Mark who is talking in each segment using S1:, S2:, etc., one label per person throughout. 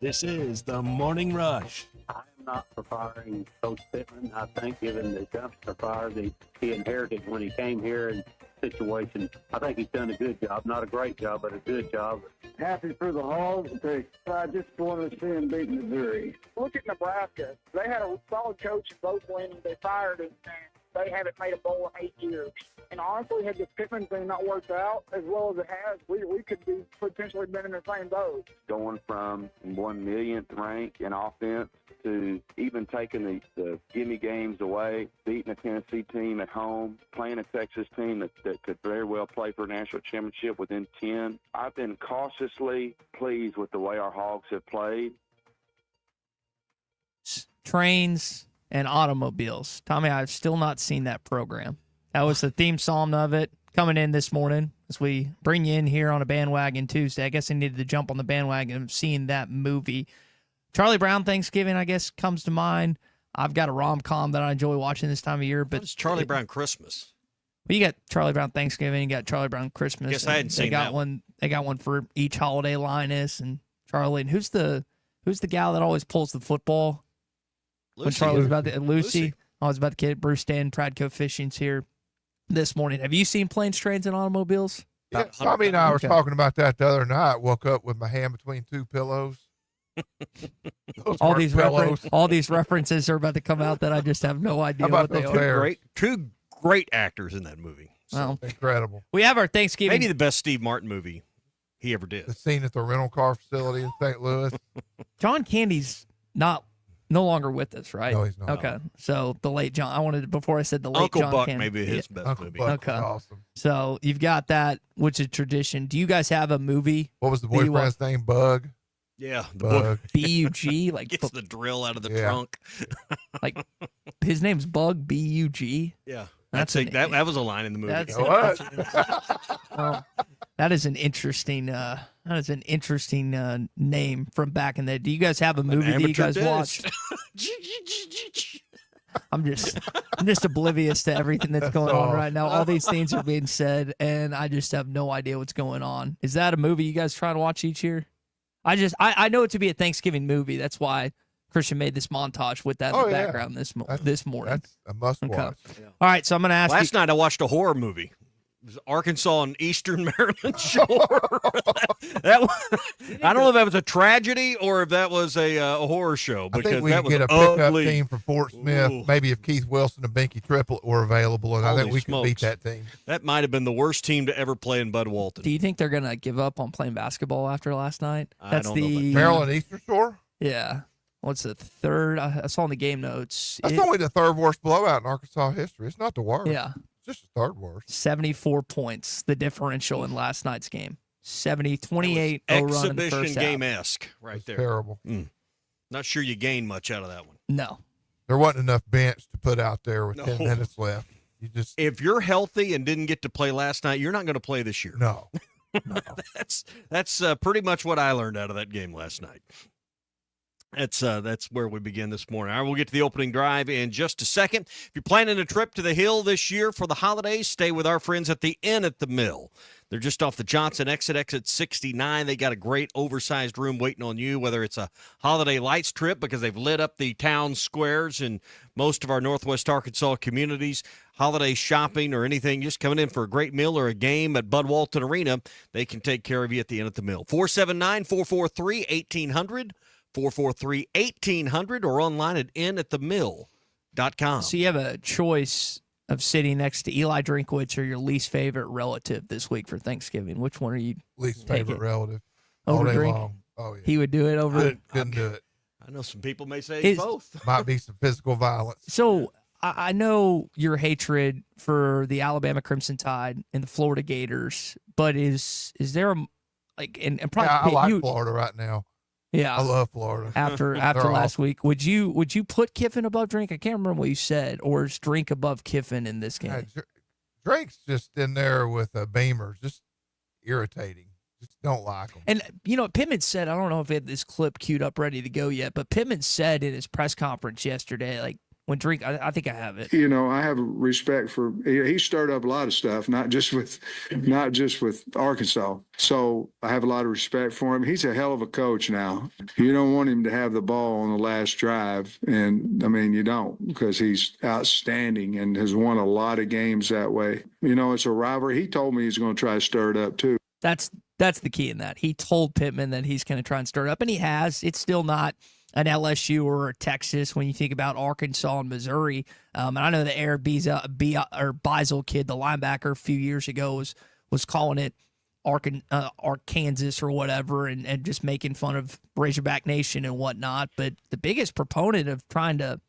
S1: This is the Morning Rush.
S2: I am not for firing Coach Pittman. I think given the dumpster fire that he inherited when he came here and situation, I think he's done a good job. Not a great job, but a good job.
S3: Happy for the Hogs. I just want to see him beat Missouri.
S4: Look at Nebraska. They had a solid coach in both wins. They fired him, and they haven't made a bowl in 8 years. And honestly, had the Pittman thing not worked out as well as it has, we could be potentially been in the same boat.
S5: Going from 1 millionth rank in offense to even taking the gimme games away, beating a Tennessee team at home, playing a Texas team that could very well play for a national championship within 10. I've been cautiously pleased with the way our Hogs have played.
S6: Trains and automobiles. Tommy, I've still not seen that program. That was the theme song of it coming in this morning as we bring you in here on a bandwagon Tuesday. I guess I needed to jump on the bandwagon of seeing that movie. Charlie Brown Thanksgiving, I guess, comes to mind. I've got a rom-com that I enjoy watching this time of year. But
S7: it's Charlie Brown Christmas.
S6: Well, you got Charlie Brown Thanksgiving, you got Charlie Brown Christmas.
S7: Guess I hadn't seen that
S6: one. They got one for each holiday, Linus and Charlie. And who's the gal that always pulls the football?
S7: Lucy.
S6: When Charlie's about to, Lucy. I was about to get Bruce Stan, Pradco Fishing's here this morning. Have you seen planes, trains, and automobiles?
S8: Yeah, Tommy and I were talking about that the other night. Woke up with my hand between two pillows.
S6: all these references are about to come out that I just have no idea what they are.
S7: Two great actors in that movie.
S6: So. Well,
S8: incredible.
S6: We have our Thanksgiving.
S7: Maybe the best Steve Martin movie he ever did.
S8: The scene at the rental car facility in St. Louis.
S6: John Candy's no longer with us, right?
S8: No, he's not.
S6: Okay, so the late John. Before I said the late
S7: Uncle
S6: John
S7: Buck,
S6: Candy.
S7: maybe his best
S8: Uncle
S7: movie.
S8: Buck was awesome.
S6: So you've got that, which is tradition. Do you guys have a movie?
S8: What was the boyfriend's name? Bug.
S7: Yeah, the
S8: Bug.
S6: B-U-G, like
S7: gets the drill out of the trunk.
S6: Like his name's Bug, B-U-G.
S7: Yeah, that was a line in the movie.
S6: That is an interesting. Name from back in the day. Do you guys have a movie that you guys watched? I'm just oblivious to everything that's going on right now. All these things are being said, and I just have no idea what's going on. Is that a movie you guys try to watch each year? I know it to be a Thanksgiving movie. That's why Christian made this montage with that in the background this morning.
S8: That's a must watch.
S6: Yeah. All right, so I'm going to ask you.
S7: Last night I watched a horror movie. It was Arkansas and Eastern Maryland shore. I don't know if that was a tragedy or if that was a horror show.
S8: I
S7: Because
S8: think we
S7: that
S8: could
S7: was
S8: get a pickup
S7: ugly.
S8: team from Fort Smith. Maybe if Keith Wilson and Binky Triplett were available, and I think
S7: Holy
S8: we could beat
S7: smokes.
S8: that team.
S7: That might have been the worst team to ever play in Bud Walton.
S6: Do you think they're going to give up on playing basketball after last night?
S7: I don't know about that.
S8: Maryland Eastern Shore?
S6: Yeah. What's the third? I saw in the game notes.
S8: That's only the third worst blowout in Arkansas history. It's not the worst.
S6: Yeah.
S8: It's just the third worst.
S6: 74 points, the differential in last night's game. 28 run in the first
S7: Exhibition
S6: half.
S7: game-esque right there.
S8: Terrible.
S7: Not sure you gained much out of that one.
S6: No.
S8: There wasn't enough bench to put out there with 10 minutes left.
S7: If you're healthy and didn't get to play last night, you're not going to play this year.
S8: No.
S7: That's pretty much what I learned out of that game last night. That's where we begin this morning. All right, we'll get to the opening drive in just a second. If you're planning a trip to the Hill this year for the holidays, stay with our friends at the Inn at the Mill. They're just off the Johnson exit 69. They got a great oversized room waiting on you, whether it's a holiday lights trip because they've lit up the town squares in most of our Northwest Arkansas communities, holiday shopping or anything, just coming in for a great meal or a game at Bud Walton Arena, they can take care of you at the Inn at the Mill. 479-443-1800. 443-1800 or online at inatthemill.com.
S6: So you have a choice of sitting next to Eli Drinkwitz or your least favorite relative this week for Thanksgiving. Which one are you
S8: least
S6: taking?
S8: favorite relative?
S6: Over
S8: all day
S6: Drink?
S8: long. Oh, yeah.
S6: He would do it over.
S8: Couldn't do it.
S7: I know some people may say both.
S8: Might be some physical violence.
S6: So I know your hatred for the Alabama Crimson Tide and the Florida Gators, but is there a and probably
S8: I like Florida right now.
S6: Yeah,
S8: I love Florida.
S6: After last week, would you put Kiffin above Drink? I can't remember what you said, or is Drink above Kiffin in this game?
S8: Drink's just in there with a Beamer, just irritating. Just don't like him.
S6: And Pittman said, I don't know if he had this clip queued up ready to go yet, but Pittman said in his press conference yesterday, like when drink. I think I have it.
S9: You know, I have respect for. He stirred up a lot of stuff, not just with Arkansas. So I have a lot of respect for him. He's a hell of a coach now. You don't want him to have the ball on the last drive, and I mean you don't, because he's outstanding and has won a lot of games that way. You know, it's a rivalry. He told me he's going to try to stir it up too.
S6: That's the key in that. He told Pittman that he's going to try and stir it up, and he has. It's still not an LSU or a Texas when you think about Arkansas and Missouri. And I know the Eric Beisel kid, the linebacker, a few years ago was calling it Arkansas or whatever, and just making fun of Razorback Nation and whatnot. But the biggest proponent of trying to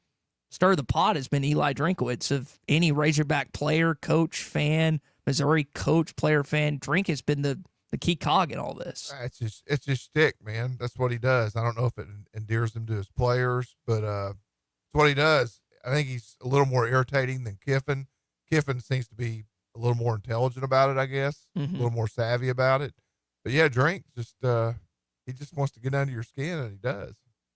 S6: stir the pot has been Eli Drinkwitz. Of any Razorback player, coach, fan, Missouri coach, player, fan, Drink has been the key cog in all this.
S8: It's just shtick, man. That's what he does. I don't know if it endears him to his players, but it's what he does. I think he's a little more irritating than Kiffin. Kiffin seems to be a little more intelligent about it, I guess, a little more savvy about it. But yeah, Drink just he just wants to get under your skin, and he does.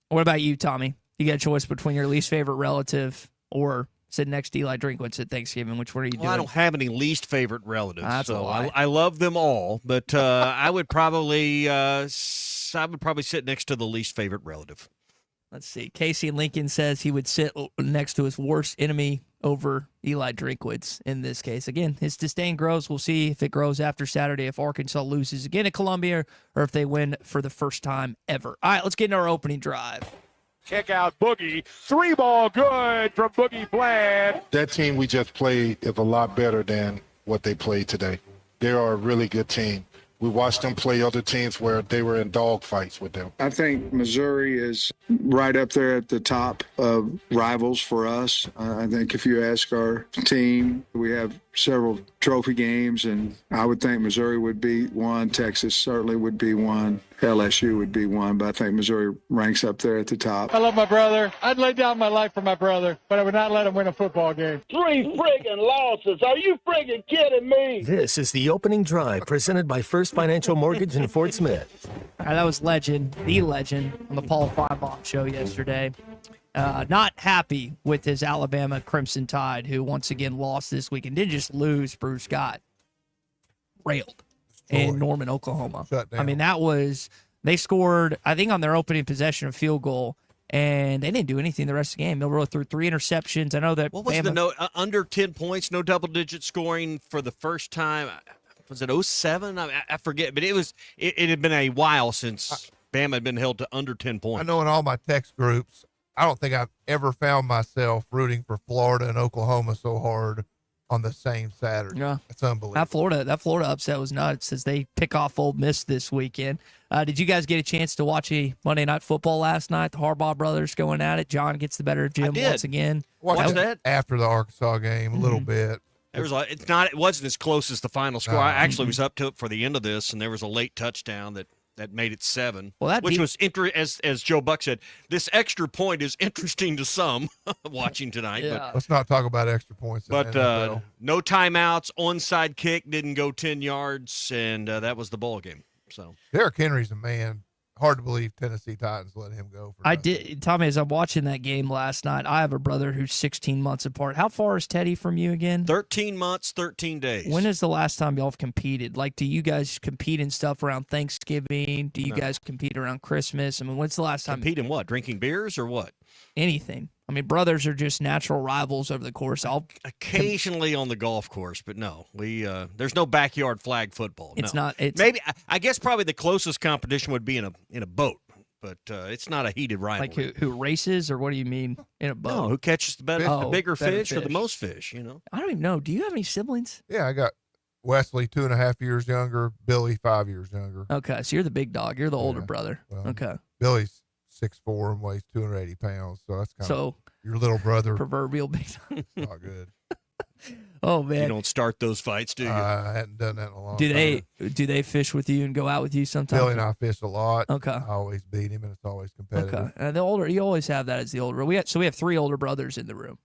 S6: What about you, Tommy? You got a choice between your least favorite relative or sitting next to Eli Drinkwitz at Thanksgiving. Which one are you doing?
S7: I don't have any least favorite relatives,
S6: That's
S7: so
S6: a lie.
S7: I love them all. But I would probably sit next to the least favorite relative.
S6: Let's see. Casey Lincoln says he would sit next to his worst enemy over Eli Drinkwitz in this case. Again, his disdain grows. We'll see if it grows after Saturday, if Arkansas loses again at Columbia, or if they win for the first time ever. All right, let's get into our opening drive.
S10: Kick out Boogie. 3 ball good from Boogie Bland.
S11: That team we just played is a lot better than what they played today. They are a really good team. We watched them play other teams where they were in dogfights with them.
S9: I think Missouri is right up there at the top of rivals for us. I think if you ask our team, we have several trophy games, and I would think Missouri would be one. Texas certainly would be one. LSU would be one, but I think Missouri ranks up there at the top.
S10: I love my brother. I'd lay down my life for my brother, but I would not let him win a football game.
S12: 3 friggin' losses. Are you friggin' kidding me?
S1: This is the opening drive presented by First Financial Mortgage in Fort Smith.
S6: All right, that was the legend, on the Paul Feinbaum show yesterday. Not happy with his Alabama Crimson Tide, who once again lost this week and didn't just lose. Bruce got railed in Norman, Oklahoma. I mean, they scored, I think, on their opening possession, a field goal, and they didn't do anything the rest of the game. Milroe threw 3 interceptions. I know that.
S7: What was the note? Under 10 points, no double-digit scoring for the first time. Was it 07? I forget, but it had been a while since Bama had been held to under 10 points.
S8: I know in all my text groups, I don't think I've ever found myself rooting for Florida and Oklahoma so hard on the same Saturday.
S6: Yeah.
S8: It's unbelievable.
S6: That Florida upset was nuts as they pick off Ole Miss this weekend. Did you guys get a chance to watch a Monday Night Football last night? The Harbaugh brothers going at it. John gets the better of Jim once again.
S8: Watched that after the Arkansas game a little bit.
S7: It wasn't as close as the final score.
S8: No.
S7: I actually was up to it for the end of this, and there was a late touchdown that made it 7.
S6: Well,
S7: which was as Joe Buck said, this extra point is interesting to some watching tonight.
S6: Yeah.
S7: But
S8: let's not talk about extra points.
S7: But no timeouts, onside kick didn't go 10 yards, and that was the ball game. So
S8: Derrick Henry's a man. Hard to believe Tennessee Titans let him go.
S6: I did, Tommy, as I'm watching that game last night, I have a brother who's 16 months apart. How far is Teddy from you again?
S7: 13 months, 13 days.
S6: When is the last time y'all have competed? Like, do you guys compete in stuff around Thanksgiving? Do you guys compete around Christmas? I mean, when's the last time?
S7: Compete in what? Drinking beers or what?
S6: Anything. I mean, brothers are just natural rivals over the course.
S7: Occasionally on the golf course, but no, there's no backyard flag football.
S6: It's
S7: no.
S6: not. It's,
S7: maybe I guess probably the closest competition would be in a boat, but it's not a heated rivalry.
S6: Like who races, or what do you mean in a boat?
S7: No, who catches the bigger fish or the most fish? You know.
S6: I don't even know. Do you have any siblings?
S8: Yeah, I got Wesley 2.5 years younger, Billy 5 years younger.
S6: Okay, so you're the big dog. You're the older brother.
S8: Well,
S6: okay.
S8: Billy's 6'4" and weighs 280 pounds, so that's kind of your little brother.
S6: Proverbial big dog.
S8: Not good.
S6: Oh man,
S7: you don't start those fights, do you?
S8: I hadn't done that in a long time.
S6: Do they fish with you and go out with you sometimes?
S8: Billy and I fish a lot.
S6: Okay.
S8: I always beat him, and it's always competitive.
S6: Okay. The older, you always have that as the older. We have 3 older brothers in the room.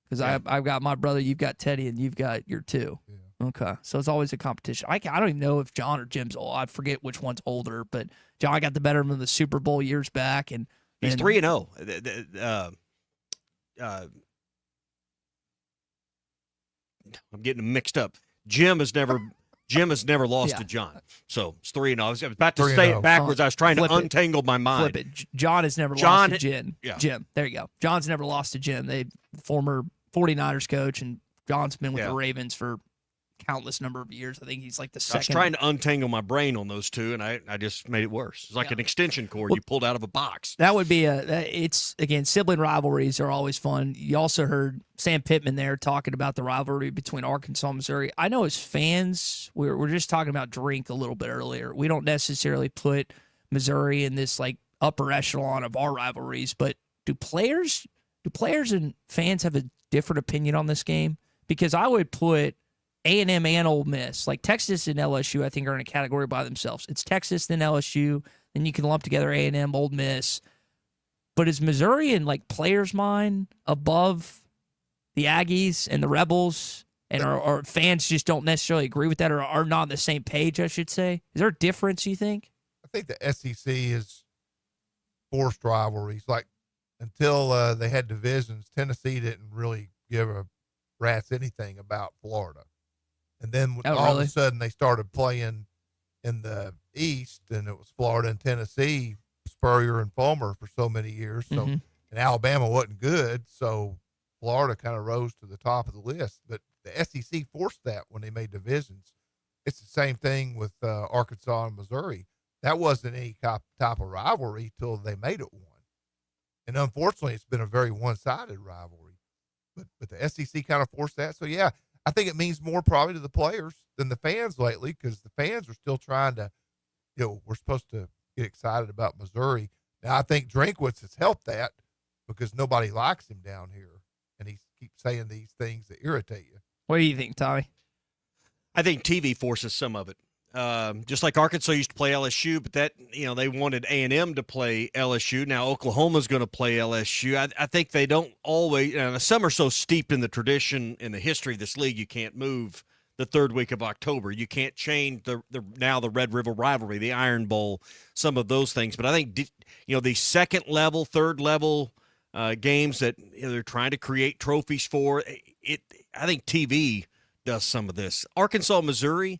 S6: Because I've got my brother, you've got Teddy, and you've got your 2. Yeah. Okay. So it's always a competition. I don't even know if John or Jim's old. I forget which one's older, but John got the better of him in the Super Bowl years back, and
S7: he's 3-0. I'm getting them mixed up. Jim has never lost to John. So it's 3-0. I was about to say it backwards. I was trying to untangle my mind.
S6: Flip it. John has never lost to Jim. Jim. There you go. John's never lost to Jim. They former 49ers coach, and John's been with the Ravens for countless number of years. I think he's like the second.
S7: I was trying to untangle my brain on those two, and I just made it worse. It's like an extension cord you pulled out of a box.
S6: That would be it's, again, sibling rivalries are always fun. You also heard Sam Pittman there talking about the rivalry between Arkansas and Missouri. I know as fans, we're just talking about drink a little bit earlier. We don't necessarily put Missouri in this like upper echelon of our rivalries, but do players and fans have a different opinion on this game? Because I would put A&M and Ole Miss, like Texas and LSU, I think are in a category by themselves. It's Texas, then LSU, then you can lump together A&M, Ole Miss. But is Missouri in like players' mind above the Aggies and the Rebels, and our fans just don't necessarily agree with that, or are not on the same page, I should say? Is there a difference, you think?
S8: I think the SEC is forced rivalries. Like, until they had divisions, Tennessee didn't really give a rat's anything about Florida. And then all of a sudden they started playing in the East, and it was Florida and Tennessee, Spurrier and Fulmer for so many years. So, and Alabama wasn't good, so Florida kind of rose to the top of the list. But the SEC forced that when they made divisions. It's the same thing with Arkansas and Missouri. That wasn't any type of rivalry till they made it one. And unfortunately, it's been a very one-sided rivalry. But the SEC kind of forced that. So, yeah, I think it means more probably to the players than the fans lately, because the fans are still trying to, we're supposed to get excited about Missouri. Now, I think Drinkwitz has helped that because nobody likes him down here, and he keeps saying these things that irritate you.
S6: What do you think, Tommy?
S7: I think TV forces some of it. Just like Arkansas used to play LSU, but that, they wanted A&M to play LSU. Now Oklahoma's going to play LSU. I think they don't always, some are so steeped in the tradition and the history of this league, you can't move the third week of October. You can't change the Red River rivalry, the Iron Bowl, some of those things. But I think, the second level, third level games that they're trying to create trophies for, I think TV does some of this. Arkansas, Missouri,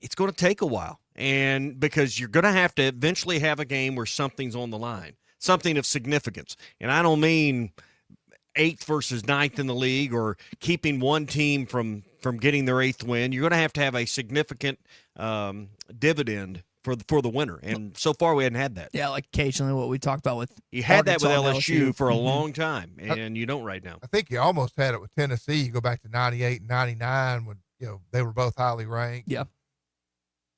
S7: it's going to take a while, and because you're going to have to eventually have a game where something's on the line, something of significance. And I don't mean 8th versus 9th in the league or keeping one team from getting their 8th win. You're going to have a significant dividend for the winner, and so far we hadn't had that.
S6: Yeah, like occasionally what we talked about with
S7: you had Arkansas that with LSU for a long time, and you don't right now.
S8: I think you almost had it with Tennessee. You go back to 98 and 99 when they were both highly ranked.
S6: Yeah.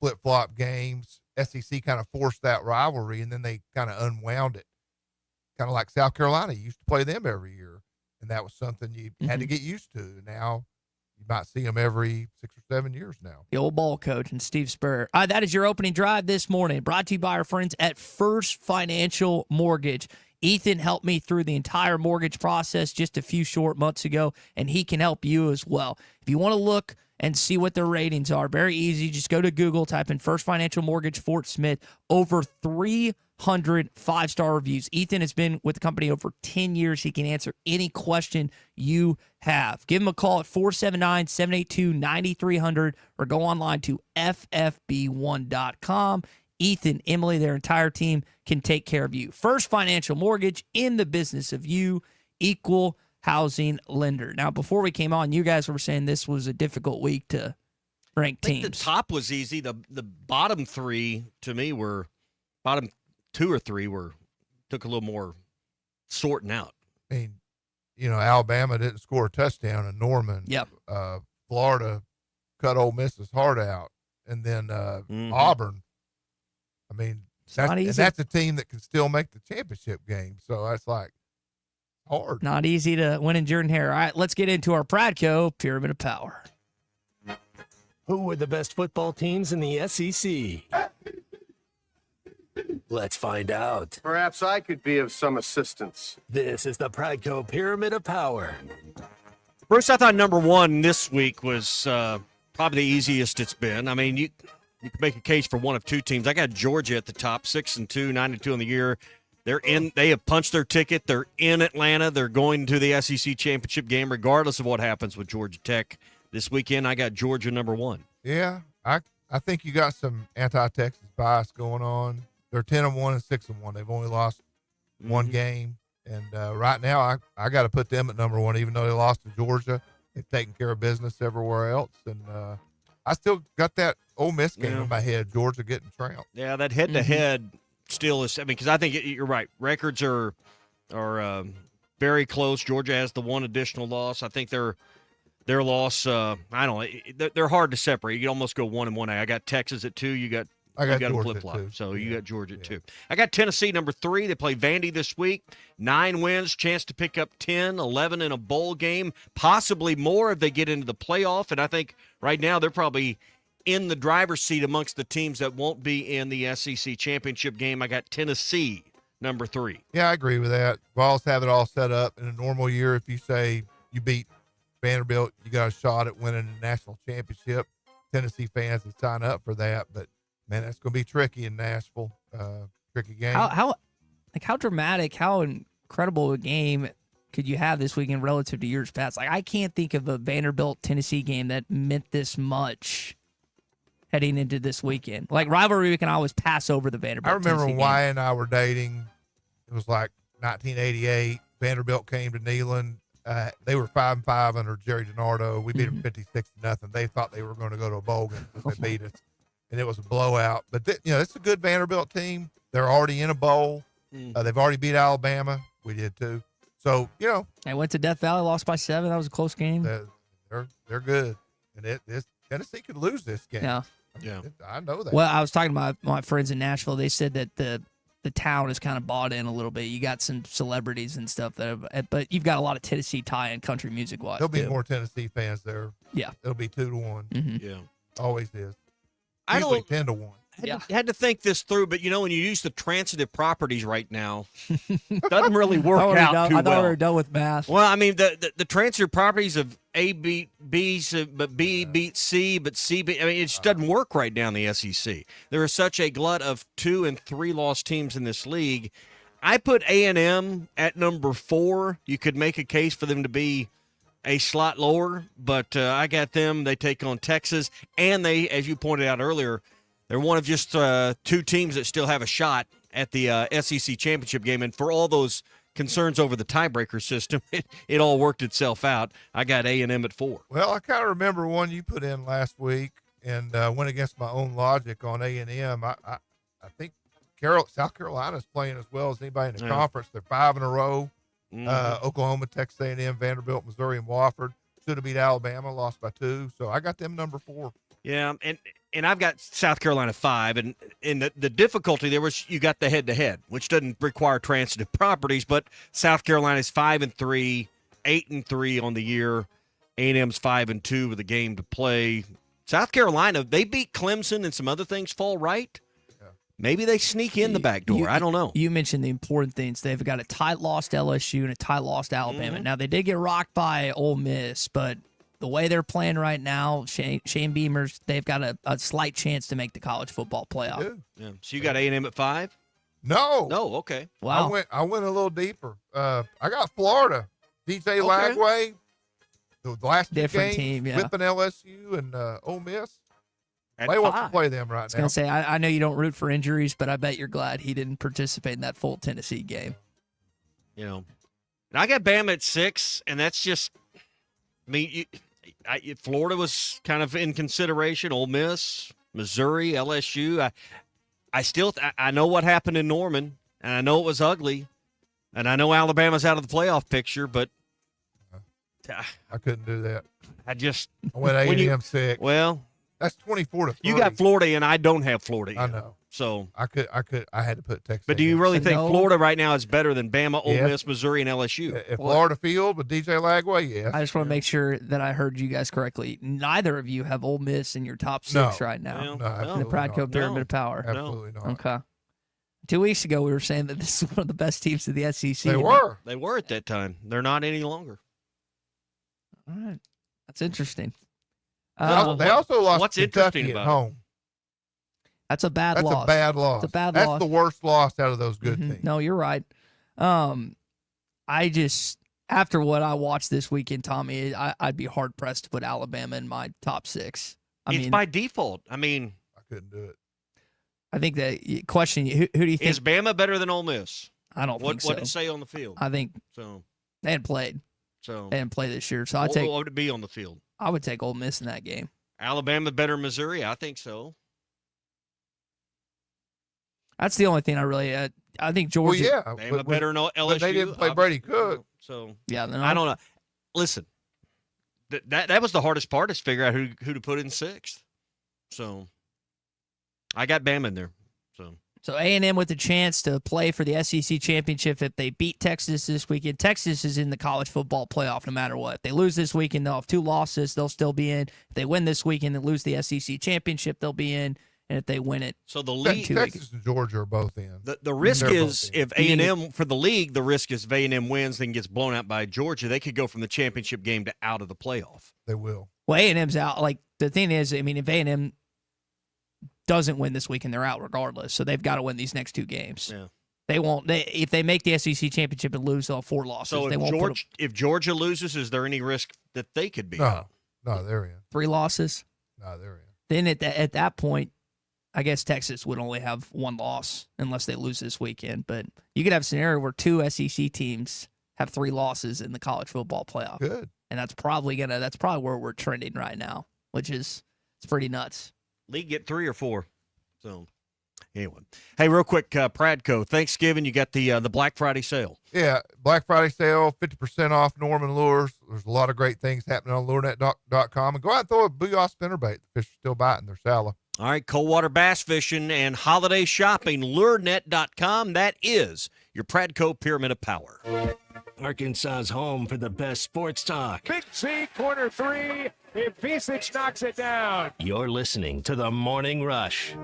S8: Flip-flop games. SEC kind of forced that rivalry, and then they kind of unwound it. Kind of like South Carolina. You used to play them every year, and that was something you had to get used to. Now you might see them every 6 or 7 years now.
S6: The old ball coach and Steve Spurrier. That is your opening drive this morning, brought to you by our friends at First Financial Mortgage. Ethan helped me through the entire mortgage process just a few short months ago, and he can help you as well. If you want to look and see what their ratings are, very easy. Just go to Google, type in First Financial Mortgage, Fort Smith. Over 300 five-star reviews. Ethan has been with the company over 10 years. He can answer any question you have. Give him a call at 479-782-9300 or go online to ffb1.com. Ethan, Emily, their entire team can take care of you. First Financial Mortgage, in the business of you, equal housing lender. Now, before we came on, you guys were saying this was a difficult week to rank teams.
S7: The top was easy. The bottom three, to me, bottom 2 or 3 took a little more sorting out.
S8: I mean, Alabama didn't score a touchdown in Norman.
S6: Yep.
S8: Florida cut Ole Miss's heart out, and then Auburn. I mean, that's a team that can still make the championship game. So that's like hard.
S6: Not easy to win in Jordan-Hare. All right, let's get into our Pradco Pyramid of Power.
S1: Who were the best football teams in the SEC? Let's find out.
S13: Perhaps I could be of some assistance.
S1: This is the Pradco Pyramid of Power.
S7: Bruce, I thought number 1 this week was probably the easiest it's been. I mean, you can make a case for one of 2 teams. I got Georgia at the top, 6-2, 9-2 in the year. They have punched their ticket. They're in Atlanta. They're going to the SEC championship game, regardless of what happens with Georgia Tech this weekend. I got Georgia number 1.
S8: Yeah, I think you got some anti-Texas bias going on. They're 10-1 and 6-1. They've only lost one game, and right now I got to put them at number 1, even though they lost to Georgia. They've taken care of business everywhere else, and I still got that Ole Miss game in my head. Georgia getting trounced.
S7: Yeah, that head-to-head still is. I mean, because I think you're right. Records are very close. Georgia has the one additional loss. I think their loss. I don't know. They're hard to separate. You can almost go 1 and 1A. I got Texas at 2. You got a flip flop. So you got Georgia at 2. I got Tennessee number 3. They play Vandy this week. 9 wins, chance to pick up 10, 11 in a bowl game, possibly more if they get into the playoff. And I think right now they're probably in the driver's seat amongst the teams that won't be in the SEC championship game. I got Tennessee number 3.
S8: Yeah, I agree with that. Vols have it all set up. In a normal year, if you say you beat Vanderbilt, you got a shot at winning the national championship. Tennessee fans would sign up for that, but man, that's going to be tricky in Nashville. Tricky game.
S6: How dramatic, how incredible a game could you have this weekend relative to years past? Like, I can't think of a Vanderbilt Tennessee game that meant this much heading into this weekend. Like, rivalry week, and I always pass over the Vanderbilt.
S8: I remember
S6: Tennessee
S8: when Y and I were dating. It was like 1988. Vanderbilt came to Neyland. They were 5-5 under Jerry DiNardo. We beat them 56-0. They thought they were going to go to a bowl game because they beat us, and it was a blowout. But it's a good Vanderbilt team. They're already in a bowl. They've already beat Alabama. We did too. So
S6: I went to Death Valley, lost by 7. That was a close game.
S8: They're good, and Tennessee could lose this game.
S6: Yeah.
S8: I know that.
S6: Well, I was talking to my friends in Nashville. They said that the town is kind of bought in a little bit. You got some celebrities and stuff but you've got a lot of Tennessee tie-in country music wise.
S8: There'll be more Tennessee fans there.
S6: Yeah,
S8: it'll be 2-1.
S6: Mm-hmm.
S7: Yeah,
S8: always is.
S7: I
S8: Usually
S7: don't
S8: 10-1.
S7: Had to think this through, but when you use the transitive properties right now, doesn't really work out too well.
S6: I thought we were done with math.
S7: Well, I mean, the transitive properties of A beat B, but B beats C, but C beat. I mean, it just doesn't work right now in the SEC. There is such a glut of 2 and 3 loss teams in this league. I put A&M at number 4. You could make a case for them to be a slot lower, but I got them. They take on Texas, and they, as you pointed out earlier, they're one of just 2 teams that still have a shot at the SEC championship game. And for all those concerns over the tiebreaker system, it all worked itself out. I got A&M at 4.
S8: Well, I kind of remember one you put in last week and went against my own logic on A&M. I think South Carolina's playing as well as anybody in the conference. They're 5 in a row. Oklahoma, Texas A&M, Vanderbilt, Missouri, and Wofford. Should have beat Alabama, lost by 2. So I got them number 4.
S7: Yeah, and I've got South Carolina 5, and the difficulty there was you got the head-to-head, which doesn't require transitive properties, but South Carolina's 5-3, 8-3 on the year. A&M's 5-2 with a game to play. South Carolina, they beat Clemson and some other things fall right. Maybe they sneak in the back door. I don't know.
S6: You mentioned the important things. They've got a tight loss to LSU and a tight loss to Alabama. Now, they did get rocked by Ole Miss, but the way they're playing right now, Shane Beamer's, they've got a slight chance to make the college football playoff.
S7: Yeah. So you got A&M at 5?
S8: No.
S7: Okay.
S6: Wow.
S8: I went a little deeper. I got Florida. DJ Lagway. The last
S6: different
S8: games,
S6: team, yeah.
S8: whipping LSU and Ole Miss.
S7: At
S8: They want
S7: 5.
S8: to play them right
S6: I was
S8: now.
S6: going to say, I know you don't root for injuries, but I bet you're glad he didn't participate in that full Tennessee game.
S7: And I got Bama at 6, and that's just, I mean, Florida was kind of in consideration. Ole Miss, Missouri, LSU. I know what happened in Norman, and I know it was ugly, and I know Alabama's out of the playoff picture, but
S8: I couldn't do that.
S7: I
S8: went A&M 6.
S7: Well,
S8: that's 24-3.
S7: You got Florida, and I don't have Florida yet.
S8: I know.
S7: So
S8: I had to put Texas.
S7: But do you really think
S6: No.
S7: Florida right now is better than Bama, Ole
S8: Yes.
S7: Miss, Missouri, and LSU?
S8: If Florida Field with DJ Lagway, yes.
S6: I just want to make sure that I heard you guys correctly. Neither of you have Ole Miss in your top 6 right now.
S7: Well,
S8: No,
S6: in the
S8: absolutely
S6: Pradco
S8: not.
S6: Pyramid of Power.
S8: Absolutely not.
S6: Okay. 2 weeks ago, we were saying that this is one of the best teams of the SEC.
S8: They were.
S7: They were at that time. They're not any longer.
S6: All right. That's interesting.
S8: They also lost
S7: what's
S8: Kentucky
S7: interesting
S8: at
S7: about
S8: home.
S6: That's a bad loss.
S8: That's a bad loss.
S6: It's a bad
S8: That's
S6: loss.
S8: the worst loss out of those good teams.
S6: No, you're right. I just, after what I watched this weekend, Tommy, I'd be hard pressed to put Alabama in my top 6.
S7: It's by default. I mean,
S8: I couldn't do it.
S6: I think that question, who do you think?
S7: Is Bama better than Ole Miss?
S6: I don't think so.
S7: What did it say on the field?
S6: I think
S7: so.
S6: They hadn't played.
S7: So
S6: they didn't play this year. So
S7: what would it be on the field?
S6: I would take Ole Miss in that game.
S7: Alabama better than Missouri? I think so.
S6: That's the only thing I really. I think Georgia.
S8: Well, yeah,
S7: Bama better than LSU.
S8: But they didn't play Brady Cook.
S7: So
S6: yeah, no.
S7: I don't know. Listen, that was the hardest part is figure out who to put in 6th. So I got Bama in there.
S6: So A&M with a chance to play for the SEC championship if they beat Texas this weekend. Texas is in the college football playoff no matter what. If they lose this weekend, they'll have 2 losses. They'll still be in. If they win this weekend and lose the SEC championship, they'll be in. And if they win it,
S7: so the league,
S8: Texas and Georgia are both in.
S7: The risk is if A&M for the league, the risk is if A&M wins, then gets blown out by Georgia, they could go from the championship game to out of the playoff.
S8: They will.
S6: Well, A&M's out. Like the thing is, I mean, if A&M doesn't win this weekend, they're out regardless. So they've got to win these next 2 games.
S7: Yeah.
S6: They won't. If they make the SEC championship and lose, they'll have 4 losses.
S7: So
S6: they won't
S7: if Georgia loses, is there any risk that they could be out?
S8: No, they're in.
S6: 3 losses.
S8: No, they're in.
S6: Then at that point, I guess Texas would only have 1 loss unless they lose this weekend. But you could have a scenario where 2 SEC teams have 3 losses in the college football playoff.
S8: Good.
S6: And that's probably where we're trending right now, which is it's pretty nuts.
S7: League get 3 or 4. So anyway, hey, real quick, Pradco, Thanksgiving, you got the Black Friday sale.
S8: Yeah, Black Friday sale, 50% off Norman Lures. There's a lot of great things happening on lurenet.com. And go out and throw a booyah spinnerbait. The fish are still biting. They're shallow.
S7: All right, cold water bass fishing and holiday shopping, lurenet.com. That is your Pradco Pyramid of Power.
S1: Arkansas's home for the best sports talk.
S10: Big Z, corner 3. If Visich knocks it down.
S1: You're listening to the Morning Rush.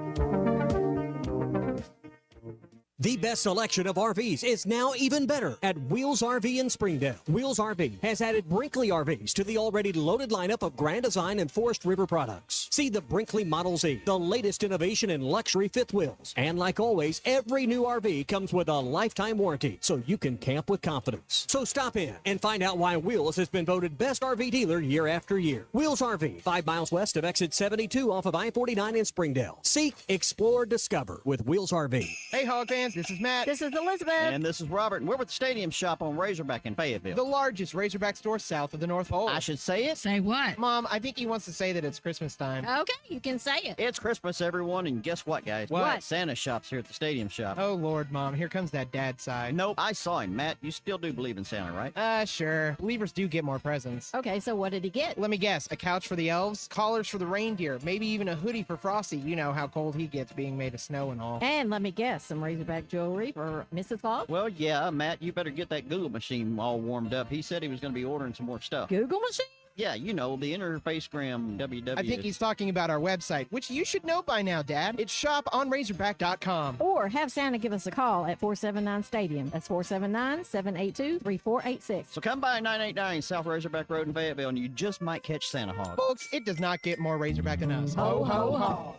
S14: The best selection of RVs is now even better at Wheels RV in Springdale. Wheels RV has added Brinkley RVs to the already loaded lineup of Grand Design and Forest River products. See the Brinkley Model Z, the latest innovation in luxury fifth wheels. And like always, every new RV comes with a lifetime warranty, so you can camp with confidence. So stop in and find out why Wheels has been voted best RV dealer year after year. Wheels RV, 5 miles west of exit 72 off of I-49 in Springdale. Seek, explore, discover with Wheels RV.
S15: Hey, Hog fans, this is Matt.
S16: This is Elizabeth.
S15: And this is Robert, and we're with the Stadium Shop on Razorback in Fayetteville.
S16: The largest Razorback store south of the North Pole.
S15: I should say it.
S16: Say what?
S15: Mom, I think he wants to say that it's Christmas time.
S16: Okay, you can say it.
S15: It's Christmas, everyone, and guess what, guys?
S16: What?
S15: Santa shop's here at the Stadium Shop.
S16: Oh, Lord, Mom, here comes that dad side.
S15: Nope, I saw him. Matt, you still do believe in Santa, right?
S16: Sure. Believers do get more presents. Okay, so what did he get? Let me guess. A couch for the elves, collars for the reindeer, maybe even a hoodie for Frosty. You know how cold he gets being made of snow and all.
S17: And let me guess, some Razorback jewelry for Mrs. Claus?
S15: Well, yeah, Matt, you better get that Google machine all warmed up. He said he was going to be ordering some more stuff.
S17: Google machine?
S15: Yeah, you know, the Interfacegram WW.
S16: I think he's talking about our website, which you should know by now, Dad. It's shoponrazorback.com.
S17: Or have Santa give us a call at 479-STADIUM. That's 479-782-3486.
S15: So come by 989 South Razorback Road in Fayetteville, and you just might catch Santa Hog.
S16: Folks, it does not get more Razorback than us. Ho, ho, ho.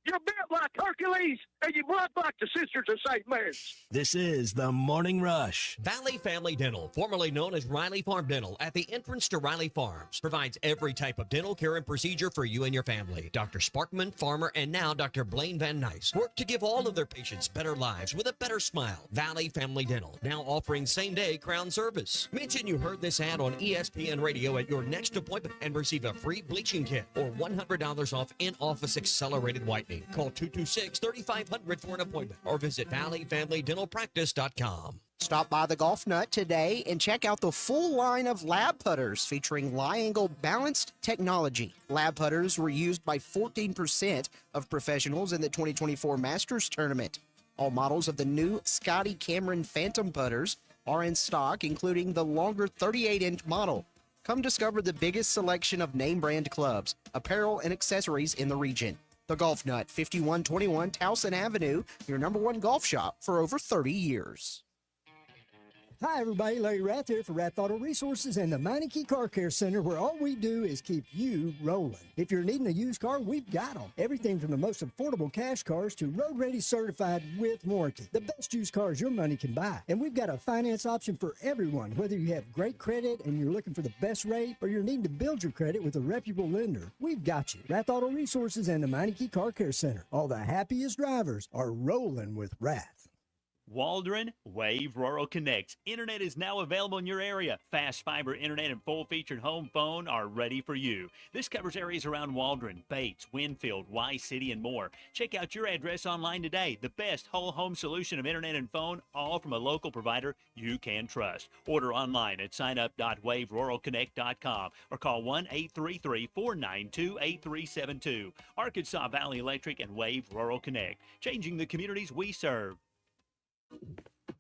S12: You're built like Hercules, and you run like the Sisters of St. Mary's.
S1: This is the Morning Rush.
S14: Valley Family Dental, formerly known as Riley Farm Dental, at the entrance to Riley Farms, provides every type of dental care and procedure for you and your family. Dr. Sparkman, Farmer, and now Dr. Blaine Van Nice work to give all of their patients better lives with a better smile. Valley Family Dental, now offering same-day crown service. Mention you heard this ad on ESPN Radio at your next appointment and receive a free bleaching kit or $100 off in-office accelerated whitening. Call 226-3500 for an appointment or visit valleyfamilydentalpractice.com.
S18: Stop by the Golf Nut today and check out the full line of lab putters featuring Lie-Angle balanced technology. Lab putters were used by 14% of professionals in the 2024 Masters Tournament. All models of the new Scotty Cameron Phantom putters are in stock, including the longer 38-inch model. Come discover the biggest selection of name brand clubs, apparel, and accessories in the region. The Golf Nut, 5121 Towson Avenue, your #1 golf shop for over 30 years.
S19: Hi, everybody. Larry Rath here for Rath Auto Resources and the Meineke Car Care Center, where all we do is keep you rolling. If you're needing a used car, we've got them. Everything from the most affordable cash cars to road-ready certified with warranty. The best used cars your money can buy. And we've got a finance option for everyone, whether you have great credit and you're looking for the best rate or you're needing to build your credit with a reputable lender. We've got you. Rath Auto Resources and the Meineke Car Care Center. All the happiest drivers are rolling with Rath.
S20: Waldron Wave Rural Connect. Internet is now available in your area. Fast fiber internet and full-featured home phone are ready for you. This covers areas around Waldron, Bates, Winfield, Y-City, and more. Check out your address online today. The best whole home solution of internet and phone, all from a local provider you can trust. Order online at signup.waveruralconnect.com or call 1-833-492-8372. Arkansas Valley Electric and Wave Rural Connect, changing the communities we serve.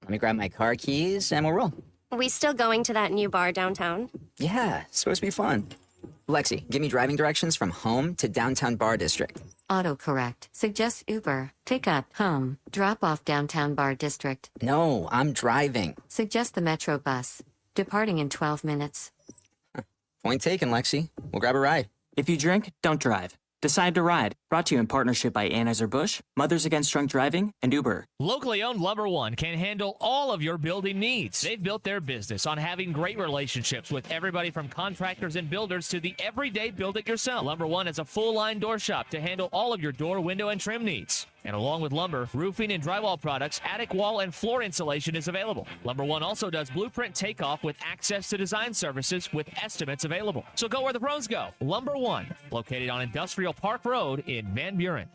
S21: Let me grab my car keys and we'll roll.
S22: We still going to that new bar downtown?
S21: Yeah, it's supposed to be fun. Lexi, give me driving directions from home to downtown Bar District.
S23: Autocorrect. Suggest Uber. Pickup. Home. Drop off downtown Bar District.
S21: No, I'm driving.
S23: Suggest the Metro bus. Departing in 12 minutes.
S21: Point taken, Lexi. We'll grab a ride.
S24: If you drink, don't drive. Decide to Ride. Brought to you in partnership by Anheuser-Busch, Mothers Against Drunk Driving, and Uber.
S25: Locally owned Lumber One can handle all of your building needs. They've built their business on having great relationships with everybody from contractors and builders to the everyday build-it-yourself. Lumber One is a full-line door shop to handle all of your door, window, and trim needs. And along with lumber, roofing and drywall products, attic wall and floor insulation is available. Lumber One also does blueprint takeoff with access to design services with estimates available. So go where the pros go. Lumber One, located on Industrial Park Road in Van Buren.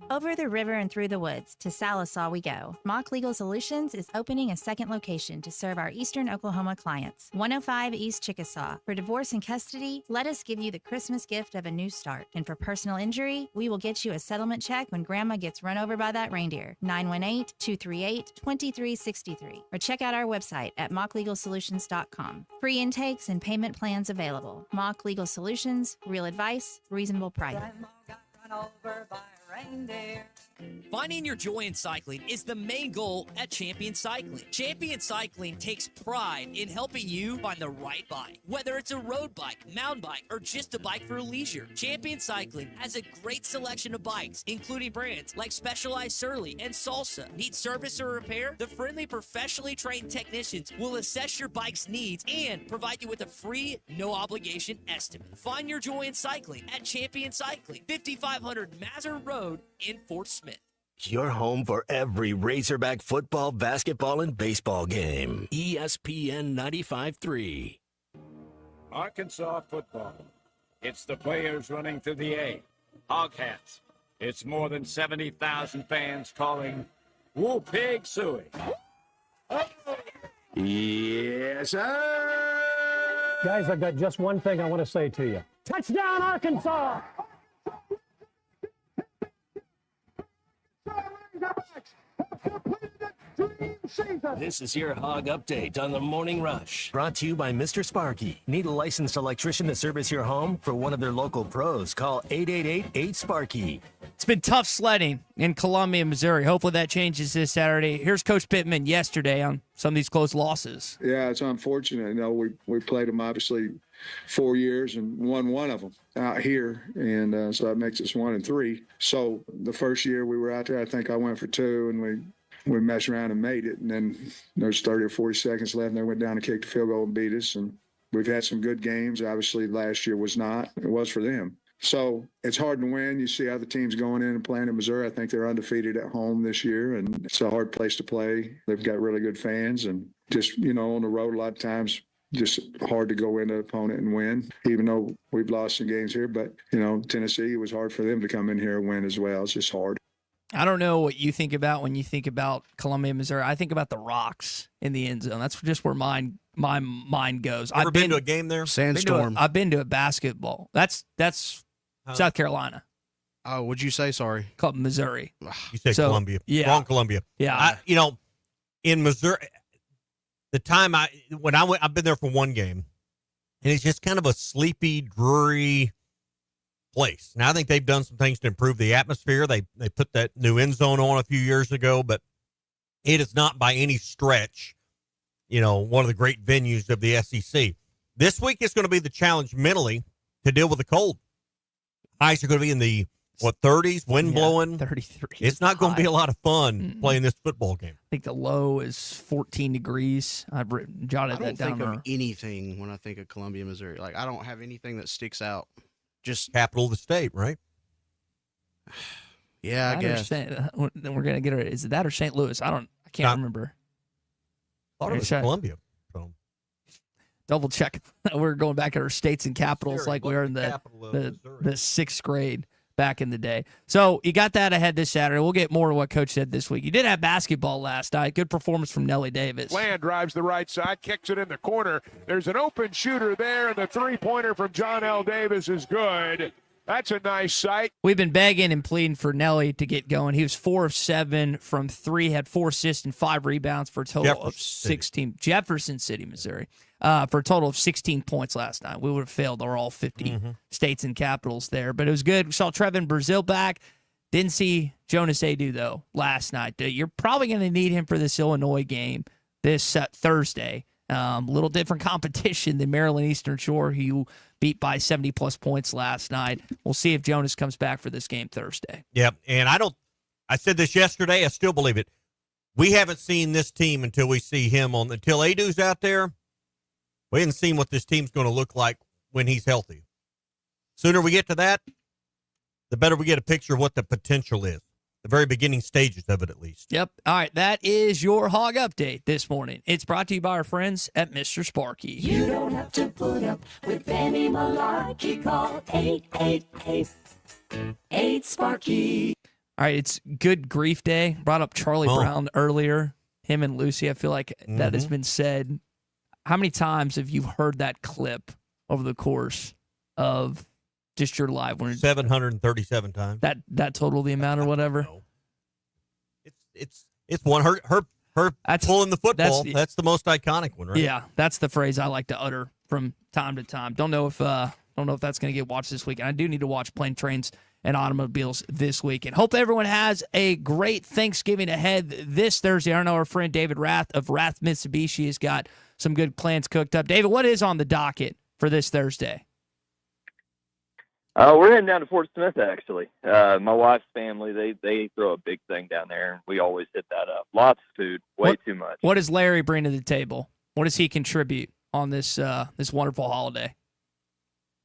S26: Over the river and through the woods, to Salisaw we go. Mock Legal Solutions is opening a second location to serve our Eastern Oklahoma clients. 105 East Chickasaw. For divorce and custody, let us give you the Christmas gift of a new start. And for personal injury, we will get you a settlement check when Grandma gets run over by that reindeer. 918-238-2363. Or check out our website at mocklegalsolutions.com. Free intakes and payment plans available. Mock Legal Solutions, real advice, reasonable price.
S27: Finding your joy in cycling is the main goal at Champion Cycling. Champion Cycling takes pride in helping you find the right bike. Whether it's a road bike, mountain bike, or just a bike for leisure, Champion Cycling has a great selection of bikes, including brands like Specialized Surly and Salsa. Need service or repair? The friendly, professionally trained technicians will assess your bike's needs and provide you with a free, no-obligation estimate. Find your joy in cycling at Champion Cycling, 5500 Mazur Road in Fort Smith.
S1: Your home for every Razorback football, basketball, and baseball game. ESPN 95.3.
S10: Arkansas football. It's the players running through the A. Hoghats. It's more than 70,000 fans calling Woo Pig Suey.
S12: Yes, sir.
S28: Guys, I've got just one thing I want to say to you. Touchdown, Arkansas!
S1: This is your Hog Update on the Morning Rush. Brought to you by Mr. Sparky. Need a licensed electrician to service your home? For one of their local pros, call 888-8-SPARKY.
S6: It's been tough sledding in Columbia, Missouri. Hopefully that changes this Saturday. Here's Coach Pittman yesterday on some of these close losses.
S9: Yeah, it's unfortunate. You know, we played them obviously 4 years and won one of them out here, and so that makes us 1-3. So the first year we were out there, I think I went for 2, and we messed around and made it. And then there's 30 or 40 seconds left, and they went down and kicked the field goal and beat us. And we've had some good games. Obviously, last year was not. It was for them. So it's hard to win. You see other teams going in and playing in Missouri. I think they're undefeated at home this year, and it's a hard place to play. They've got really good fans, and just, you know, on the road a lot of times, just hard to go into an opponent and win, even though we've lost some games here. But, you know, Tennessee, it was hard for them to come in here and win as well. It's just hard.
S6: I don't know what you think about when you think about Columbia, Missouri. I think about the rocks in the end zone. That's just where my mind goes.
S7: Ever been to a game there?
S29: Sandstorm.
S6: I've been to a basketball. That's South Carolina.
S29: Oh, what'd you say? Sorry.
S6: Called Missouri.
S7: You said Columbia.
S6: Yeah.
S7: Wrong Columbia.
S6: Yeah.
S7: You know, in Missouri, the time I've been there for one game, and it's just kind of a sleepy, dreary place. Now I think they've done some things to improve the atmosphere. They put that new end zone on a few years ago, but
S2: it is not by any stretch, one of the great venues of the SEC. This week is going to be the challenge mentally to deal with the cold. Highs are going to be in the 30s, wind blowing.
S6: 33.
S2: It's not going to be a lot of fun playing this football game.
S6: I think the low is 14 degrees. I've jotted that down.
S29: I don't think of anything when I think of Columbia, Missouri. Like, I don't have anything that sticks out.
S2: Just capital of the state, right?
S29: Yeah, I guess.
S6: Then we're going to get it. Is it that or St. Louis? I can't remember.
S2: Thought it was Columbia. So.
S6: Double check. We're going back at our states and capitals like we were in the sixth grade back in the day. So you got that ahead this Saturday. We'll get more of what Coach said this week. You did have basketball last night. Good performance from Nelly Davis.
S3: Land drives the right side, kicks it in the corner. There's an open shooter there, and the three-pointer from John L. Davis is good. That's a nice sight.
S6: We've been begging and pleading for Nelly to get going. He was 4 of 7 from 3, had 4 assists and 5 rebounds for a total of 16. Jefferson City, Missouri, for a total of 16 points last night. We would have failed all 50 states and capitals there, but it was good. We saw Trevin Brazil back. Didn't see Jonas Adu, though, last night. You're probably going to need him for this Illinois game this Thursday. Little different competition than Maryland Eastern Shore, who you beat by 70-plus points last night. We'll see if Jonas comes back for this game Thursday.
S2: Yeah, and I said this yesterday, I still believe it. We haven't seen this team until we see him until Adu's out there. We haven't seen what this team's going to look like when he's healthy. Sooner we get to that, the better we get a picture of what the potential is. The very beginning stages of it, at least.
S6: Yep. All right, that is your Hog Update this morning. It's brought to you by our friends at Mr. Sparky.
S4: You don't have to put up with any malarkey. Call 888-8-SPARKY.
S6: All right, it's Good Grief Day. Brought up Charlie Brown earlier, him and Lucy. I feel like that has been said. How many times have you heard that clip over the course of just your life?
S2: 737 times.
S6: That total the amount or whatever?
S2: No. It's one. Her pulling the football. That's the most iconic one, right?
S6: Yeah, that's the phrase I like to utter from time to time. Don't know if that's going to get watched this week. And I do need to watch Plane, Trains, and Automobiles this weekend. Hope everyone has a great Thanksgiving ahead this Thursday. I know our friend David Rath of Rath Mitsubishi has got some good plans cooked up. David, what is on the docket for this Thursday?
S5: We're heading down to Fort Smith, actually. My wife's family, they throw a big thing down there, and we always hit that up. Lots of food, way too much.
S6: What does Larry bring to the table? What does he contribute on this wonderful holiday?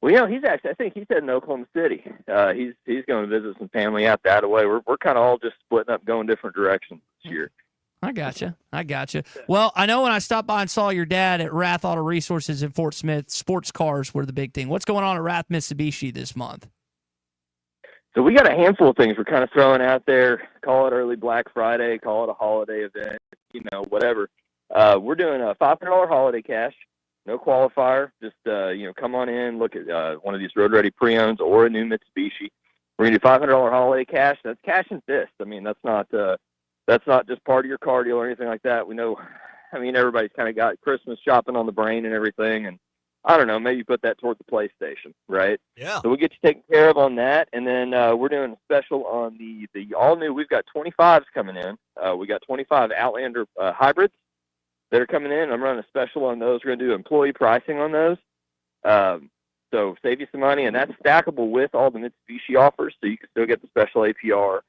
S5: Well, I think he's heading to Oklahoma City. He's going to visit some family out that way. We're kind of all just splitting up, going different directions this year.
S6: I gotcha. Well, I know when I stopped by and saw your dad at Rath Auto Resources in Fort Smith, sports cars were the big thing. What's going on at Rath Mitsubishi this month?
S5: So we got a handful of things we're kind of throwing out there. Call it early Black Friday, call it a holiday event, whatever. We're doing a $500 holiday cash, no qualifier. Just, come on in, look at one of these road ready pre-owns or a new Mitsubishi. We're going to do $500 holiday cash. That's cash and fist. I mean, that's not just part of your car deal or anything like that. We know, everybody's kind of got Christmas shopping on the brain and everything. And I don't know, maybe put that toward the PlayStation, right?
S2: Yeah.
S5: So we'll get you taken care of on that. And then we're doing a special on the all new. We've got 25s coming in. We got 25 Outlander hybrids that are coming in. I'm running a special on those. We're going to do employee pricing on those. So save you some money. And that's stackable with all the Mitsubishi offers. So you can still get the special APR.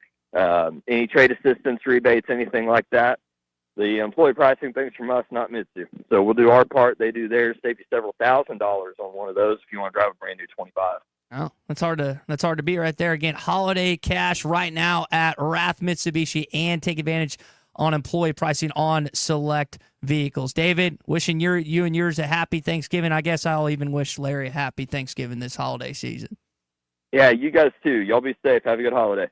S5: Any trade assistance, rebates, anything like that. The employee pricing things from us, not Mitsu. So we'll do our part. They do theirs. Save you several $1,000s on one of those if you want to drive a brand new 25.
S6: Oh, that's hard to beat right there. Again, holiday cash right now at Rath Mitsubishi, and take advantage on employee pricing on select vehicles. David, wishing you and yours a happy Thanksgiving. I guess I'll even wish Larry a happy Thanksgiving this holiday season.
S5: Yeah, you guys too. Y'all be safe. Have a good holiday.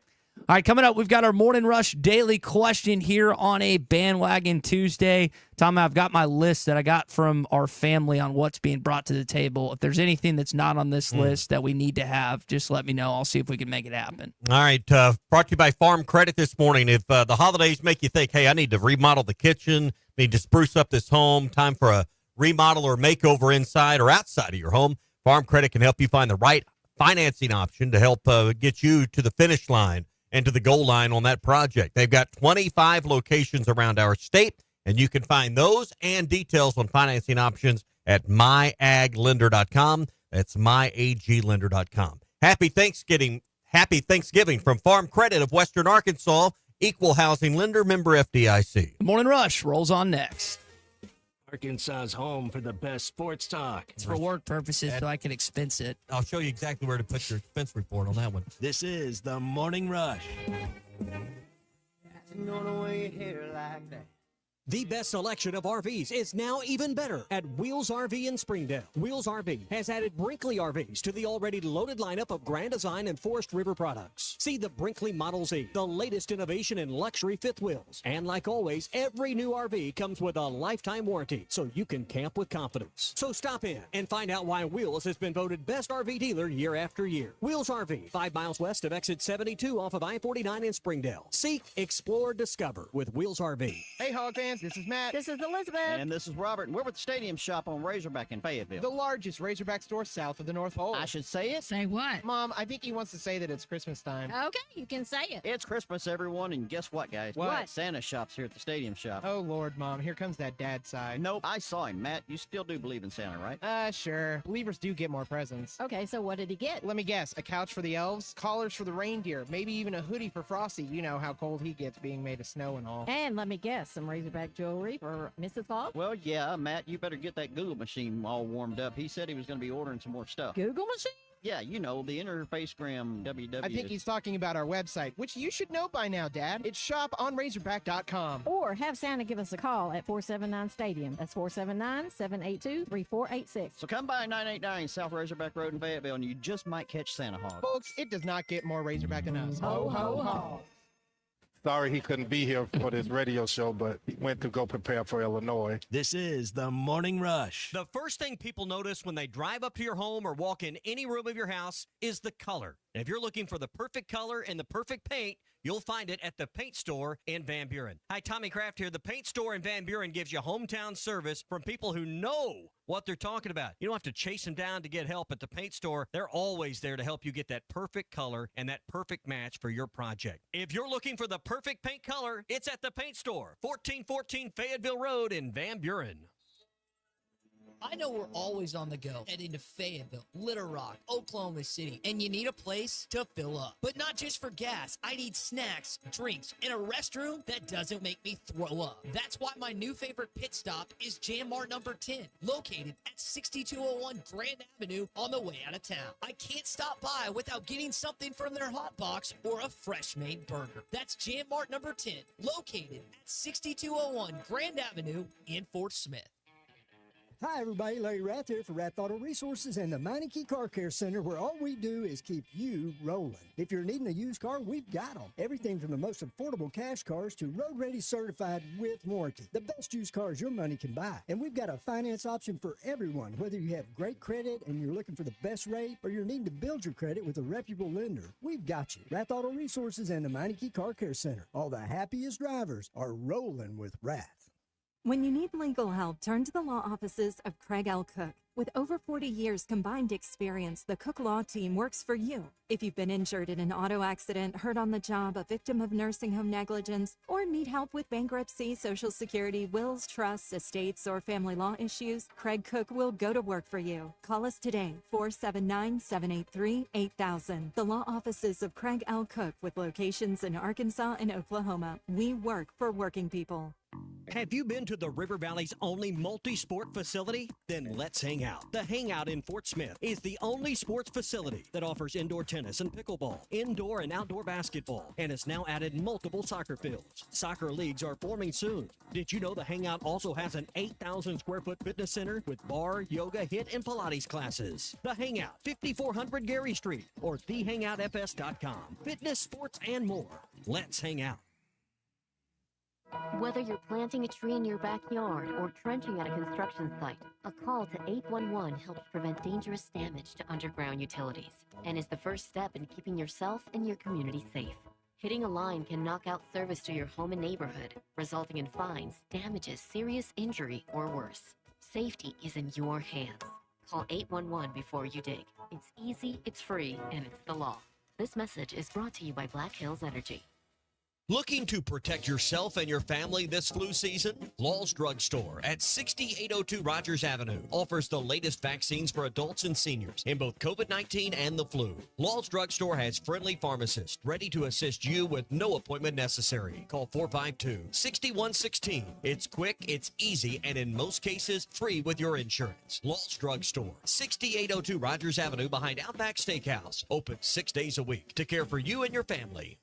S6: All right, coming up, we've got our Morning Rush daily question here on a Bandwagon Tuesday. Tom, I've got my list that I got from our family on what's being brought to the table. If there's anything that's not on this list that we need to have, just let me know. I'll see if we can make it happen.
S2: All right, brought to you by Farm Credit this morning. If the holidays make you think, hey, I need to remodel the kitchen, need to spruce up this home, time for a remodel or makeover inside or outside of your home, Farm Credit can help you find the right financing option to help get you to the finish line. and to the goal line on that project. They've got 25 locations around our state, and you can find those and details on financing options at myaglender.com. That's myaglender.com. Happy Thanksgiving from Farm Credit of Western Arkansas, equal housing lender, member FDIC.
S6: The Morning Rush rolls on next.
S1: Arkansas's home for the best sports talk.
S27: It's for work purposes, so I can expense it.
S2: I'll show you exactly where to put your expense report on that one.
S1: This is the Morning Rush.
S8: The best selection of RVs is now even better at Wheels RV in Springdale. Wheels RV has added Brinkley RVs to the already loaded lineup of Grand Design and Forest River products. See the Brinkley Model Z, the latest innovation in luxury fifth wheels. And like always, every new RV comes with a lifetime warranty, so you can camp with confidence. So stop in and find out why Wheels has been voted best RV dealer year after year. Wheels RV, 5 miles west of exit 72 off of I-49 in Springdale. Seek, explore, discover with Wheels RV.
S11: Hey, Hog fans, this is Matt.
S13: This is Elizabeth.
S11: And this is Robert, and we're with the Stadium Shop on Razorback in Fayetteville. The largest Razorback store south of the North Pole. I should say it?
S13: Say what?
S11: Mom, I think he wants to say that it's Christmas time.
S13: Okay, you can say it.
S11: It's Christmas, everyone, and guess what, guys?
S13: What?
S11: Santa shop's here at the Stadium Shop. Oh, Lord, Mom, here comes that dad side. Nope, I saw him, Matt. You still do believe in Santa, right? Sure. Believers do get more presents.
S13: Okay, so what did he get?
S11: Let me guess. A couch for the elves, collars for the reindeer, maybe even a hoodie for Frosty. You know how cold he gets being made of snow and all.
S13: And let me guess, some Razorback jewelry for Mrs. Fogg?
S11: Well, yeah, Matt, you better get that Google machine all warmed up. He said he was going to be ordering some more stuff.
S13: Google machine?
S11: Yeah, you know, the Interfacegram www. I think he's talking about our website, which you should know by now, Dad. It's shoponrazorback.com.
S13: Or have Santa give us a call at 479-STADIUM. That's 479-782-3486.
S11: So come by 989 South Razorback Road in Fayetteville, and you just might catch Santa Hog. Folks, it does not get more Razorback than us. Ho, ho, ho.
S14: Sorry he couldn't be here for this radio show, but he went to go prepare for Illinois.
S1: This is the Morning Rush.
S7: The first thing people notice when they drive up to your home or walk in any room of your house is the color. And if you're looking for the perfect color and the perfect paint, you'll find it at the Paint Store in Van Buren. Hi, Tommy Kraft here. The Paint Store in Van Buren gives you hometown service from people who know what they're talking about. You don't have to chase them down to get help at the Paint Store. They're always there to help you get that perfect color and that perfect match for your project. If you're looking for the perfect paint color, it's at the Paint Store, 1414 Fayetteville Road in Van Buren.
S27: I know we're always on the go, heading to Fayetteville, Little Rock, Oklahoma City, and you need a place to fill up. But not just for gas. I need snacks, drinks, and a restroom that doesn't make me throw up. That's why my new favorite pit stop is Jam Mart number 10, located at 6201 Grand Avenue on the way out of town. I can't stop by without getting something from their hot box or a fresh made burger. That's Jam Mart number 10, located at 6201 Grand Avenue in Fort Smith.
S15: Hi, everybody. Larry Rath here for Rath Auto Resources and the Meineke Car Care Center, where all we do is keep you rolling. If you're needing a used car, we've got them. Everything from the most affordable cash cars to road-ready certified with warranty. The best used cars your money can buy. And we've got a finance option for everyone, whether you have great credit and you're looking for the best rate or you're needing to build your credit with a reputable lender. We've got you. Rath Auto Resources and the Meineke Car Care Center. All the happiest drivers are rolling with Rath.
S16: When you need legal help, turn to the law offices of Craig L. Cook. With over 40 years combined experience, the Cook Law Team works for you. If you've been injured in an auto accident, hurt on the job, a victim of nursing home negligence, or need help with bankruptcy, Social Security, wills, trusts, estates, or family law issues, Craig Cook will go to work for you. Call us today, 479-783-8000. The law offices of Craig L. Cook, with locations in Arkansas and Oklahoma. We work for working people.
S8: Have you been to the River Valley's only multi-sport facility? Then let's hang out. The Hangout in Fort Smith is the only sports facility that offers indoor tennis and pickleball, indoor and outdoor basketball, and has now added multiple soccer fields. Soccer leagues are forming soon. Did you know the Hangout also has an 8,000 square foot fitness center with bar, yoga, HIIT, and Pilates classes? The Hangout, 5400 Gary Street, or thehangoutfs.com. Fitness, sports, and more. Let's hang out.
S17: Whether you're planting a tree in your backyard or trenching at a construction site, a call to 811 helps prevent dangerous damage to underground utilities and is the first step in keeping yourself and your community safe. Hitting a line can knock out service to your home and neighborhood, resulting in fines, damages, serious injury, or worse. Safety is in your hands. Call 811 before you dig. It's easy, it's free, and it's the law. This message is brought to you by Black Hills Energy.
S7: Looking to protect yourself and your family this flu season? Law's Drug Store at 6802 Rogers Avenue offers the latest vaccines for adults and seniors in both COVID-19 and the flu. Law's Drug Store has friendly pharmacists ready to assist you with no appointment necessary. Call 452-6116. It's quick, it's easy, and in most cases, free with your insurance. Law's Drug Store, 6802 Rogers Avenue behind Outback Steakhouse. Open 6 days a week to care for you and your family.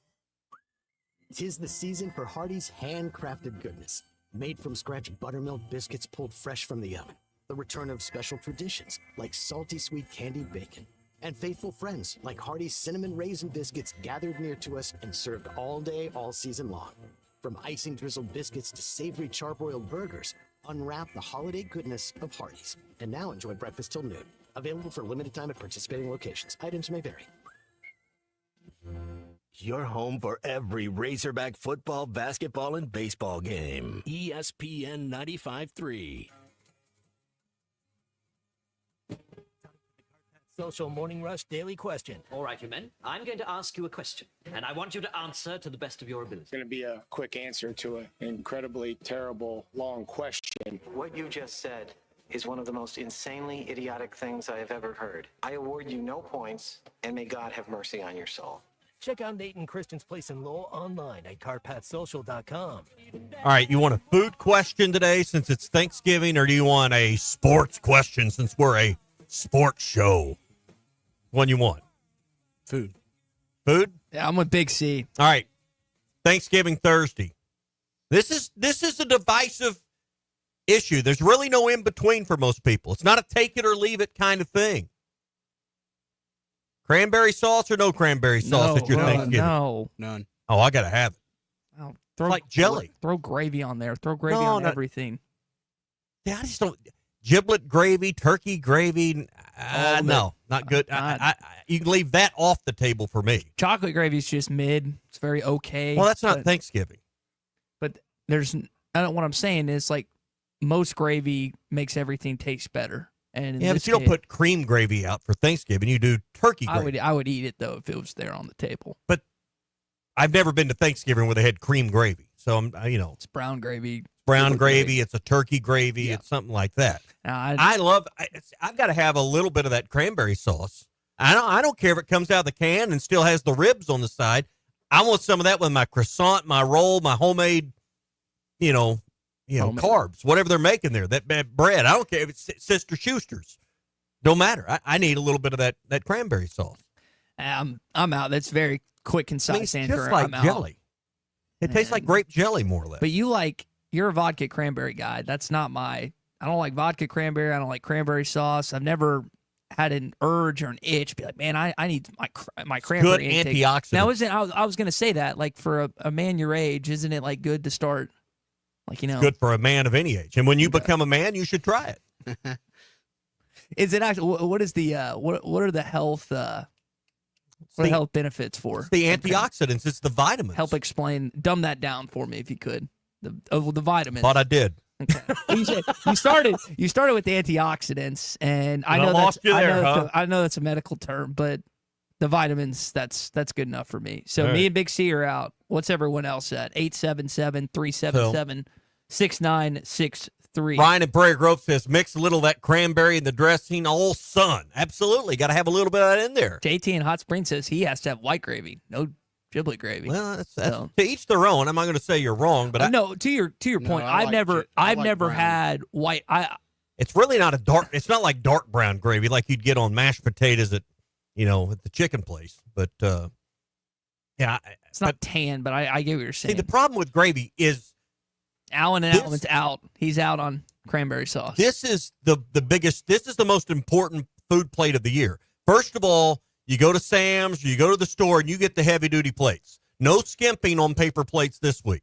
S18: 'Tis the season for Hardee's handcrafted goodness. Made from scratch buttermilk biscuits pulled fresh from the oven. The return of special traditions like salty sweet candied bacon. And faithful friends like Hardee's cinnamon raisin biscuits gathered near to us and served all day, all season long. From icing drizzled biscuits to savory charbroiled burgers, unwrap the holiday goodness of Hardee's. And now enjoy breakfast till noon. Available for a limited time at participating locations. Items may vary.
S1: Your home for every Razorback football, basketball, and baseball game. ESPN 95.3. Social Morning Rush Daily Question.
S19: All right, you men. I'm going to ask you a question, and I want you to answer to the best of your ability.
S20: It's going to be a quick answer to an incredibly terrible, long question.
S21: What you just said is one of the most insanely idiotic things I have ever heard. I award you no points, and may God have mercy on your soul.
S1: Check out Nate and Christian's Place in Lowell online at carpathsocial.com.
S2: All right, you want a food question today since it's Thanksgiving, or do you want a sports question since we're a sports show? One you want?
S6: Food.
S2: Food?
S6: Yeah, I'm with Big C.
S2: All right. Thanksgiving Thursday. This is a divisive issue. There's really no in between for most people. It's not a take it or leave it kind of thing. Cranberry sauce or no cranberry sauce at your Thanksgiving?
S6: No.
S29: None.
S2: Oh, I got to have it.
S6: Oh,
S2: It's like jelly.
S6: Throw gravy on there. Throw gravy on everything.
S2: Yeah, I just don't. Giblet gravy, turkey gravy. No, not good. You can leave that off the table for me.
S6: Chocolate gravy is just mid. It's very okay.
S2: Well, that's not Thanksgiving.
S6: But what I'm saying is like most gravy makes everything taste better. And
S2: yeah, but you don't put cream gravy out for Thanksgiving. You do turkey gravy.
S6: I would eat it though if it was there on the table.
S2: But I've never been to Thanksgiving where they had cream gravy. So
S6: it's brown gravy.
S2: Brown gravy. It's a turkey gravy. Yeah. It's something like that. I've got to have a little bit of that cranberry sauce. I don't care if it comes out of the can and still has the ribs on the side. I want some of that with my croissant, my roll, my homemade, carbs, whatever they're making there, that bread. I don't care if it's Sister Schuster's. Don't matter. I need a little bit of that cranberry sauce.
S6: I'm out. That's very quick, concise answer.
S2: Just like jelly. It tastes like grape jelly, more or less.
S6: But you're a vodka cranberry guy. That's not I don't like vodka cranberry. I don't like cranberry sauce. I've never had an urge or an itch. Be like, man, I need my cranberry
S2: good
S6: intake.
S2: Antioxidant.
S6: Now, I was going to say that, like for a man your age, isn't it like good to start? Like,
S2: It's good for a man of any age. And when you become a man, you should try it.
S6: Is it actually, what is the, what are the health, health benefits for?
S2: It's the antioxidants. It's the vitamins.
S6: Help dumb that down for me if you could. The vitamins.
S2: Thought I did.
S6: Okay. You started with the antioxidants, and I know that's a medical term, but the vitamins, that's good enough for me. So me and Big C are out. What's everyone else at? 877-377-6963.
S2: Ryan in Prairie Grove says, mix a little of that cranberry in the dressing. Oh, son. Absolutely. Got to have a little bit of that in there.
S6: JT in Hot Springs says he has to have white gravy. No giblet gravy.
S2: Well, that's to each their own. I'm not going to say you're wrong, but
S6: no. To your point, I've never had white.
S2: It's really not it's not like dark brown gravy like you'd get on mashed potatoes at the chicken place. But
S6: it's not tan. But I get what you're saying.
S2: See, the problem with gravy is
S6: Allen's out. He's out on cranberry sauce.
S2: This is the biggest. This is the most important food plate of the year. First of all, you go to Sam's, you go to the store, and you get the heavy-duty plates. No skimping on paper plates this week.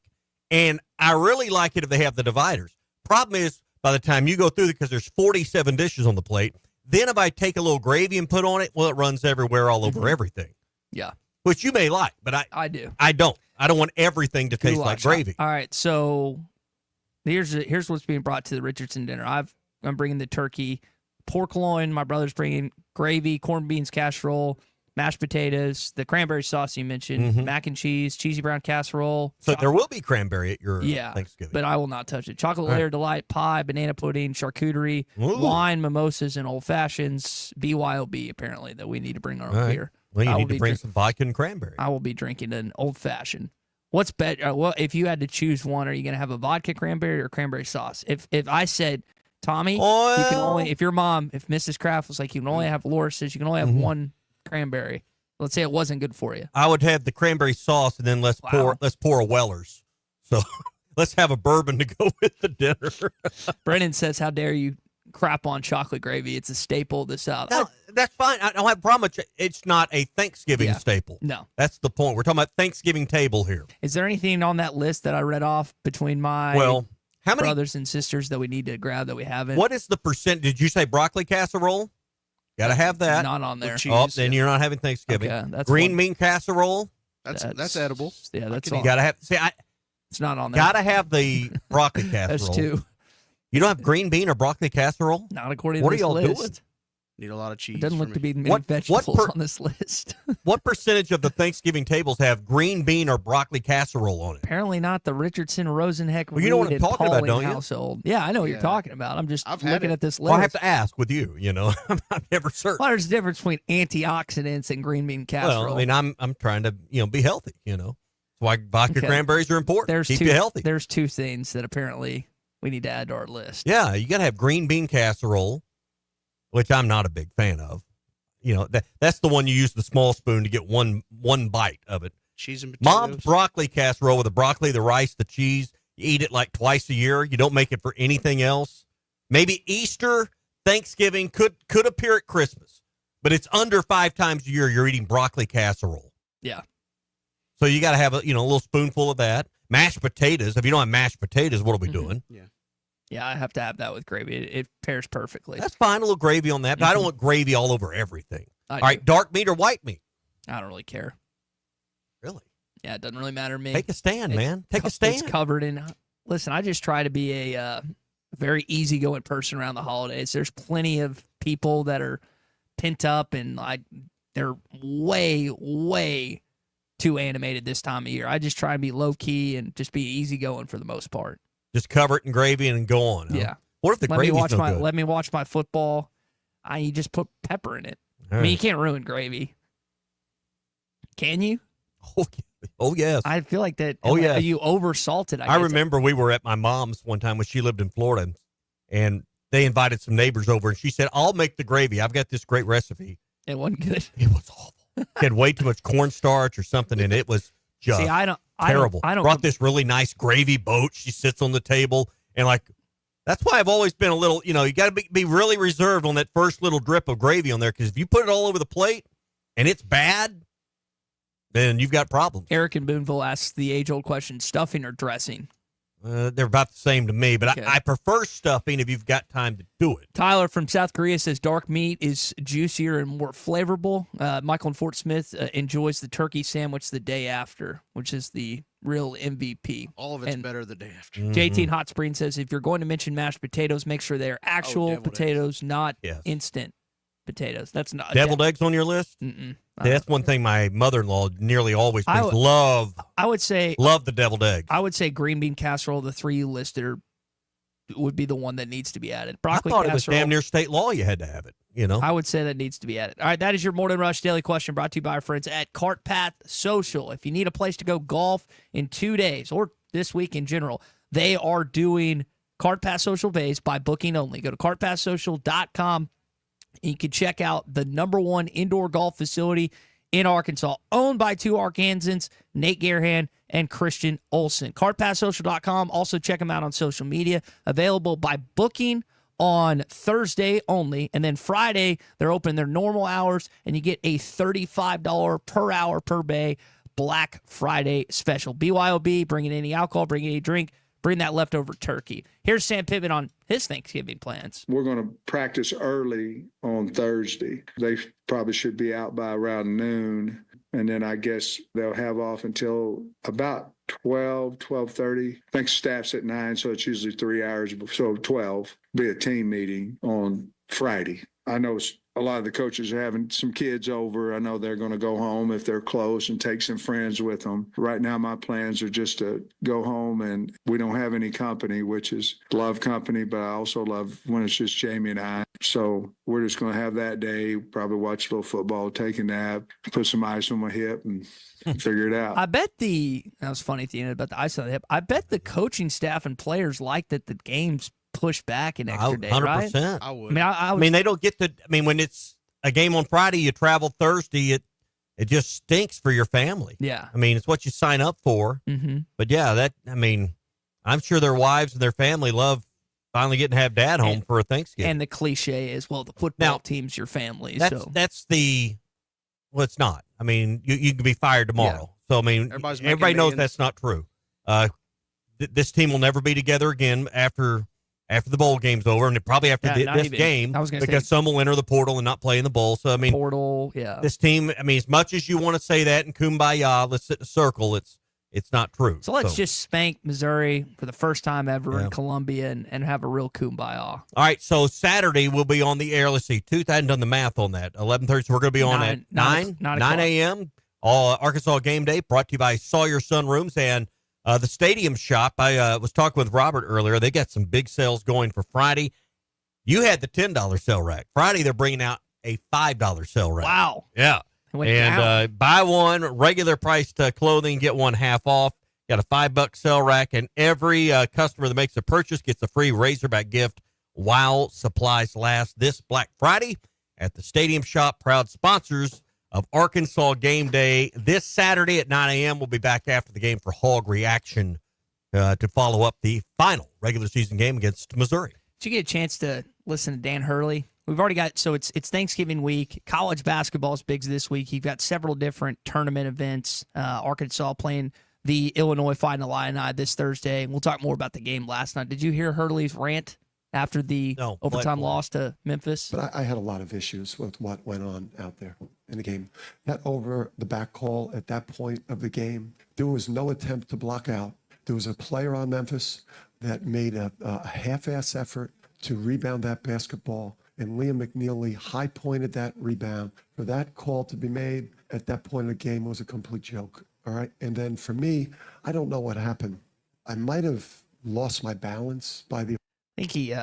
S2: And I really like it if they have the dividers. Problem is, by the time you go through it, because there's 47 dishes on the plate, then if I take a little gravy and put on it, well, it runs everywhere, all over everything.
S6: Yeah.
S2: Which you may like, but
S6: I do.
S2: I don't. I don't want everything to taste like gravy.
S6: All right, so here's what's being brought to the Richardson dinner. I'm bringing the turkey, pork loin. My brother's bringing gravy, corned beans casserole, mashed potatoes, the cranberry sauce you mentioned, mac and cheese, cheesy brown casserole.
S2: So there will be cranberry at your Thanksgiving.
S6: But I will not touch it. Chocolate layer delight, pie, banana pudding, charcuterie,
S2: Ooh.
S6: wine, mimosas, and old fashions. BYOB apparently that we need to bring our own
S2: All right.
S6: beer.
S2: Well, you
S6: I
S2: need
S6: will
S2: to
S6: be
S2: bring some vodka and cranberry.
S6: I will be drinking an old fashioned. What's better? Well, if you had to choose one, are you going to have a vodka cranberry or cranberry sauce? If I said, Tommy, you can only, if your mom, if Mrs. Kraft was like, you can only have, Laura says you can only have one cranberry. Let's say it wasn't good for you.
S2: I would have the cranberry sauce, and then let's pour a Weller's. So let's have a bourbon to go with the dinner.
S6: Brennan says, how dare you crap on chocolate gravy? It's a staple of the South.
S2: No, that's fine. I don't have a problem with it. It's not a Thanksgiving staple.
S6: No.
S2: That's the point. We're talking about Thanksgiving table here.
S6: Is there anything on that list that I read off between my
S2: how many
S6: brothers and sisters that we need to grab that we haven't?
S2: What is the percent? Did you say broccoli casserole? Got to have that.
S6: Not on there.
S2: Oh, then you're not having Thanksgiving.
S6: Okay, that's
S2: green
S6: one.
S2: bean casserole.
S29: That's edible.
S6: Yeah, that's
S2: You got to have. See,
S6: it's not on there.
S2: Got to have the broccoli casserole.
S6: That's two.
S2: You don't have green bean or broccoli casserole?
S6: Not according
S2: what
S6: to this
S2: are y'all
S6: list.
S2: doing?
S29: Need a lot of cheese.
S6: It doesn't look to be many
S2: What
S6: vegetables on this list.
S2: What percentage of the Thanksgiving tables have green bean or broccoli casserole on it?
S6: Apparently not the Richardson Rosenheck
S2: Well, you know what I'm
S6: Reed,
S2: talking
S6: and
S2: about,
S6: Pauling
S2: don't you?
S6: household. Yeah, I know what you're talking about. I'm just looking at this list.
S2: Well, I have to ask with you. You know, I've never searched.
S6: Well, there's a difference between antioxidants and green bean casserole.
S2: Well, I mean, I'm trying to be healthy. You know, that's why vodka
S6: Okay.
S2: cranberries are important. Keep
S6: two,
S2: you healthy.
S6: There's two things that apparently we need to add to our list.
S2: Yeah, you got to have green bean casserole, which I'm not a big fan of. You know, that's the one you use the small spoon to get one bite of it.
S29: Cheese and potatoes.
S2: Mom's broccoli casserole with the broccoli, the rice, the cheese. You eat it like twice a year. You don't make it for anything else. Maybe Easter, Thanksgiving could appear at Christmas, but it's under 5 times a year you're eating broccoli casserole.
S6: Yeah.
S2: So you got to have a little spoonful of that. Mashed potatoes. If you don't have mashed potatoes, what are we doing?
S6: Yeah, I have to have that with gravy. It pairs perfectly.
S2: That's fine. A little gravy on that, but I don't want gravy all over everything.
S6: I
S2: All
S6: do.
S2: right, dark meat or white meat?
S6: I don't really care.
S2: Really?
S6: Yeah, it doesn't really matter to me.
S2: Take a stand, man. Take a
S6: It's
S2: stand.
S6: covered in. Listen, I just try to be a very easygoing person around the holidays. There's plenty of people that are pent up and they're way, way too animated this time of year. I just try and be low key and just be easygoing for the most part.
S2: Just cover it in gravy and go on. Huh?
S6: Yeah.
S2: What if the
S6: Let me
S2: gravy's
S6: watch
S2: no
S6: my
S2: good?
S6: Let me watch my football. You just put pepper in it.
S2: All
S6: I mean, you
S2: right.
S6: can't ruin gravy. Can you?
S2: Oh yes.
S6: I feel like that.
S2: Oh, yes.
S6: You over salted.
S2: I remember we were at my mom's one time when she lived in Florida, and they invited some neighbors over, and she said, "I'll make the gravy. I've got this great recipe."
S6: It wasn't good.
S2: It was awful. It had way too much cornstarch or something, and it was just
S6: See, I don't.
S2: terrible.
S6: I don't.
S2: Brought this really nice gravy boat. She sits on the table, and that's why I've always been a little, you got to be really reserved on that first little drip of gravy on there, because if you put it all over the plate and it's bad, then you've got problems.
S6: Eric in Boonville asks the age-old question: stuffing or dressing?
S2: They're about the same to me, but
S6: Okay.
S2: I prefer stuffing if you've got time to do it.
S6: Tyler from South Korea says dark meat is juicier and more flavorful. Michael in Fort Smith enjoys the turkey sandwich the day after, which is the real MVP.
S29: All of it's
S6: And
S29: better the day after.
S6: JT in Hot Springs says if you're going to mention mashed potatoes, make sure they're actual
S29: deviled
S6: potatoes, not
S2: Yes.
S6: instant potatoes. That's not
S2: Deviled eggs on your list?
S6: Mm-mm.
S2: That's one thing my mother-in-law nearly always
S6: I
S2: brings.
S6: would- I would say
S2: Love the deviled egg.
S6: I would say green bean casserole. The three you listed would be the one that needs to be added. Broccoli
S2: I thought it was
S6: casserole.
S2: damn near state law you had to have it,
S6: I would say that needs to be added. All right, that is your Morning Rush Daily Question brought to you by our friends at Cart Path Social. If you need a place to go golf in 2 days or this week in general, they are doing Cart Path Social Days by booking only. Go to cartpathsocial.com and you can check out the #1 indoor golf facility in Arkansas, owned by 2 Arkansans, Nate Gerhan and Christian Olson. CartpathSocial.com. Also check them out on social media. Available by booking on Thursday only. And then Friday, they're open their normal hours, and you get a $35 per hour per bay Black Friday special. BYOB, bring in any alcohol, bring in any drink, bring that leftover turkey. Here's Sam Pittman on his Thanksgiving plans.
S20: We're going to practice early on Thursday. They probably should be out by around noon. And then I guess they'll have off until about 12:30. I think staff's at 9, so it's usually 3 hours. So 12, be a team meeting on Friday. I know a lot of the coaches are having some kids over. I know they're going to go home if they're close and take some friends with them. Right now, my plans are just to go home, and we don't have any company, which is love company, but I also love when it's just Jamie and I. So we're just going to have that day, probably watch a little football, take a nap, put some ice on my hip, and figure it out.
S6: I bet that was funny at the end about the ice on the hip. I bet the coaching staff and players liked that the games pushed back an extra day, right?
S2: 100%.
S29: I would.
S6: I mean,
S2: they don't get to. I mean, when it's a game on Friday, you travel Thursday. It just stinks for your family.
S6: Yeah.
S2: I mean, it's what you sign up for.
S6: Mm-hmm.
S2: But yeah, I'm sure their wives and their family love finally getting to have dad home for a Thanksgiving.
S6: And the cliche is, well, the football team's your family. Well,
S2: it's not. I mean, you can be fired tomorrow. Yeah. So I mean, everybody knows that's not true. This team will never be together again after the bowl game's over, and probably after this game, because some will enter the portal and not play in the bowl. So I mean, this team. I mean, as much as you want to say that and kumbaya, let's sit in a circle. It's not true.
S6: So let's just spank Missouri for the first time ever in Columbia and have a real kumbaya.
S2: All right, so Saturday we'll be on the air. Let's see, Tooth hadn't done the math on that. 11:30, so we're going to be on at 9 a.m. Arkansas Game Day, brought to you by Sawyer Sunrooms and the Stadium Shop. I was talking with Robert earlier. They got some big sales going for Friday. You had the $10 sale rack. Friday they're bringing out a $5 sale rack.
S6: Wow.
S2: Yeah. And buy one regular priced clothing, get one half off. Got a $5 sale rack, and every customer that makes a purchase gets a free Razorback gift while supplies last. This Black Friday at the Stadium Shop, proud sponsors of Arkansas Game Day. This Saturday at 9 a.m. We'll be back after the game for Hog Reaction to follow up the final regular season game against Missouri.
S6: Did you get a chance to listen to Dan Hurley? We've already got, so it's Thanksgiving week. College basketball is big this week. You've got several different tournament events. Arkansas playing the Illinois Fighting Illini this Thursday. And we'll talk more about the game last night. Did you hear Hurley's rant after the overtime loss to Memphis?
S9: But I had a lot of issues with what went on out there in the game. That over the back call at that point of the game, there was no attempt to block out. There was a player on Memphis that made a half-ass effort to rebound that basketball, and Liam McNeely high-pointed that rebound. For that call to be made at that point of the game was a complete joke, all right? And then for me, I don't know what happened. I might have lost my balance by the...
S6: I think he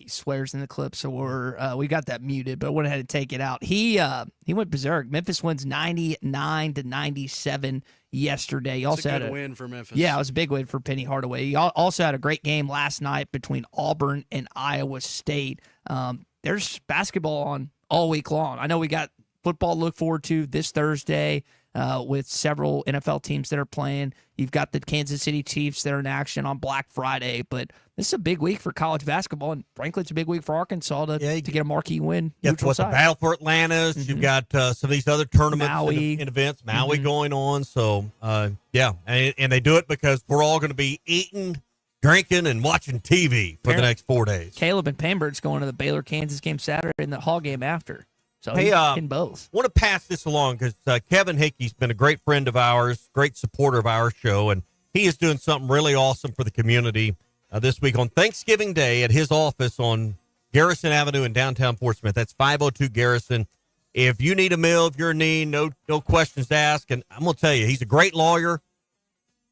S6: swears in the clip, so we got that muted, but I went ahead and take it out. He went berserk. Memphis wins 99-97 yesterday. He also had a
S29: win for Memphis.
S6: Yeah, it was a big win for Penny Hardaway. He also had a great game last night between Auburn and Iowa State. There's basketball on all week long. I know we got football to look forward to this Thursday with several NFL teams that are playing. You've got the Kansas City Chiefs that are in action on Black Friday, but this is a big week for college basketball, and frankly, it's a big week for Arkansas to get a marquee win.
S2: The Battle for Atlantis. Mm-hmm. You've got some of these other tournaments and events, Maui going on. So, and they do it because we're all going to be eating, drinking, and watching TV for the next 4 days.
S6: Caleb and Pembert's going to the Baylor-Kansas game Saturday and the Hall game after. So
S2: hey,
S6: in both.
S2: Want to pass this along because Kevin Hickey's been a great friend of ours, great supporter of our show, and he is doing something really awesome for the community this week on Thanksgiving Day at his office on Garrison Avenue in downtown Fort Smith. That's 502 Garrison. If you need a meal, if you're in need, no questions asked. And I'm going to tell you, he's a great lawyer,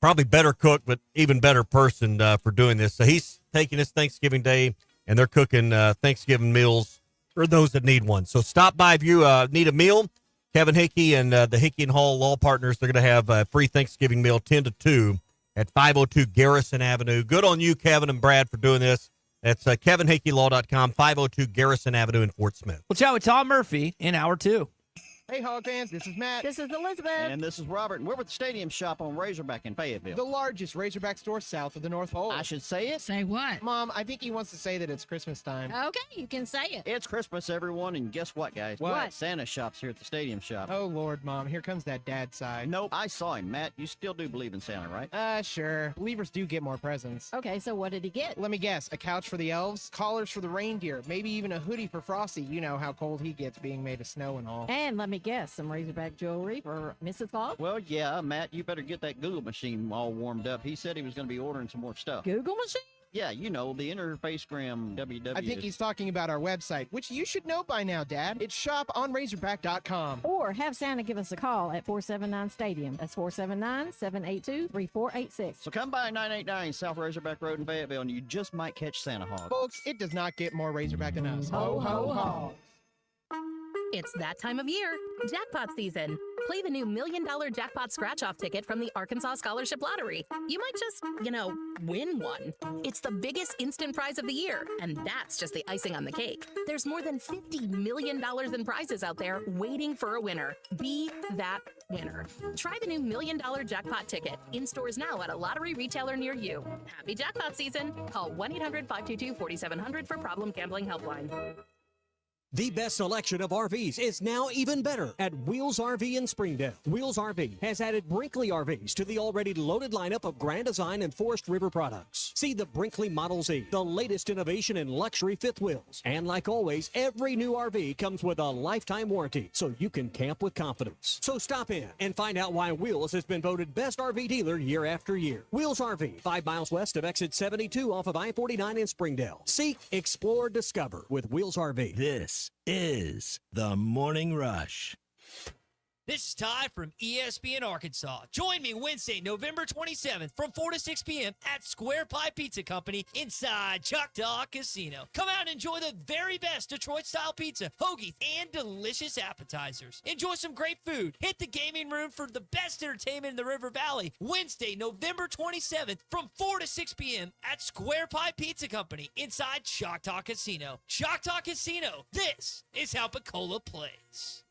S2: probably better cook, but even better person for doing this. So he's taking this Thanksgiving Day, and they're cooking Thanksgiving meals for those that need one. So stop by if you need a meal. Kevin Hickey and the Hickey and Hall Law Partners, they're going to have a free Thanksgiving meal 10 to 2 at 502 Garrison Avenue. Good on you, Kevin and Brad, for doing this. That's KevinHickeyLaw.com, 502 Garrison Avenue in Fort Smith.
S6: We'll chat with Tom Murphy in hour 2.
S11: Hey, Hog fans, this is Matt.
S13: This is Elizabeth.
S11: And this is Robert, and we're at the Stadium Shop on Razorback in Fayetteville. The largest Razorback store south of the North Pole. I should say it?
S13: Say what?
S11: Mom, I think he wants to say that it's Christmas time.
S13: Okay, you can say it.
S11: It's Christmas, everyone, and guess what, guys?
S13: What?
S11: Santa shop's here at the Stadium Shop. Oh, Lord, Mom, here comes that dad side. Nope, I saw him, Matt. You still do believe in Santa, right? Sure. Believers do get more presents.
S13: Okay, so what did he get?
S11: Let me guess. A couch for the elves, collars for the reindeer, maybe even a hoodie for Frosty. You know how cold he gets being made of snow and all.
S13: And let me guess, some Razorback jewelry for Mrs. Claus?
S11: Well, yeah, Matt, you better get that Google machine all warmed up. He said he was going to be ordering some more stuff.
S13: Google machine?
S11: Yeah, you know, the Interfacegram WW.
S3: I think he's talking about our website, which you should know by now, Dad. It's shoponrazorback.com.
S13: Or have Santa give us a call at 479 Stadium. That's 479-782-3486.
S11: So come by 989 South Razorback Road in Fayetteville, and you just might catch Santa Hog.
S3: Folks, it does not get more Razorback than us.
S13: Ho, ho, ho.
S10: It's that time of year, jackpot season. Play the new $1 Million Jackpot Scratch-Off ticket from the Arkansas Scholarship Lottery. You might just, win one. It's the biggest instant prize of the year, and that's just the icing on the cake. There's more than $50 million in prizes out there waiting for a winner. Be that winner. Try the new $1 Million Jackpot ticket in stores now at a lottery retailer near you. Happy jackpot season. Call 1-800-522-4700 for Problem Gambling Helpline.
S8: The best selection of RVs is now even better at Wheels RV in Springdale. Wheels RV has added Brinkley RVs to the already loaded lineup of Grand Design and Forest River products. See the Brinkley Model Z, the latest innovation in luxury fifth wheels. And like always, every new RV comes with a lifetime warranty, so you can camp with confidence. So stop in and find out why Wheels has been voted best RV dealer year after year. Wheels RV, 5 miles west of exit 72 off of I-49 in Springdale. Seek, explore, discover with Wheels RV.
S1: This is the Morning Rush.
S27: This is Ty from ESPN Arkansas. Join me Wednesday, November 27th from 4 to 6 p.m. at Square Pie Pizza Company inside Choctaw Casino. Come out and enjoy the very best Detroit-style pizza, hoagies, and delicious appetizers. Enjoy some great food. Hit the gaming room for the best entertainment in the River Valley. Wednesday, November 27th from 4 to 6 p.m. at Square Pie Pizza Company inside Choctaw Casino. Choctaw Casino. This is how Picola plays.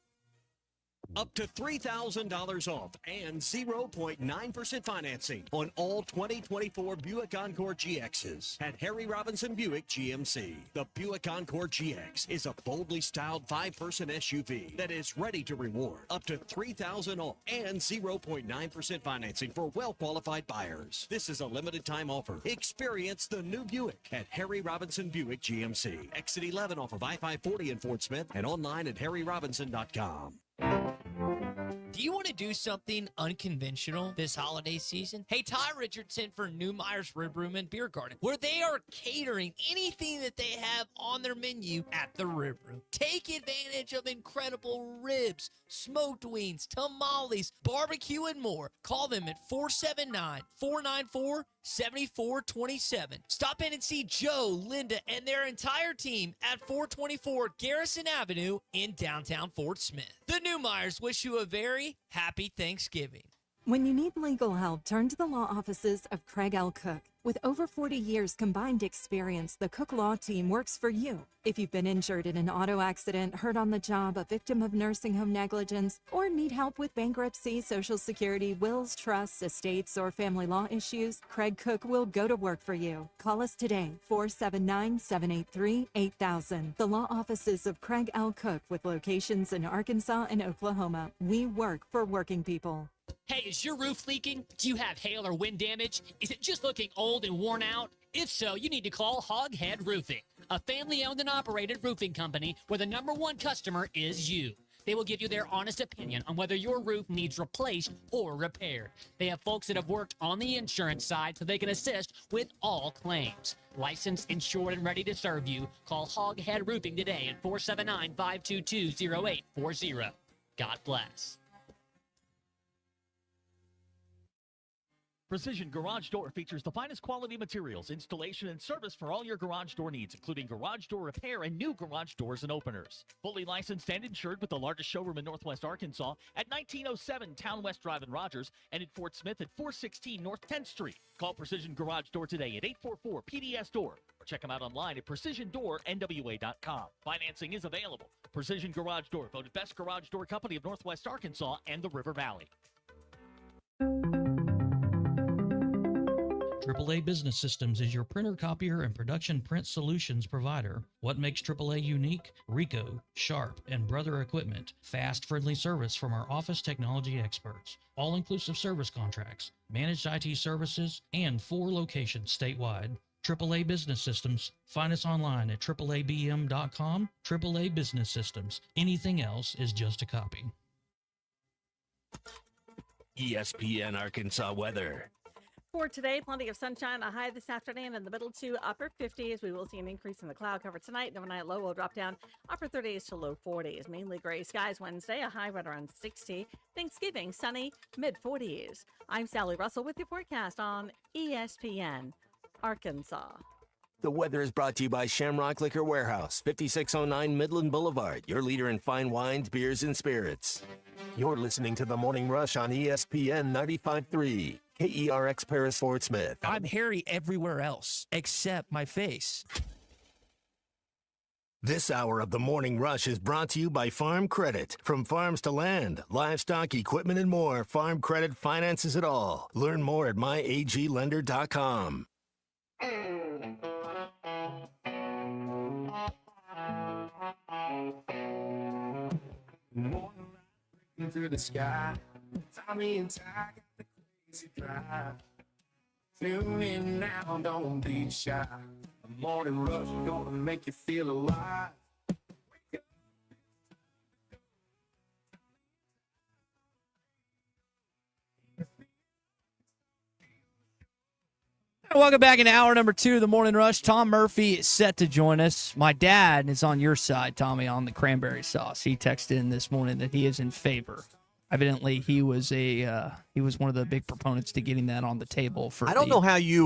S8: Up to $3,000 off and 0.9% financing on all 2024 Buick Encore GXs at Harry Robinson Buick GMC. The Buick Encore GX is a boldly styled 5-person SUV that is ready to reward. Up to $3,000 off and 0.9% financing for well-qualified buyers. This is a limited time offer. Experience the new Buick at Harry Robinson Buick GMC. Exit 11 off of I-540 in Fort Smith and online at harryrobinson.com.
S27: Do you want to do something unconventional this holiday season? Hey, Ty Richardson for New Myers Rib Room and Beer Garden, where they are catering anything that they have on their menu at the Rib Room. Take advantage of incredible ribs, smoked wings, tamales, barbecue, and more. Call them at 479-494-7427. Stop in and see Joe, Linda, and their entire team at 424 Garrison Avenue in downtown Fort Smith. The New Myers wish you a very happy Thanksgiving.
S16: When you need legal help, turn to the law offices of Craig L. Cook. With over 40 years combined experience, the Cook Law Team works for you. If you've been injured in an auto accident, hurt on the job, a victim of nursing home negligence, or need help with bankruptcy, Social Security, wills, trusts, estates, or family law issues, Craig Cook will go to work for you. Call us today, 479-783-8000. The law offices of Craig L. Cook with locations in Arkansas and Oklahoma. We work for working people.
S12: Hey, is your roof leaking? Do you have hail or wind damage? Is it just looking old and worn out? If so, you need to call Hoghead Roofing, a family-owned and operated roofing company where the #1 customer is you. They will give you their honest opinion on whether your roof needs replaced or repaired. They have folks that have worked on the insurance side so they can assist with all claims. Licensed, insured, and ready to serve you. Call Hoghead Roofing today at 479-522-0840. God bless.
S22: Precision Garage Door features the finest quality materials, installation, and service for all your garage door needs, including garage door repair and new garage doors and openers. Fully licensed and insured with the largest showroom in Northwest Arkansas at 1907 Town West Drive in Rogers and in Fort Smith at 416 North 10th Street. Call Precision Garage Door today at 844-PDS-DOOR or check them out online at PrecisionDoorNWA.com. Financing is available. Precision Garage Door, voted best garage door company of Northwest Arkansas and the River Valley.
S23: AAA Business Systems is your printer, copier, and production print solutions provider. What makes AAA unique? Ricoh, Sharp, and Brother Equipment. Fast, friendly service from our office technology experts. All-inclusive service contracts, managed IT services, and 4 locations statewide. AAA Business Systems. Find us online at AAABM.com. AAA Business Systems. Anything else is just a copy.
S1: ESPN Arkansas weather.
S4: For today, plenty of sunshine, a high this afternoon in the middle to upper 50s. We will see an increase in the cloud cover tonight. The overnight low will drop down upper 30s to low 40s. Mainly gray skies Wednesday, a high right around 60. Thanksgiving, sunny, mid 40s. I'm Sally Russell with your forecast on ESPN Arkansas.
S1: The weather is brought to you by Shamrock Liquor Warehouse, 5609 Midland Boulevard, your leader in fine wines, beers, and spirits. You're listening to The Morning Rush on ESPN 95.3, KERX Paris Fort Smith.
S6: I'm hairy everywhere else except my face.
S1: This hour of The Morning Rush is brought to you by Farm Credit. From farms to land, livestock, equipment, and more, Farm Credit finances it all. Learn more at myaglender.com.
S5: Through the sky, Tommy and Ty got the crazy drive. Tune in now, don't be shy. The morning rush gonna make you feel alive.
S6: Welcome back into hour number 2 of the Morning Rush. Tom Murphy is set to join us. My dad is on your side, Tommy, on the cranberry sauce. He texted in this morning that he is in favor. Evidently, he was one of the big proponents to getting that on the table. For
S2: I don't know how you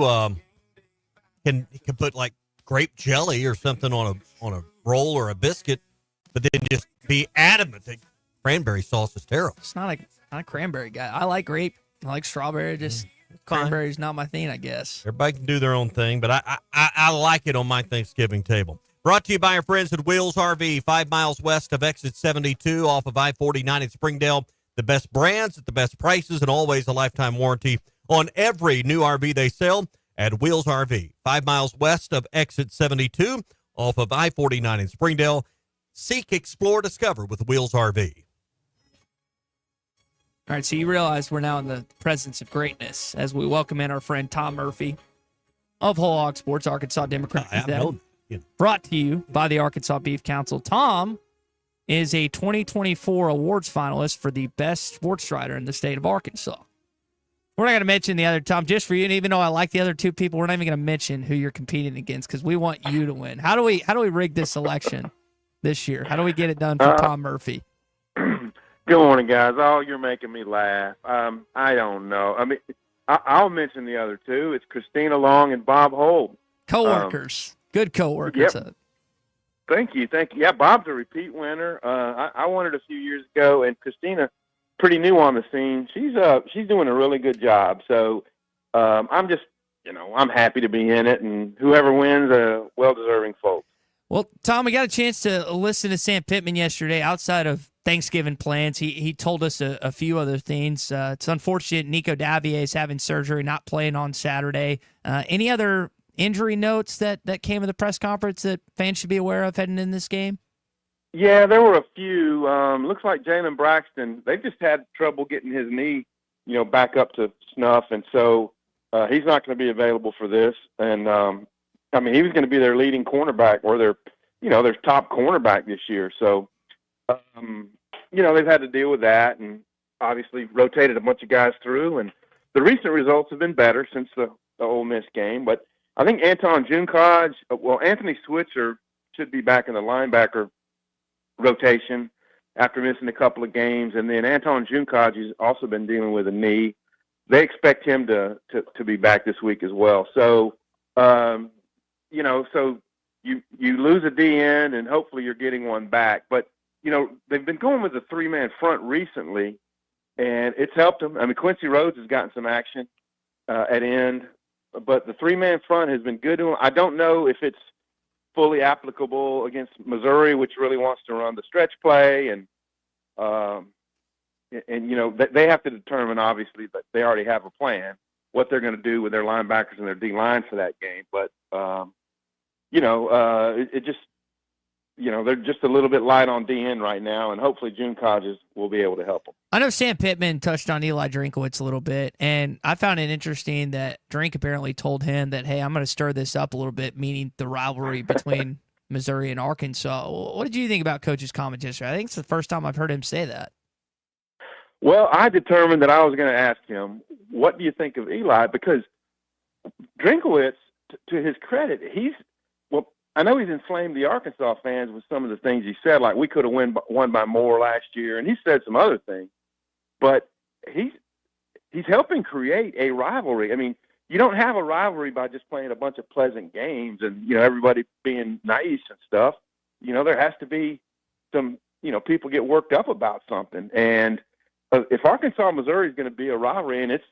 S2: can put like grape jelly or something on a roll or a biscuit, but then just be adamant that cranberry sauce is terrible.
S6: It's not a cranberry guy. I like grape. I like strawberry. Just cranberry's not my thing, I guess.
S2: Everybody can do their own thing, but I like it on my Thanksgiving table. Brought to you by our friends at Wheels RV, 5 miles west of exit 72 off of I-49 in Springdale. The best brands at the best prices and always a lifetime warranty on every new RV they sell at Wheels RV, 5 miles west of exit 72 off of I-49 in Springdale. Seek, explore, discover with Wheels RV.
S6: All right, so you realize we're now in the presence of greatness as we welcome in our friend Tom Murphy of Whole Hog Sports, Arkansas Democrat. Brought to you by the Arkansas Beef Council. Tom is a 2024 awards finalist for the best sports writer in the state of Arkansas. We're not going to mention the other, Tom, just for you, and even though I like the other two people, we're not even going to mention who you're competing against because we want you to win. How do we rig this election this year? How do we get it done for Tom Murphy?
S14: Good morning, guys. Oh, you're making me laugh. I don't know. I mean, I'll mention the other two. It's Christina Long and Bob Holt.
S6: Co-workers. Good co-workers.
S14: Yep. Thank you. Yeah, Bob's a repeat winner. I won it a few years ago, and Christina, pretty new on the scene. She's doing a really good job. So I'm just, I'm happy to be in it, and whoever wins, well-deserving folks.
S6: Well, Tom, we got a chance to listen to Sam Pittman yesterday outside of Thanksgiving plans. He told us a few other things. It's unfortunate Nico Davier is having surgery, not playing on Saturday. Any other injury notes that came in the press conference that fans should be aware of heading in this game?
S14: Yeah, there were a few. Looks like Jalen Braxton, they've just had trouble getting his knee, back up to snuff, and so he's not going to be available for this. And he was going to be their leading cornerback or their top cornerback this year. So, they've had to deal with that and obviously rotated a bunch of guys through. And the recent results have been better since the Ole Miss game. But I think Anton Junkaj, Anthony Switzer should be back in the linebacker rotation after missing a couple of games. And then Anton Junkaj has also been dealing with a knee. They expect him to be back this week as well. So, so you lose a DN and hopefully you're getting one back. But, they've been going with a 3-man front recently, and it's helped them. I mean, Quincy Rhodes has gotten some action at end, but the 3-man front has been good to him. I don't know if it's fully applicable against Missouri, which really wants to run the stretch play. And they have to determine, obviously, but they already have a plan, what they're going to do with their linebackers and their D-line for that game. But, it just, they're just a little bit light on DN right now, and hopefully June Codges will be able to help them.
S6: I know Sam Pittman touched on Eli Drinkowitz a little bit, and I found it interesting that Drink apparently told him that, hey, I'm going to stir this up a little bit, meaning the rivalry between Missouri and Arkansas. What did you think about Coach's comments yesterday? I think it's the first time I've heard him say that.
S14: Well, I determined that I was going to ask him, what do you think of Eli? Because Drinkowitz, to his credit, I know he's inflamed the Arkansas fans with some of the things he said, like we could have won by more last year, and he said some other things. But he's helping create a rivalry. I mean, you don't have a rivalry by just playing a bunch of pleasant games and everybody being nice and stuff. There has to be some people get worked up about something. And if Arkansas Missouri is going to be a rivalry, and it's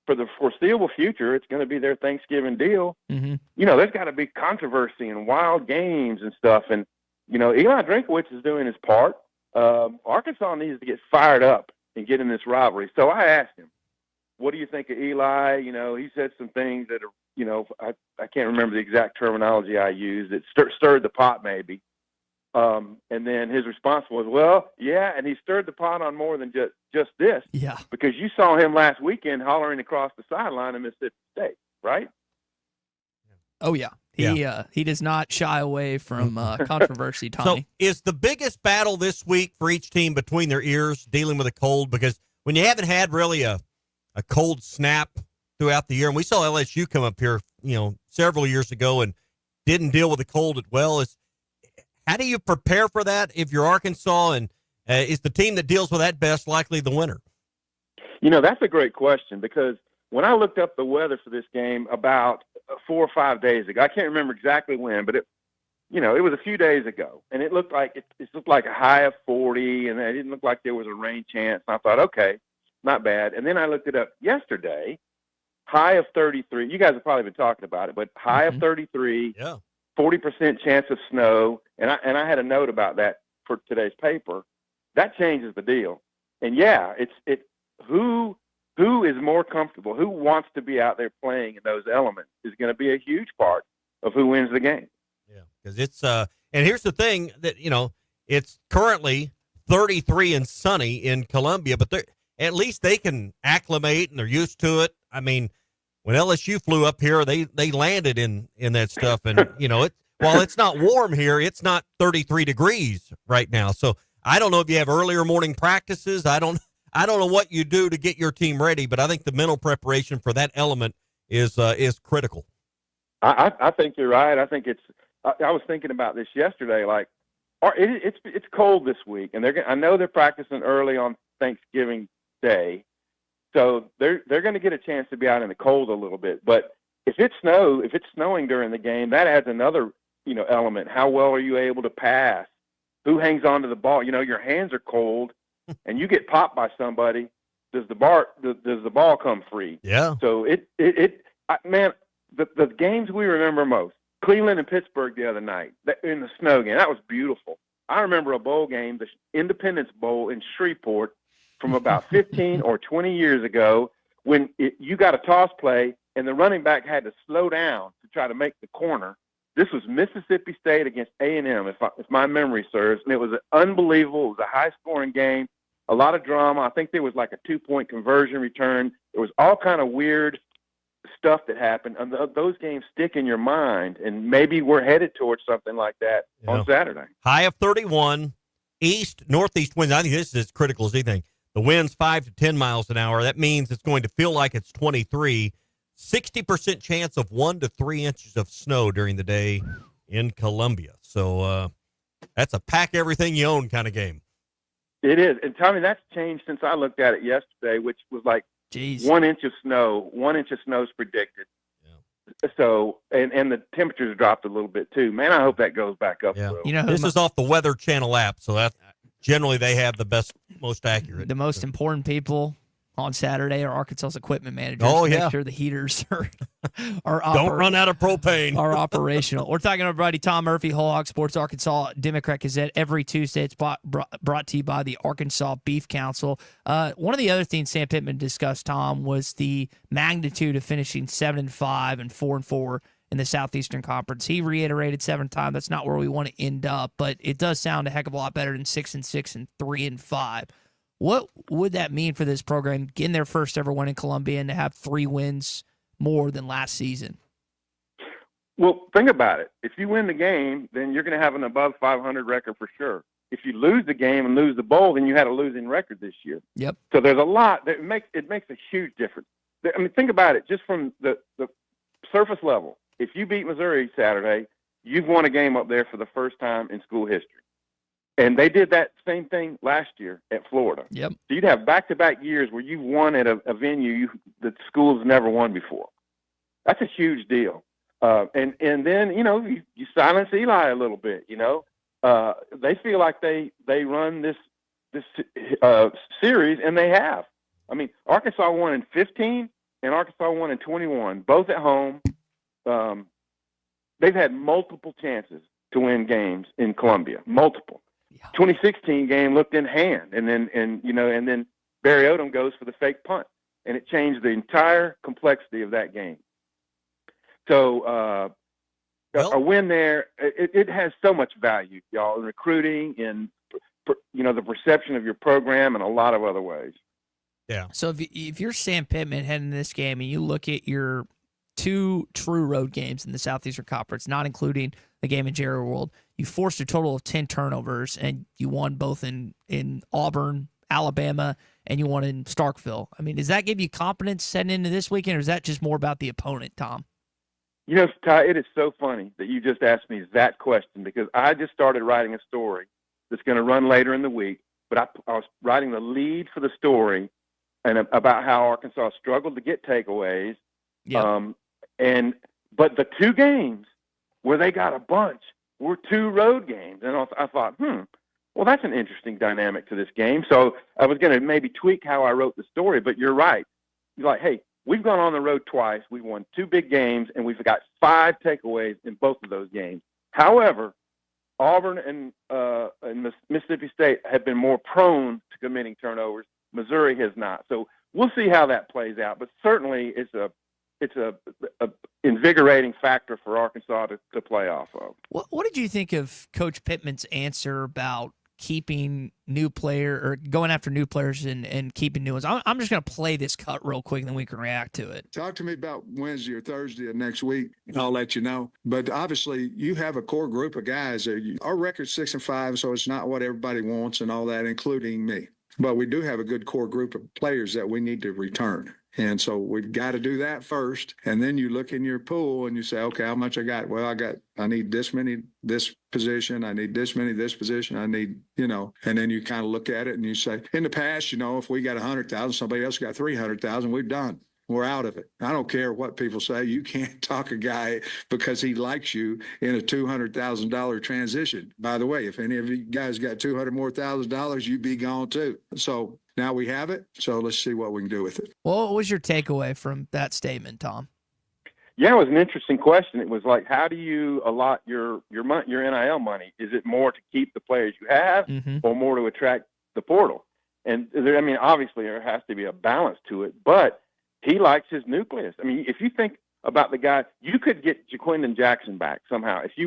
S14: for the foreseeable future, it's going to be their Thanksgiving deal.
S6: Mm-hmm.
S14: There's got to be controversy and wild games and stuff. And, Eli Drinkowitz is doing his part. Arkansas needs to get fired up and get in this rivalry. So I asked him, what do you think of Eli? He said some things that are, I can't remember the exact terminology I used. It stirred the pot maybe. And then his response was, well, yeah, and he stirred the pot on more than just this.
S6: Yeah.
S14: Because you saw him last weekend hollering across the sideline in Mississippi State, right?
S6: Oh, yeah. He does not shy away from controversy, Tommy.
S2: So is the biggest battle this week for each team between their ears dealing with a cold? Because when you haven't had really a cold snap through the year, and we saw LSU come up here, several years ago and didn't deal with the cold as well. How do you prepare for that if you're Arkansas, and is the team that deals with that best likely the winner?
S14: That's a great question, because when I looked up the weather for this game about 4 or 5 days ago, I can't remember exactly when, but it was a few days ago, and it looked like it looked like a high of 40, and it didn't look like there was a rain chance. And I thought, okay, not bad. And then I looked it up yesterday, high of 33. You guys have probably been talking about it, but high of 33.
S2: Yeah.
S14: 40% chance of snow, and I had a note about that for today's paper. That changes the deal. And yeah, who is more comfortable, who wants to be out there playing in those elements is going to be a huge part of who wins the game.
S2: Yeah, because it's and here's the thing that it's currently 33 and sunny in Columbia, but at least they can acclimate and they're used to it. I mean, when LSU flew up here, they landed in that stuff, and while it's not warm here, it's not 33 degrees right now. So I don't know if you have earlier morning practices. I don't know what you do to get your team ready, but I think the mental preparation for that element is critical.
S14: I think you're right. I think I was thinking about this yesterday. Like, it's cold this week, and I know they're practicing early on Thanksgiving Day. So they're going to get a chance to be out in the cold a little bit. But if it's snowing during the game, that adds another, element. How well are you able to pass? Who hangs on to the ball? Your hands are cold and you get popped by somebody. Does the ball come free?
S2: Yeah.
S14: So man, the games we remember most, Cleveland and Pittsburgh the other night in the snow game, that was beautiful. I remember a bowl game, the Independence Bowl in Shreveport, from about 15 or 20 years ago, when you got a toss play and the running back had to slow down to try to make the corner. This was Mississippi State against A&M, if my memory serves, and it was unbelievable. It was a high-scoring game, a lot of drama. I think there was like a 2-point conversion return. There was all kind of weird stuff that happened, and those games stick in your mind, and maybe we're headed towards something like that on Saturday.
S2: High of 31, northeast winds. I think this is as critical as anything. The wind's 5 to 10 miles an hour. That means it's going to feel like it's 23. 60% chance of 1 to 3 inches of snow during the day in Columbia. So that's a pack everything you own kind of game.
S14: It is. And Tommy, that's changed since I looked at it yesterday, which was like 1 inch of snow. 1 inch of snow is predicted. Yeah. So, and the temperatures dropped a little bit too. Man, I hope that goes back up.
S2: Yeah. This is off the Weather Channel app, so that generally they have the best, most accurate.
S6: The most important people on Saturday are Arkansas's equipment managers.
S2: Oh,
S6: to
S2: yeah.
S6: Make sure the heaters are
S2: don't run out of propane.
S6: Are operational. We're talking to our buddy Tom Murphy, Whole Hog Sports Arkansas Democrat Gazette. Every Tuesday, it's brought to you by the Arkansas Beef Council. One of the other things Sam Pittman discussed, Tom, was the magnitude of finishing 7-5 and 4-4 in the Southeastern Conference. He reiterated 7 times that's not where we want to end up, but it does sound a heck of a lot better than 6-6 and 3-5. What would that mean for this program, getting their first ever win in Columbia and to have 3 wins more than last season?
S14: Well, think about it. If you win the game, then you're going to have an above 500 record for sure. If you lose the game and lose the bowl, then you had a losing record this year.
S6: Yep.
S14: So there's a lot that makes a huge difference. I mean, think about it. Just from the surface level, if you beat Missouri Saturday, you've won a game up there for the first time in school history. And they did that same thing last year at Florida.
S6: Yep.
S14: So you'd have back-to-back years where you've won at a venue that school's never won before. That's a huge deal. And then, you silence Eli a little bit, They feel like they run this series, and they have. I mean, Arkansas won in 15 and Arkansas won in 21, both at home. They've had multiple chances to win games in Columbia, multiple. 2016 game looked in hand, and then Barry Odom goes for the fake punt, and it changed the entire complexity of that game. So a win there, it has so much value, y'all, in recruiting, in the perception of your program, and a lot of other ways.
S2: Yeah.
S6: So if you're Sam Pittman heading into this game and you look at your 2 true road games in the Southeastern Conference, not including the game in Jerry World, you forced a total of 10 turnovers, and you won both in Auburn, Alabama, and you won in Starkville. I mean, does that give you confidence heading into this weekend, or is that just more about the opponent, Tom?
S14: Ty, it is so funny that you just asked me that question, because I just started writing a story that's going to run later in the week, but I was writing the lead for the story and about how Arkansas struggled to get takeaways.
S6: Yep.
S14: But the 2 games where they got a bunch were 2 road games. And I thought, well, that's an interesting dynamic to this game. So I was going to maybe tweak how I wrote the story, but you're right. You're like, hey, we've gone on the road twice. We've won 2 big games, and we've got 5 takeaways in both of those games. However, Auburn and Mississippi State have been more prone to committing turnovers. Missouri has not. So we'll see how that plays out. But certainly it's a invigorating factor for Arkansas to play off of.
S6: What did you think of Coach Pittman's answer about keeping going after new players and keeping new ones? I'm just going to play this cut real quick, and then we can react to it.
S20: Talk to me about Wednesday or Thursday of next week, and I'll let you know. But obviously, you have a core group of guys. Our record's 6-5, so it's not what everybody wants and all that, including me. But we do have a good core group of players that we need to return. And so we've got to do that first. And then you look in your pool and you say, okay, how much I got? Well, I need this many, this position. I need this many, this position. I need, and then you kind of look at it and you say, in the past, if we got 100,000, somebody else got 300,000, we're done. We're out of it. I don't care what people say. You can't talk a guy because he likes you in a $200,000 transition. By the way, if any of you guys got $200,000 more, you'd be gone too. So now we have it. So let's see what we can do with it.
S6: Well, what was your takeaway from that statement, Tom?
S14: Yeah, it was an interesting question. It was like, how do you allot your NIL money? Is it more to keep the players you have, or more to attract the portal? And obviously there has to be a balance to it, but he likes his nucleus. I mean, if you think about the guy, you could get Jaquindon Jackson back somehow. He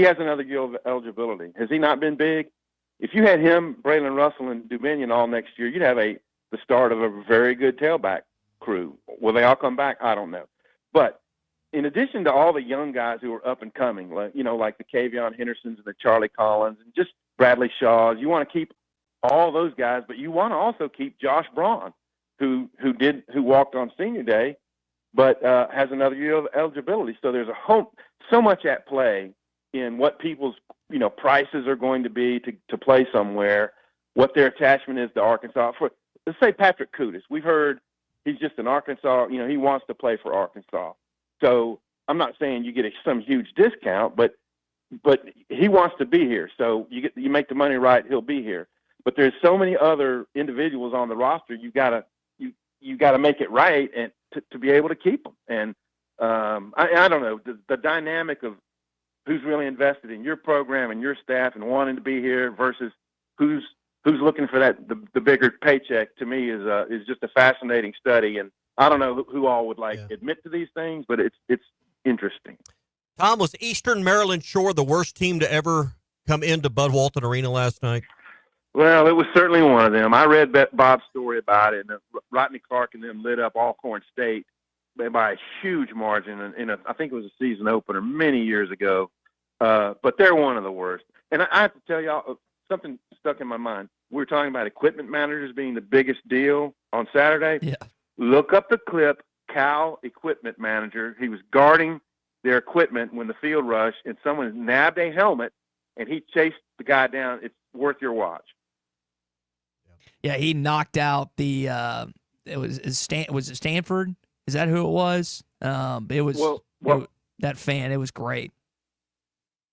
S14: has another year of eligibility. Has he not been big? If you had him, Braylon Russell, and Dubinion all next year, you'd have the start of a very good tailback crew. Will they all come back? I don't know. But in addition to all the young guys who are up and coming, like the Kavion Hendersons and the Charlie Collins and just Bradley Shaws, you want to keep all those guys, but you want to also keep Josh Braun, who walked on senior day, but has another year of eligibility. So there's so much at play in what people's prices are going to be to play somewhere, what their attachment is to Arkansas. Let's say Patrick Kudus. We've heard he's just an Arkansas. He wants to play for Arkansas. So I'm not saying you get some huge discount, but he wants to be here. So you make the money right, he'll be here. But there's so many other individuals on the roster. You got to make it right and to be able to keep them. And I don't know the dynamic of who's really invested in your program and your staff and wanting to be here versus who's looking for the bigger paycheck. To me is just a fascinating study. And I don't know who all would admit to these things, but it's interesting.
S2: Tom, was Eastern Maryland Shore the worst team to ever come into Bud Walton Arena last night?
S14: Well, it was certainly one of them. I read Bob's story about it, and Rodney Clark and them lit up Alcorn State by a huge margin. I think it was a season opener many years ago. But they're one of the worst. And I have to tell y'all, something stuck in my mind. We were talking about equipment managers being the biggest deal on Saturday.
S6: Yeah.
S14: Look up the clip. Cal equipment manager. He was guarding their equipment when the field rushed, and someone nabbed a helmet, and he chased the guy down. It's worth your watch.
S6: Yeah, he knocked out the. Was it Stanford? Is that who it was? It was that fan. It was great.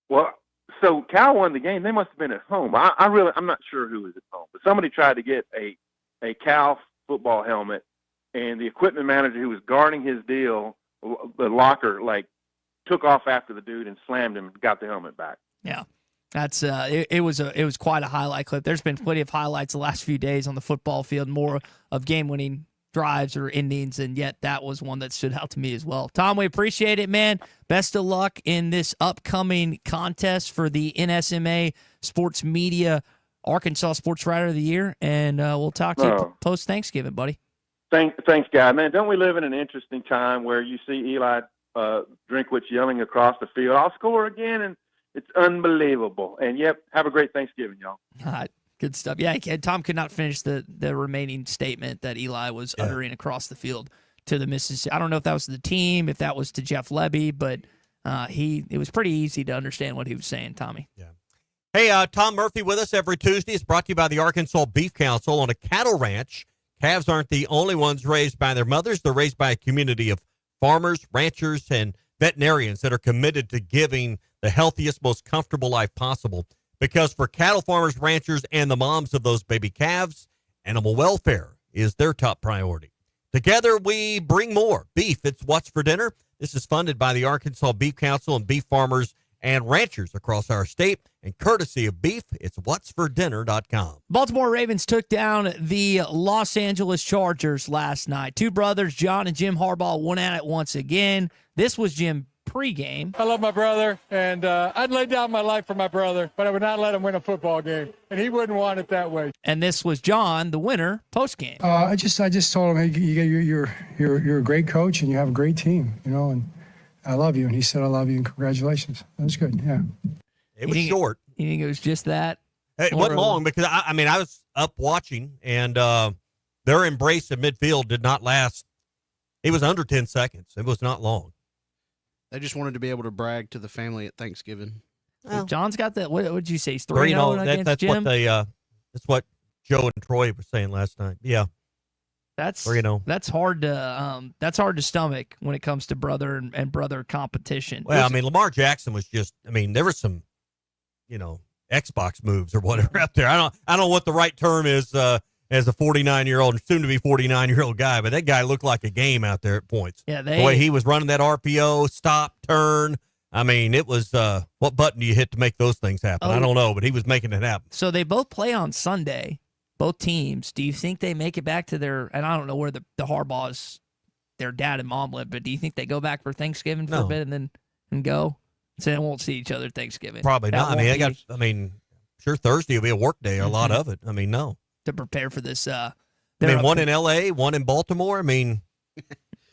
S14: Well, so Cal won the game. They must have been at home. I'm not sure who was at home, but somebody tried to get a Cal football helmet, and the equipment manager who was guarding his deal, the locker, took off after the dude and slammed him and got the helmet back.
S6: Yeah. That's it was quite a highlight clip. There's been plenty of highlights the last few days on the football field, more of game-winning drives or endings, and yet that was one that stood out to me as well. Tom, we appreciate it, man. Best of luck in this upcoming contest for the NSMA Sports Media Arkansas Sports Writer of the Year, and we'll talk to you post-Thanksgiving, buddy.
S14: Thanks, guy. Man, don't we live in an interesting time where you see Eli Drinkwitz yelling across the field, "I'll score again," and it's unbelievable. And, yep, have a great Thanksgiving, y'all.
S6: All right, good stuff. Yeah, Tom could not finish the remaining statement that Eli was uttering across the field to the Mississippi. I don't know if that was the team, if that was to Jeff Lebby, but it was pretty easy to understand what he was saying, Tommy.
S2: Yeah. Hey, Tom Murphy with us every Tuesday. It's brought to you by the Arkansas Beef Council. On a cattle ranch, calves aren't the only ones raised by their mothers. They're raised by a community of farmers, ranchers, and veterinarians that are committed to giving the healthiest, most comfortable life possible. Because for cattle farmers, ranchers, and the moms of those baby calves, animal welfare is their top priority. Together, we bring more beef. It's What's for Dinner. This is funded by the Arkansas Beef Council and beef farmers and ranchers across our state. And courtesy of beef, it's whatsfordinner.com.
S6: Baltimore Ravens took down the Los Angeles Chargers last night. Two brothers, John and Jim Harbaugh, went at it once again. This was Jim pregame.
S7: I love my brother, and I'd lay down my life for my brother, but I would not let him win a football game, and he wouldn't want it that way.
S6: And this was John, the winner, postgame.
S15: I just told him, hey, you're a great coach, and you have a great team, and I love you. And he said, I love you, and congratulations. That was good, yeah.
S2: It was short.
S6: You think it was just that?
S2: It wasn't long because, I was up watching, and their embrace at midfield did not last. It was under 10 seconds. It was not long.
S29: They just wanted to be able to brag to the family at Thanksgiving.
S6: Well, John's got that. What would you say? He's 3-0 against
S2: that's
S6: Jim?
S2: That's what Joe and Troy were saying last night. Yeah.
S6: That's
S2: 3-0.
S6: That's hard to stomach when it comes to brother and brother competition.
S2: Well, Lamar Jackson was just. There was some, Xbox moves or whatever out there. I don't know what the right term is as a 49-year-old, soon to be 49-year-old guy, but that guy looked like a game out there at points.
S6: Yeah,
S2: the way he was running that RPO, stop, turn. It was what button do you hit to make those things happen? I don't know, but he was making it happen.
S6: So they both play on Sunday. Both teams. Do you think they make it back to their? And I don't know where the Harbaughs, their dad and mom live, but do you think they go back for Thanksgiving for a bit and go? So they won't see each other at Thanksgiving.
S2: Probably not. Sure, Thursday will be a work day. A lot of it. No.
S6: To prepare for this.
S2: One in L.A., one in Baltimore.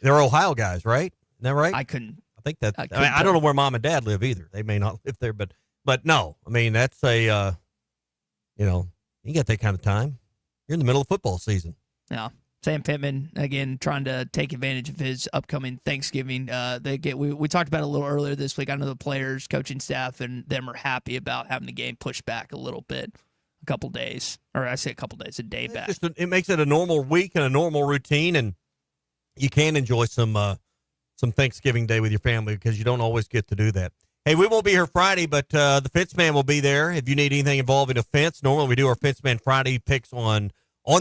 S2: They're Ohio guys, right? Isn't that right?
S6: I
S2: think that. I don't know where mom and dad live either. They may not live there, but no. That's a. You got that kind of time. You're in the middle of football season.
S6: Yeah. Sam Pittman, again, trying to take advantage of his upcoming Thanksgiving. We talked about it a little earlier this week. I know the players, coaching staff, and them are happy about having the game pushed back a little bit, a couple days. Or I say a couple days, a day back.
S2: It makes it a normal week and a normal routine, and you can enjoy some Thanksgiving Day with your family because you don't always get to do that. Hey, we won't be here Friday, but the Fence Man will be there. If you need anything involving a fence, normally we do our Fence Man Friday picks on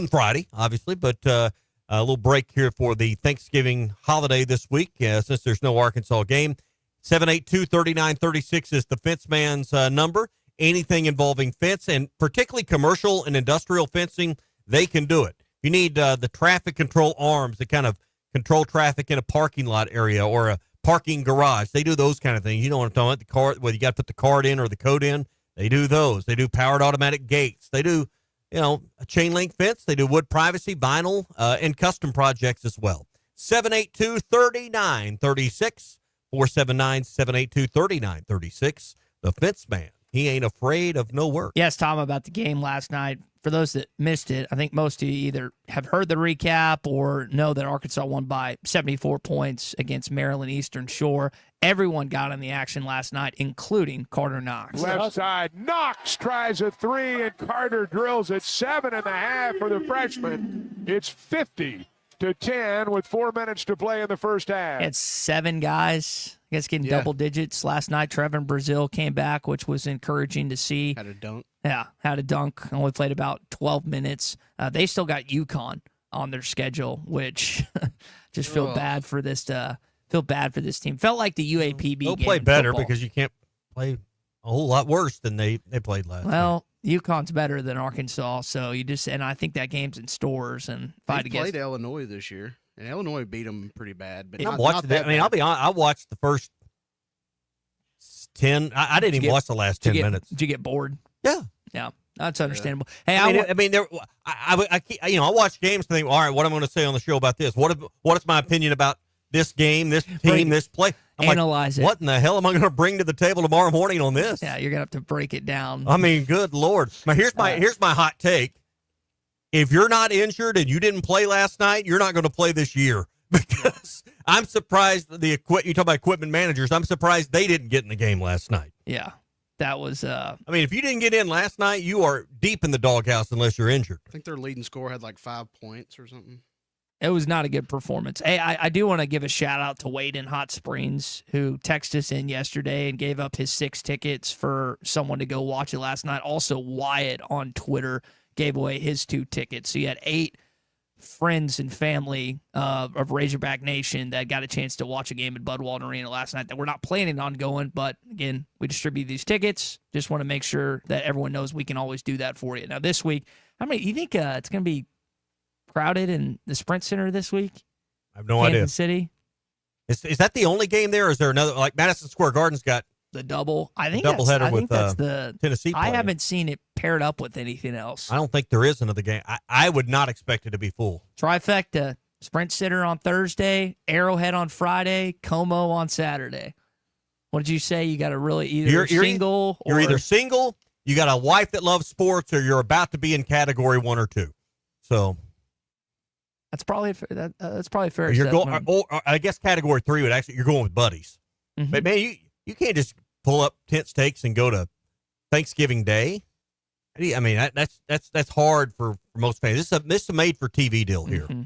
S2: Friday, obviously, but a little break here for the Thanksgiving holiday this week since there's no Arkansas game. 782-3936 is the Fence Man's number. Anything involving fence, and particularly commercial and industrial fencing, they can do it. If you need the traffic control arms that kind of control traffic in a parking lot area or a parking garage, they do those kind of things. You know what I'm talking about? The card, whether you got to put the card in or the code in, they do those. They do powered automatic gates. They do, a chain link fence. They do wood privacy, vinyl, and custom projects as well. 782-3936, 479-782-3936. The Fence Man. He ain't afraid of no work.
S6: Yes, Tom, about the game last night. for those that missed it, I think most of you either have heard the recap or know that Arkansas won by 74 points against Maryland Eastern Shore. Everyone got in the action last night, including Carter Knox.
S9: Left side, Knox tries a three, and Carter drills it. 7.5 for the freshman. It's 50-10 with 4 minutes to play in the first half.
S6: It's 7 guys, I guess, getting double digits last night. Trevin Brazil came back, which was encouraging to see.
S29: Had a dunk.
S6: Yeah, had a dunk. Only played about 12 minutes. They still got UConn on their schedule, which just feel bad for this. Feel bad for this team. Felt like the UAPB
S2: They'll
S6: game
S2: play
S6: in
S2: better
S6: football.
S2: because you can't play a whole lot worse than they played last.
S6: Well, UConn's better than Arkansas, so and I think that game's in stores. And
S29: They played Illinois this year, and Illinois beat them pretty bad. But
S2: I'll be honest. I watched the first 10. I didn't even watch the last 10 minutes.
S6: Did you get bored? Yeah, that's understandable. Hey,
S2: I watch games and think, all right, what am I going to say on the show about this? What is my opinion about this game, this team, this play? I'm
S6: analyze
S2: like,
S6: it.
S2: What in the hell am I going to bring to the table tomorrow morning on this?
S6: Yeah, you're gonna have to break it down.
S2: I mean, good Lord. Now, here's my hot take. If you're not injured and you didn't play last night, you're not going to play this year. Because I'm surprised you talk about equipment managers. I'm surprised they didn't get in the game last night.
S6: Yeah, that was.
S2: I mean, if you didn't get in last night, you are deep in the doghouse unless you're injured.
S29: I think their leading scorer had like 5 points or something.
S6: It was not a good performance. Hey, I do want to give a shout out to Wade in Hot Springs, who texted us in yesterday and gave up his 6 tickets for someone to go watch it last night. Also, Wyatt on Twitter gave away his 2 tickets. So you had 8 friends and family of Razorback Nation that got a chance to watch a game at Bud Walton Arena last night that we're not planning on going. But again, we distribute these tickets. Just want to make sure that everyone knows we can always do that for you. Now, this week, how many? You think it's going to be crowded in the Sprint Center this week?
S2: I have no idea.
S6: Kansas City.
S2: Is that the only game there, or is there another? Like Madison Square Garden's got
S6: the double. I think
S2: doubleheader with
S6: that's the
S2: Tennessee.
S6: I haven't seen it paired up with anything else.
S2: I don't think there is another game. I would not expect it to be full.
S6: Trifecta: Sprint Center on Thursday, Arrowhead on Friday, Como on Saturday. What did you say? You got to really either single.
S2: You're either single. You got a wife that loves sports, or you're about to be in category 1 or 2. So.
S6: That's probably fair.
S2: You're going, or I guess category 3 would actually. You're going with buddies, but man, you can't just pull up tent stakes and go to Thanksgiving Day. I mean, that's hard for most fans. This is a made for TV deal here.
S6: Mm-hmm.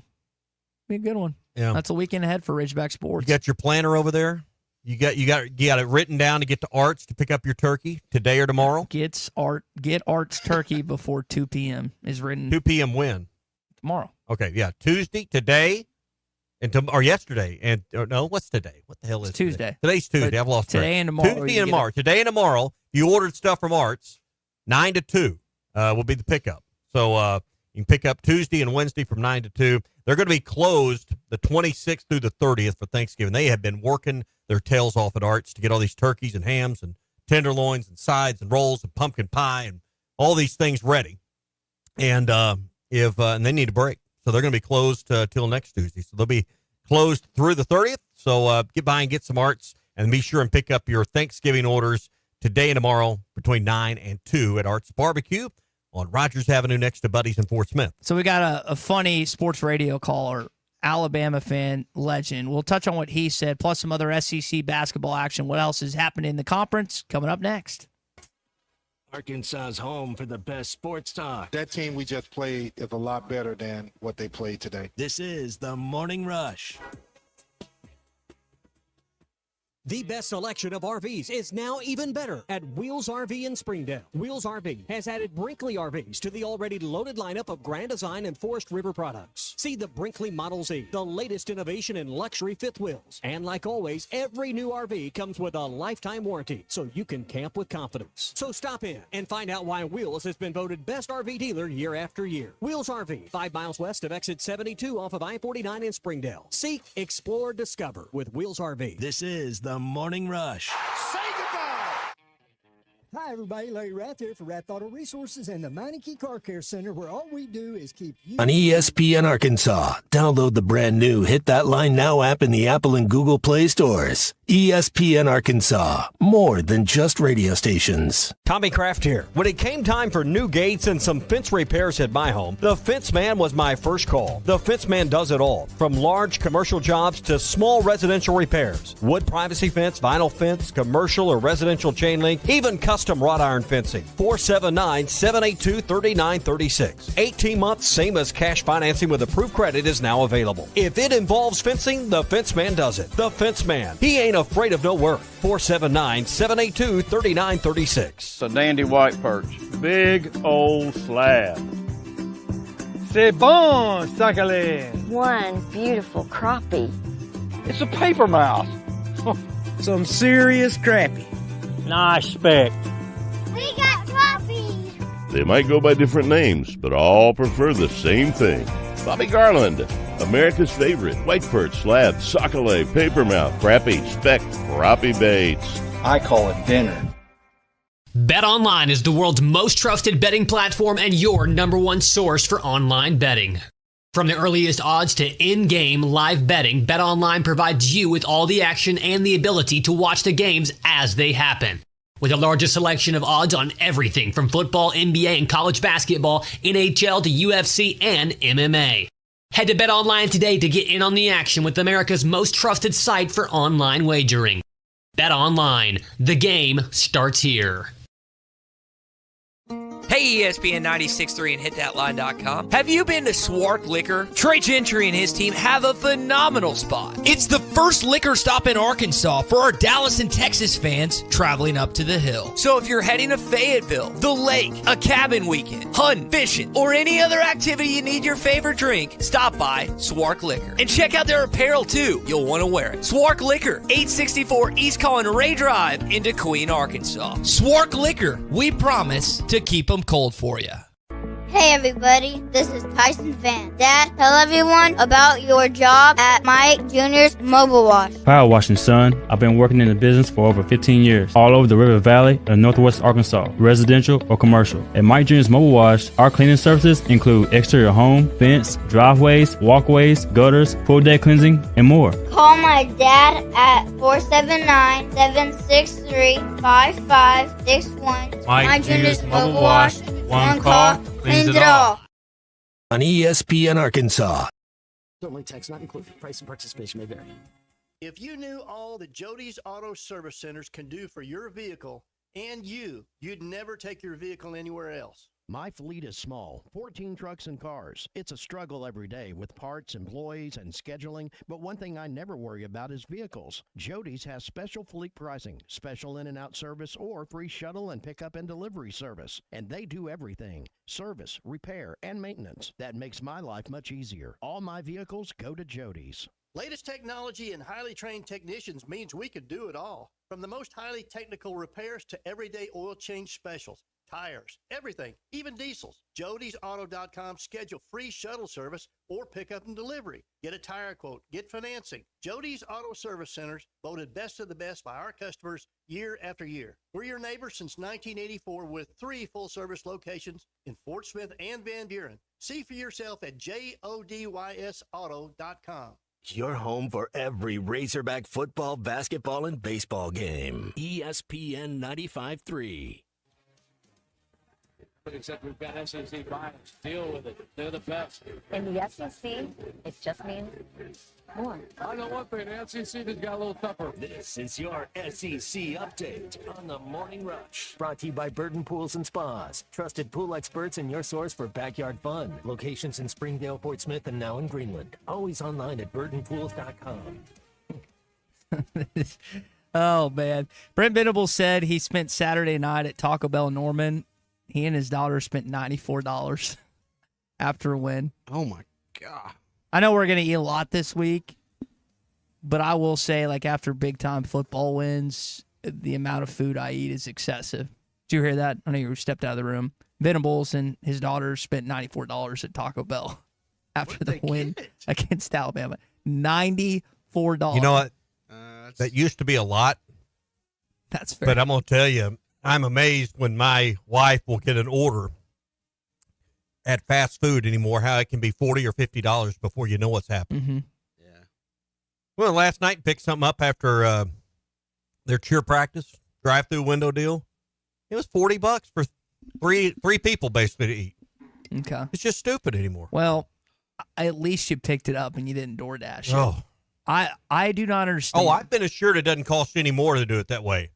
S6: Be a good one.
S2: Yeah,
S6: that's a weekend ahead for Ridgeback Sports.
S2: You got your planner over there. You got it written down to get to Arts to pick up your turkey today or tomorrow.
S6: Get Arts turkey before 2 p.m. is written.
S2: 2 p.m. when?
S6: Tomorrow.
S2: Okay, yeah, Tuesday, today, or yesterday, and no, what's today? What the hell is
S6: Tuesday?
S2: Today's Tuesday. I've lost track.
S6: Today and tomorrow.
S2: Tuesday and tomorrow. Today and tomorrow. You ordered stuff from Arts. 9 to 2 will be the pickup. So you can pick up Tuesday and Wednesday from 9 to 2. They're going to be closed the 26th through the 30th for Thanksgiving. They have been working their tails off at Arts to get all these turkeys and hams and tenderloins and sides and rolls and pumpkin pie and all these things ready. And and they need a break. So they're going to be closed till next Tuesday. So they'll be closed through the 30th. So get by and get some Arts, and be sure and pick up your Thanksgiving orders today and tomorrow between 9 and 2 at Arts Barbecue on Rogers Avenue next to Buddy's in Fort Smith.
S6: So we got a funny sports radio caller, Alabama fan legend. We'll touch on what he said, plus some other SEC basketball action. What else is happening in the conference coming up next?
S1: Arkansas's home for the best sports talk.
S17: That team we just played is a lot better than what they played today.
S1: This is the Morning Rush.
S8: The best selection of RVs is now even better at Wheels RV in Springdale. Wheels RV has added Brinkley RVs to the already loaded lineup of Grand Design and Forest River products. See the Brinkley Model Z, the latest innovation in luxury fifth wheels. And like always, every new RV comes with a lifetime warranty, so you can camp with confidence. So stop in and find out why Wheels has been voted best RV dealer year after year. Wheels RV, 5 miles west of exit 72 off of I-49 in Springdale. Seek, explore, discover with Wheels RV.
S1: This is the Morning Rush.
S17: Say goodbye
S3: Hi, everybody. Larry Rath here for Rath Auto Resources and the Meineke Car Care Center, where all we do is keep you
S1: On ESPN Arkansas, download the brand new Hit That Line Now app in the Apple and Google Play stores. ESPN Arkansas, more than just radio stations.
S8: Tommy Kraft here. When it came time for new gates and some fence repairs at my home, the Fence Man was my first call. The Fence Man does it all, from large commercial jobs to small residential repairs. Wood privacy fence, vinyl fence, commercial or residential chain link, even custom wrought iron fencing. 479-782-3936. 18 months, same as cash financing with approved credit is now available. If it involves fencing, the Fence Man does it. The Fence Man. He ain't afraid of no work. 479-782-3936.
S11: It's a dandy white perch. Big old slab. C'est bon, sacalé.
S18: One beautiful crappie.
S11: It's a paper mouse. Some serious crappie. Nice speck.
S18: We got crappie.
S19: They might go by different names, but all prefer the same thing. Bobby Garland, America's favorite white perch, slab, sockeye, papermouth, crappie, speck, crappie baits.
S11: I call it dinner.
S12: BetOnline is the world's most trusted betting platform and your number one source for online betting. From the earliest odds to in-game live betting, BetOnline provides you with all the action and the ability to watch the games as they happen. With the largest selection of odds on everything from football, NBA, and college basketball, NHL to UFC and MMA. Head to BetOnline today to get in on the action with America's most trusted site for online wagering. BetOnline, the game starts here.
S21: Hey, ESPN 96.3 and HitThatLine.com. Have you been to Swark Liquor? Trey Gentry and his team have a phenomenal spot. It's the first liquor stop in Arkansas for our Dallas and Texas fans traveling up to the hill. So if you're heading to Fayetteville, the lake, a cabin weekend, hunting, fishing, or any other activity you need your favorite drink, stop by Swark Liquor. And check out their apparel too. You'll want to wear it. Swark Liquor, 864 East Collin Ray Drive in Queen, Arkansas. Swark Liquor, we promise to keep them cold for you.
S18: Hey everybody, this is Tyson Van. Dad, tell everyone about your job at Mike Jr.'s Mobile Wash.
S24: Power washing, son. I've been working in the business for over 15 years, all over the River Valley and Northwest Arkansas, residential or commercial. At Mike Jr.'s Mobile Wash, our cleaning services include exterior home, fence, driveways, walkways, gutters, pool deck cleansing, and more.
S18: Call my dad at 479-763-5561.
S24: Mike Jr.'s Mobile Wash.
S18: One call, cleans it all.
S1: On ESPN Arkansas.
S25: Only text not included. Price and participation may vary.
S26: If you knew all that Jody's Auto Service Centers can do for your vehicle and you'd never take your vehicle anywhere else.
S28: My fleet is small, 14 trucks and cars. It's a struggle every day with parts, employees, and scheduling, but one thing I never worry about is vehicles. Jody's has special fleet pricing, special in and out service, or free shuttle and pickup and delivery service. And they do everything, service, repair, and maintenance. That makes my life much easier. All my vehicles go to Jody's.
S26: Latest technology and highly trained technicians means we could do it all. From the most highly technical repairs to everyday oil change specials. Tires, everything, even diesels. Jody'sAuto.com. Schedule free shuttle service or pickup and delivery. Get a tire quote, get financing. Jody's Auto Service Centers, voted best of the best by our customers year after year. We're your neighbors since 1984 with 3 full-service locations in Fort Smith and Van Buren. See for yourself at JODYSauto.com.
S1: Your home for every Razorback football, basketball, and baseball game. ESPN 95.3.
S30: Except we've got SEC finals. Deal with it. They're the best.
S31: In the SEC, it just means more.
S30: I know one thing. The SEC has got a little tougher.
S1: This is your SEC update on the Morning Rush. Brought to you by Burton Pools and Spas. Trusted pool experts and your source for backyard fun. Locations in Springdale, Fort Smith, and now in Greenland. Always online at burtonpools.com.
S6: Oh, man. Brent Venables said he spent Saturday night at Taco Bell in Norman. He and his daughter spent $94 after a win.
S29: Oh, my God.
S6: I know we're going to eat a lot this week, but I will say, like, after big-time football wins, the amount of food I eat is excessive. Did you hear that? I know you stepped out of the room. Venables and his daughter spent $94 at Taco Bell after the win against Alabama. $94.
S2: You know what? That used to be a lot.
S6: That's fair.
S2: But I'm going to tell you, I'm amazed when my wife will get an order at fast food anymore, how it can be $40 or $50 before you know what's happening.
S6: Mm-hmm.
S2: Well, last night picked something up after their cheer practice drive-through window deal. It was $40 for three people basically to eat.
S6: Okay.
S2: It's just stupid anymore.
S6: Well, at least you picked it up and you didn't DoorDash it.
S2: Oh.
S6: I do not understand.
S2: Oh, I've been assured it doesn't cost any more to do it that way.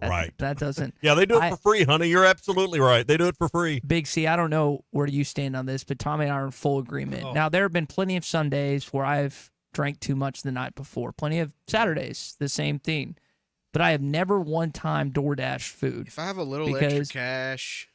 S2: Right.
S6: That doesn't.
S2: Yeah, they do it for free, honey. You're absolutely right. They do it for free.
S6: Big C, I don't know where you stand on this, but Tommy and I are in full agreement.
S2: Oh.
S6: Now, there have been plenty of Sundays where I've drank too much the night before. Plenty of Saturdays, the same thing. But I have never one time DoorDash food.
S29: If I have a little extra cash,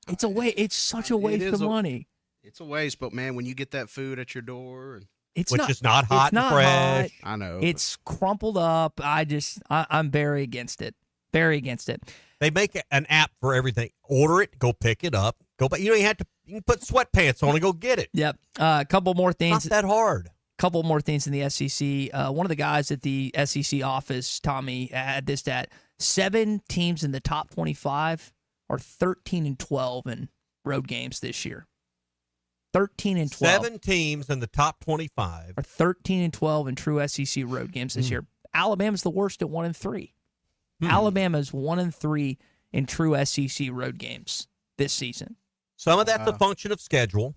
S6: it's a waste. It's such a waste of money.
S29: It's a waste, but man, when you get that food at your door, and
S6: It's
S2: Which is not hot and fresh.
S29: I know.
S6: It's crumpled up. I'm very against it. Very against it.
S2: They make an app for everything. Order it, go pick it up, go back. You don't even have to. You can put sweatpants on and go get it.
S6: Yep. A couple more things.
S2: Not that hard.
S6: Couple more things in the SEC. One of the guys at the SEC office, Tommy, had this stat: 7 teams in the top 25 are 13-12 in road games this year. 13-12.
S2: 7 teams in the top 25
S6: are 13-12 in true SEC road games this year. Alabama's the worst at 1-3. Alabama's 1-3 in true SEC road games this season.
S2: Some of that's a function of schedule.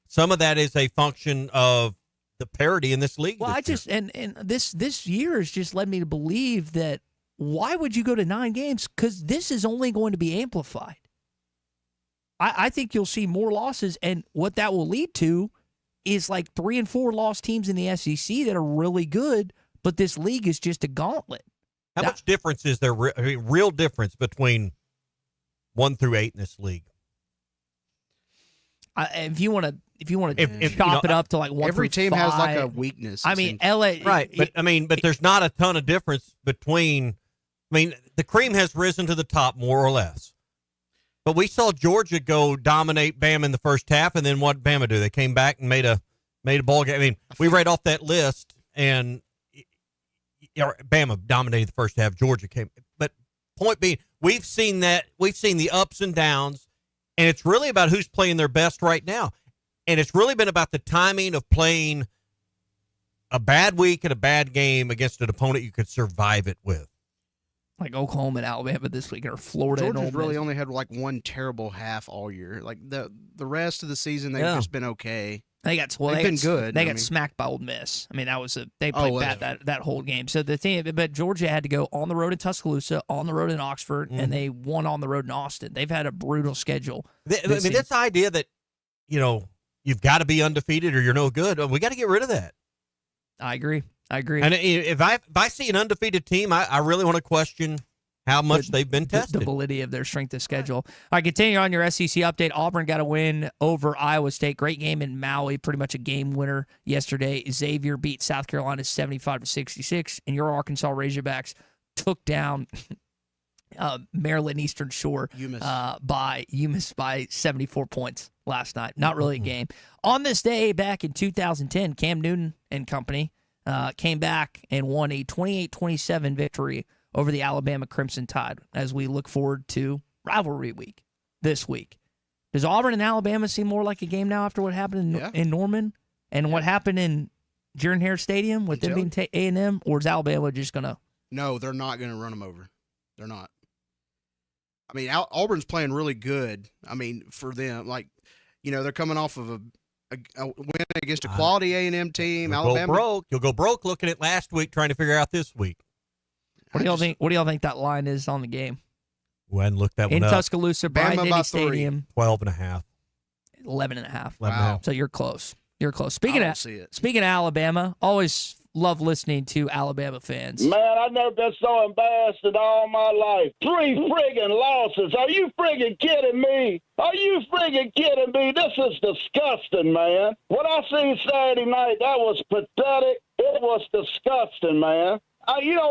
S2: Some of that is a function of the parity in this league.
S6: Well, and this year has just led me to believe that why would you go to 9 games? Because this is only going to be amplified. I think you'll see more losses, and what that will lead to is like 3 and 4 lost teams in the SEC that are really good, but this league is just a gauntlet.
S2: How much difference is there? Real difference between 1 through 8 in this league?
S6: If you want to chop it up to like 1
S29: every
S6: through
S29: team
S6: 5,
S29: has like a weakness.
S6: I mean, LA,
S2: right? But there's not a ton of difference between. I mean, the cream has risen to the top more or less. But we saw Georgia go dominate Bama in the first half, and then what did Bama do? They came back and made a ball game. I mean, we read off that list, and Bama dominated the first half. Georgia came, but point being, we've seen that. We've seen the ups and downs, and it's really about who's playing their best right now. And it's really been about the timing of playing a bad week and a bad game against an opponent you could survive it with.
S6: Like Oklahoma and Alabama this week, or Florida and Ole
S29: Georgia's
S6: Miss.
S29: really only had like one terrible half all year. Like the rest of the season, they've just been okay.
S6: They've
S29: been good.
S6: They got smacked by Ole Miss. I mean, they played bad that whole game. So the thing, but Georgia had to go on the road in Tuscaloosa, on the road in Oxford, and they won on the road in Austin. They've had a brutal schedule.
S2: This idea that you've got to be undefeated or you're no good. We got to get rid of that.
S6: I agree.
S2: And if I see an undefeated team, I really want to question how much they've been tested.
S6: The validity of their strength of schedule. All right, continue on your SEC update. Auburn got a win over Iowa State. Great game in Maui, pretty much a game winner yesterday. Xavier beat South Carolina 75-66, and your Arkansas Razorbacks took down Maryland Eastern Shore by 74 points last night. Not really a game. On this day back in 2010, Cam Newton and company came back and won a 28-27 victory over the Alabama Crimson Tide as we look forward to rivalry week this week. Does Auburn and Alabama seem more like a game now after what happened in Norman and what happened in Jordan Hare Stadium with them being A&M, or is Alabama just going to?
S29: No, they're not going to run them over. They're not. I mean, Auburn's playing really good. I mean, for them, they're coming off of a win against a quality A&M team. Alabama.
S2: You'll go broke looking at last week trying to figure out this week.
S6: What do y'all think? What do y'all think that line is on the game?
S2: Go ahead and look that one
S6: up.
S2: In
S6: Tuscaloosa, Bryant-Denny Stadium.
S2: 12.5.
S6: 11.5.
S29: Wow.
S6: So you're close. You're close. Speaking of Alabama, always love listening to Alabama fans.
S4: Man, I've never been so embarrassed in all my life. 3 friggin' losses. Are you friggin' kidding me? Are you friggin' kidding me? This is disgusting, man. What I seen Saturday night, that was pathetic. It was disgusting, man.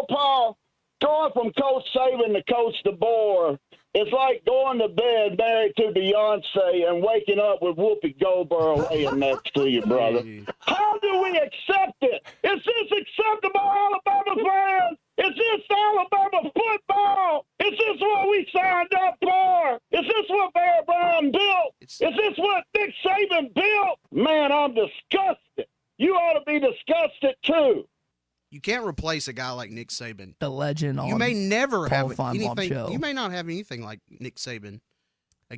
S4: Paul, going from Coach Saban to Coach DeBoer, it's like going to bed married to Beyonce and waking up with Whoopi Goldberg laying next to you, brother. How do we accept it? Is this acceptable, Alabama fans? Is this Alabama football? Is this what we signed up for? Is this what Bear Brown built? Is this what Nick Saban built? Man, I'm disgusted. You ought to be disgusted too.
S29: You can't replace a guy like Nick Saban.
S6: The legend.
S29: You may never have
S6: Feinbaum
S29: anything.
S6: show.
S29: You may not have anything like Nick Saban.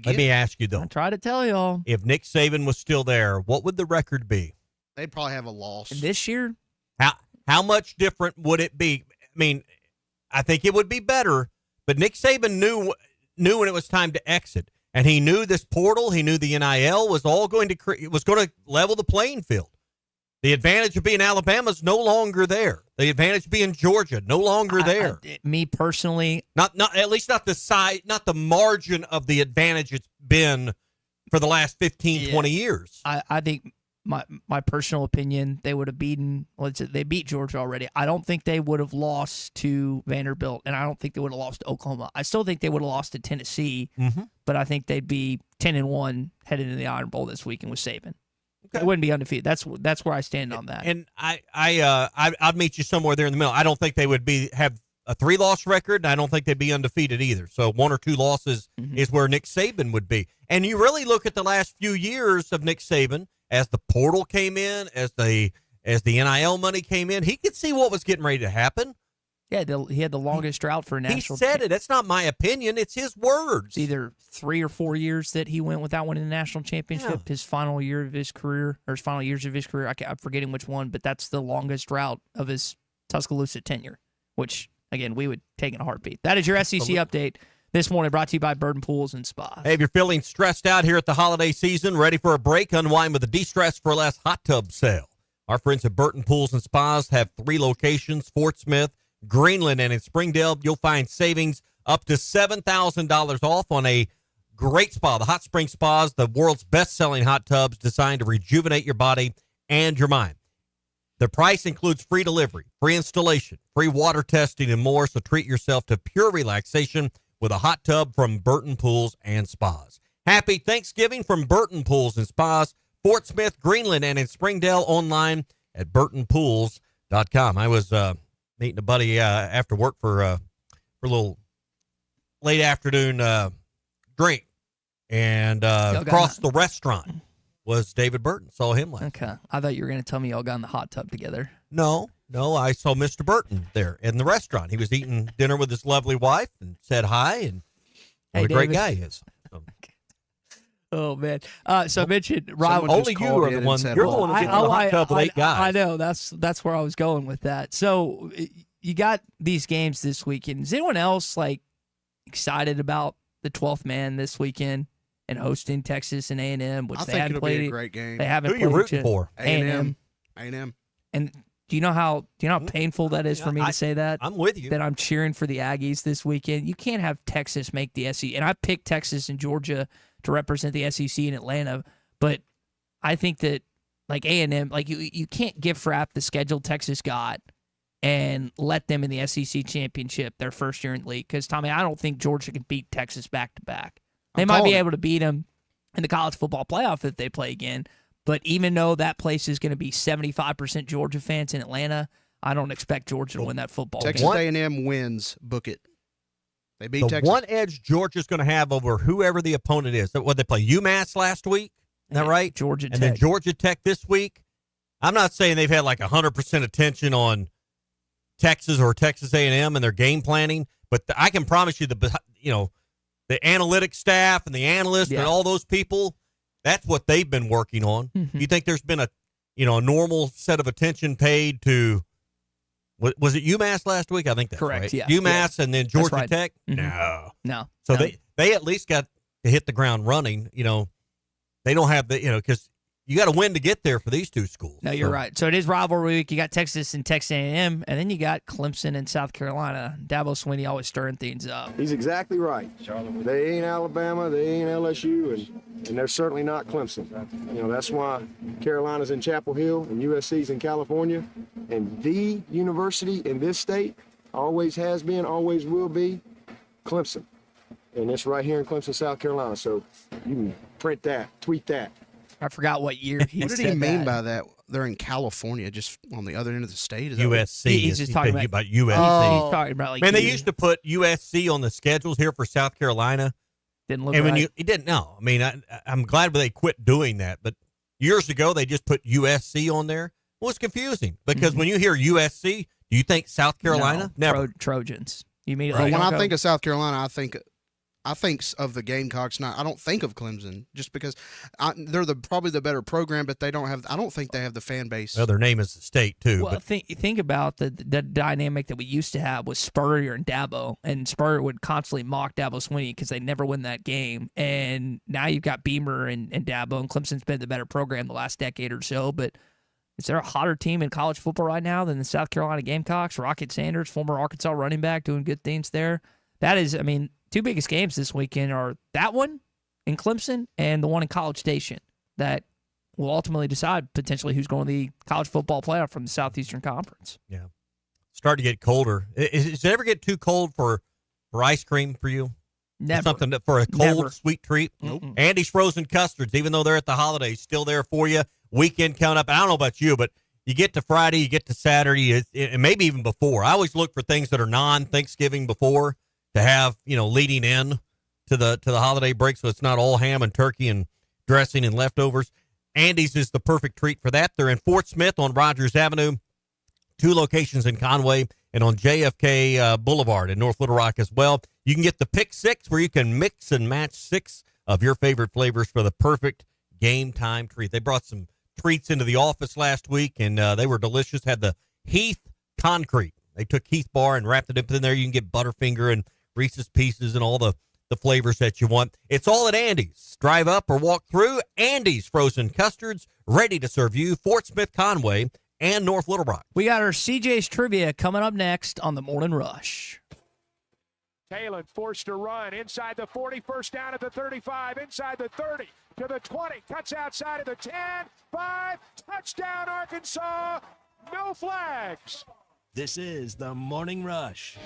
S2: Let me ask you though.
S6: I try to tell y'all.
S2: If Nick Saban was still there, what would the record be?
S29: They'd probably have a loss.
S6: This year?
S2: How much different would it be? I mean, I think it would be better, but Nick Saban knew when it was time to exit, and he knew this portal, he knew the NIL was all going to level the playing field. The advantage of being Alabama is no longer there. The advantage of being Georgia no longer there.
S6: Me personally,
S2: not at least not the size, not the margin of the advantage it's been for the last 15, 20 years.
S6: I think my personal opinion, they would have beaten. They beat Georgia already. I don't think they would have lost to Vanderbilt, and I don't think they would have lost to Oklahoma. I still think they would have lost to Tennessee, but I think they'd be 10-1 headed into the Iron Bowl this weekend with Saban. It wouldn't be undefeated. That's where I stand on that.
S2: And I'd meet you somewhere there in the middle. I don't think they would have a 3-loss record, and I don't think they'd be undefeated either. So 1 or 2 losses is where Nick Saban would be. And you really look at the last few years of Nick Saban as the portal came in, as the NIL money came in, he could see what was getting ready to happen.
S6: Yeah, he had the longest drought for a national.
S2: He said it. That's not my opinion. It's his words.
S6: It's either 3 or 4 years that he went without winning the national championship. His final year of his career, or his final years of his career. I'm forgetting which one, but that's the longest drought of his Tuscaloosa tenure, which, again, we would take in a heartbeat. That is your SEC update this morning, brought to you by Burton Pools and Spa.
S2: Hey, if you're feeling stressed out here at the holiday season, ready for a break, unwind with a De-Stress for Less hot tub sale. Our friends at Burton Pools and Spas have 3 locations, Fort Smith, Greenland, and in Springdale. You'll find savings up to $7,000 off on a great spa. The Hot Spring Spas, the world's best-selling hot tubs designed to rejuvenate your body and your mind. The price includes free delivery, free installation, free water testing, and more, so treat yourself to pure relaxation with a hot tub from Burton Pools and Spas. Happy Thanksgiving from Burton Pools and Spas, Fort Smith, Greenland, and in Springdale, online at burtonpools.com. I was meeting a buddy after work for a little late afternoon drink, and across the restaurant was David Burton. Saw him last.
S6: Okay, I thought you were going to tell me y'all got in the hot tub together.
S2: No, I saw Mr. Burton there in the restaurant. He was eating dinner with his lovely wife and said hi, and what a great guy he is. So.
S6: Oh man! So I mentioned Rob.
S2: Only you are the one. You're the one who's in the hot tub with 8 guys.
S6: I know that's where I was going with that. So you got these games this weekend. Is anyone else excited about the 12th man this weekend and hosting Texas and A&M, which they haven't played?
S29: Be a great game.
S6: They haven't.
S2: Who are you rooting for?
S29: A&M.
S6: And do you know how painful that is for me to say that?
S2: I'm with you.
S6: That I'm cheering for the Aggies this weekend. You can't have Texas make the SEC, and I picked Texas and Georgia to represent the SEC in Atlanta, but I think that A&M, you can't gift wrap the schedule Texas got and let them in the SEC championship their first year in the league. Because Tommy, I don't think Georgia can beat Texas back to back. They might be able to beat them in the college football playoff if they play again. But even though that place is going to be 75% Georgia fans in Atlanta, I don't expect Georgia to win that football
S29: Texas
S6: game.
S29: A&M wins. Book it. They beat
S2: the
S29: Texas.
S2: one edge Georgia's going to have over whoever the opponent is. What, they play UMass last week? Is that right?
S6: Georgia Tech.
S2: And then Georgia Tech this week. I'm not saying they've had 100% attention on Texas or Texas A&M and their game planning, but I can promise you the analytics staff and the analysts and all those people, that's what they've been working on.
S6: Mm-hmm.
S2: You think there's been a normal set of attention paid to? Was it UMass last week? I think that's
S6: correct.
S2: Right.
S6: Yeah,
S2: UMass and then Georgia
S6: right.
S2: Tech.
S6: Mm-hmm. No.
S2: So they at least got to hit the ground running. They don't have because you got to win to get there for these two schools.
S6: No, you're right. So it is rivalry week. You got Texas and Texas A&M, and then you got Clemson and South Carolina. Dabo Swinney always stirring things up.
S5: He's exactly right. They ain't Alabama, they ain't LSU, and they're certainly not Clemson. That's why Carolina's in Chapel Hill and USC's in California, and the university in this state always has been, always will be, Clemson. And it's right here in Clemson, South Carolina. So you can print that, tweet that.
S6: I forgot what year he
S29: What did
S6: said
S29: he mean
S6: that.
S29: by that? They're in California, just on the other end of the state. Is that
S2: USC.
S6: He's just talking
S2: about USC.
S6: He's talking about like
S2: Man, they
S6: years.
S2: used to put USC on the schedules here for South Carolina.
S6: Didn't look
S2: and when
S6: right.
S2: he didn't know. I mean, I'm glad they quit doing that. But years ago, they just put USC on there. Well, it's confusing because when you hear USC, do you think South Carolina?
S6: No,
S2: Never.
S6: Trojans. You immediately
S29: When
S6: don't
S29: I
S6: go-
S29: think of South Carolina, I think of the Gamecocks. I don't think of Clemson just because they're probably the better program, but I don't think they have the fan base.
S2: Well, their name is the state too.
S6: Well,
S2: but
S6: think about the dynamic that we used to have with Spurrier and Dabo, and Spurrier would constantly mock Dabo Swinney because they never win that game. And now you've got Beamer and Dabo, and Clemson's been the better program the last decade or so. But is there a hotter team in college football right now than the South Carolina Gamecocks? Rocket Sanders, former Arkansas running back, doing good things there. That is, I mean, two biggest games this weekend are that one in Clemson and the one in College Station that will ultimately decide potentially who's going to the college football playoff from the Southeastern Conference.
S2: yeah, starting to get colder. Does it ever get too cold for ice cream for you?
S6: Never.
S2: Something for a cold,
S6: Never.
S2: sweet treat?
S6: Nope.
S2: Andy's Frozen Custards, even though they're at the holidays, still there for you. Weekend coming up. I don't know about you, but you get to Friday, you get to Saturday, and maybe even before. I always look for things that are non-Thanksgiving before to have, leading in to the holiday break, so it's not all ham and turkey and dressing and leftovers. Andy's is the perfect treat for that. They're in Fort Smith on Rogers Avenue, 2 locations in Conway, and on JFK Boulevard in North Little Rock as well. You can get the Pick 6, where you can mix and match 6 of your favorite flavors for the perfect game time treat. They brought some treats into the office last week, and they were delicious. Had the Heath Concrete. They took Heath Bar and wrapped it up in there. You can get Butterfinger and Reese's Pieces and all the flavors that you want. It's all at Andy's. Drive up or walk through. Andy's Frozen Custards, ready to serve you. Fort Smith, Conway, and North Little Rock.
S6: We got our CJ's Trivia coming up next on the Morning Rush.
S7: Kalen forced to run inside the 40, first down at the 35, inside the 30 to the 20, cuts outside of the 10, 5, touchdown Arkansas, no flags.
S1: This is the Morning Rush.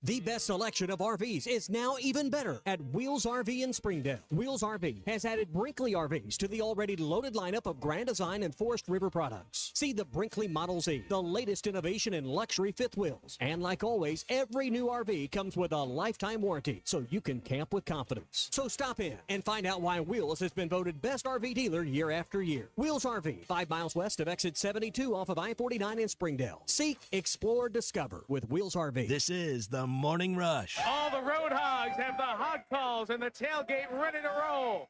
S8: The best selection of RVs is now even better at Wheels RV in Springdale. Wheels RV has added Brinkley RVs to the already loaded lineup of Grand Design and Forest River products. See the Brinkley Model Z, the latest innovation in luxury fifth wheels. And like always, every new RV comes with a lifetime warranty, so you can camp with confidence. So stop in and find out why Wheels has been voted best RV dealer year after year. Wheels RV, 5 miles west of exit 72 off of I-49 in Springdale. Seek, explore, discover with Wheels RV.
S1: This is the Morning Rush.
S7: All the road hogs have the hog calls and the tailgate ready to roll.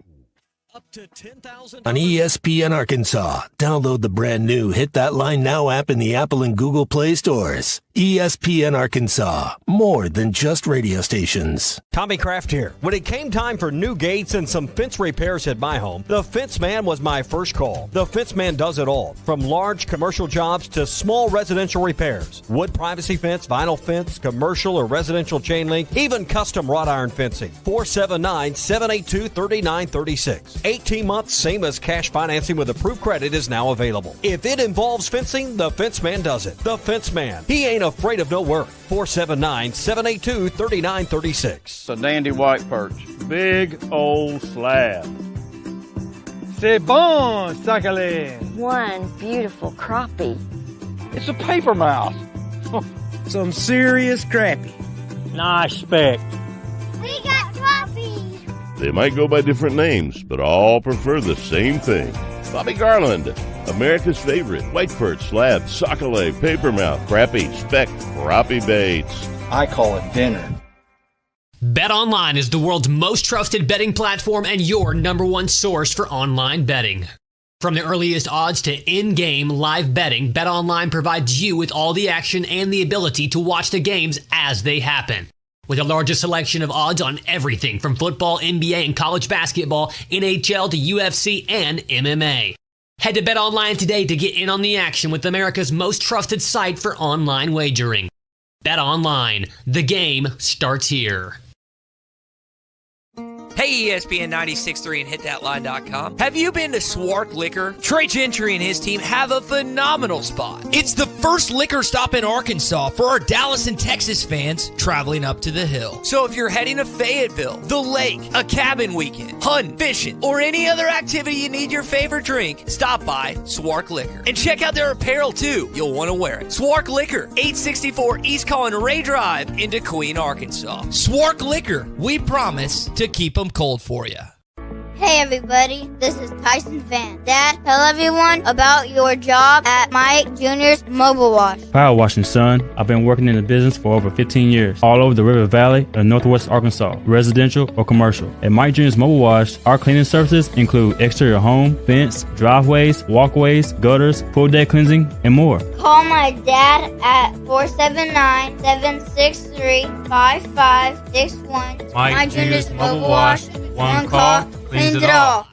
S8: Up to 10,000
S1: On ESPN Arkansas, download the brand new Hit That Line Now app in the Apple and Google Play stores. ESPN Arkansas, more than just radio stations.
S8: Tommy Kraft here. When it came time for new gates and some fence repairs at my home, the Fence Man was my first call. The Fence Man does it all, from large commercial jobs to small residential repairs. Wood privacy fence, vinyl fence, commercial or residential chain link, even custom wrought iron fencing. 479-782-3936. 18 months, same as cash financing with approved credit is now available. If it involves fencing, the Fence Man does it. The Fence Man. He ain't afraid of no work. 479-782-3936.
S11: It's a dandy white perch. Big old slab. C'est bon, sacalé.
S31: One beautiful crappie.
S11: It's a paper mouth. Some serious crappie. Nice speck.
S18: We got coffee.
S19: They might go by different names, but all prefer the same thing. Bobby Garland, America's favorite, white perch, slab, sockeye, papermouth, crappie, speck, crappie baits.
S9: I call it dinner.
S12: BetOnline is the world's most trusted betting platform and your number one source for online betting. From the earliest odds to in-game live betting, BetOnline provides you with all the action and the ability to watch the games as they happen. With the largest selection of odds on everything from football, NBA, and college basketball, NHL to UFC and MMA. Head to BetOnline today to get in on the action with America's most trusted site for online wagering. BetOnline, the game starts here.
S21: Hey, Hey, ESPN 96.3 and hitthatline.com. Have you been to Swark Liquor? Trey Gentry and his team have a phenomenal spot. It's the first liquor stop in Arkansas for our Dallas and Texas fans traveling up to the hill. So if you're heading to Fayetteville, the lake, a cabin weekend, hunting, fishing, or any other activity you need your favorite drink, stop by Swark Liquor. And check out their apparel too. You'll want to wear it. Swark Liquor, 864 East Collin Ray Drive into Queen, Arkansas. Swark Liquor, we promise to keep them cold for you.
S18: Hey everybody, this is Tyson Van. Dad, tell everyone about your job at Mike Jr.'s Mobile Wash.
S24: Power washing, son. I've been working in the business for over 15 years, all over the River Valley and Northwest Arkansas, residential or commercial. At Mike Jr.'s Mobile Wash, our cleaning services include exterior home, fence, driveways, walkways, gutters, pool deck cleansing, and more.
S18: Call my dad at 479-763-5561.
S2: Mike Jr.'s Mobile Wash. One call cleans it all.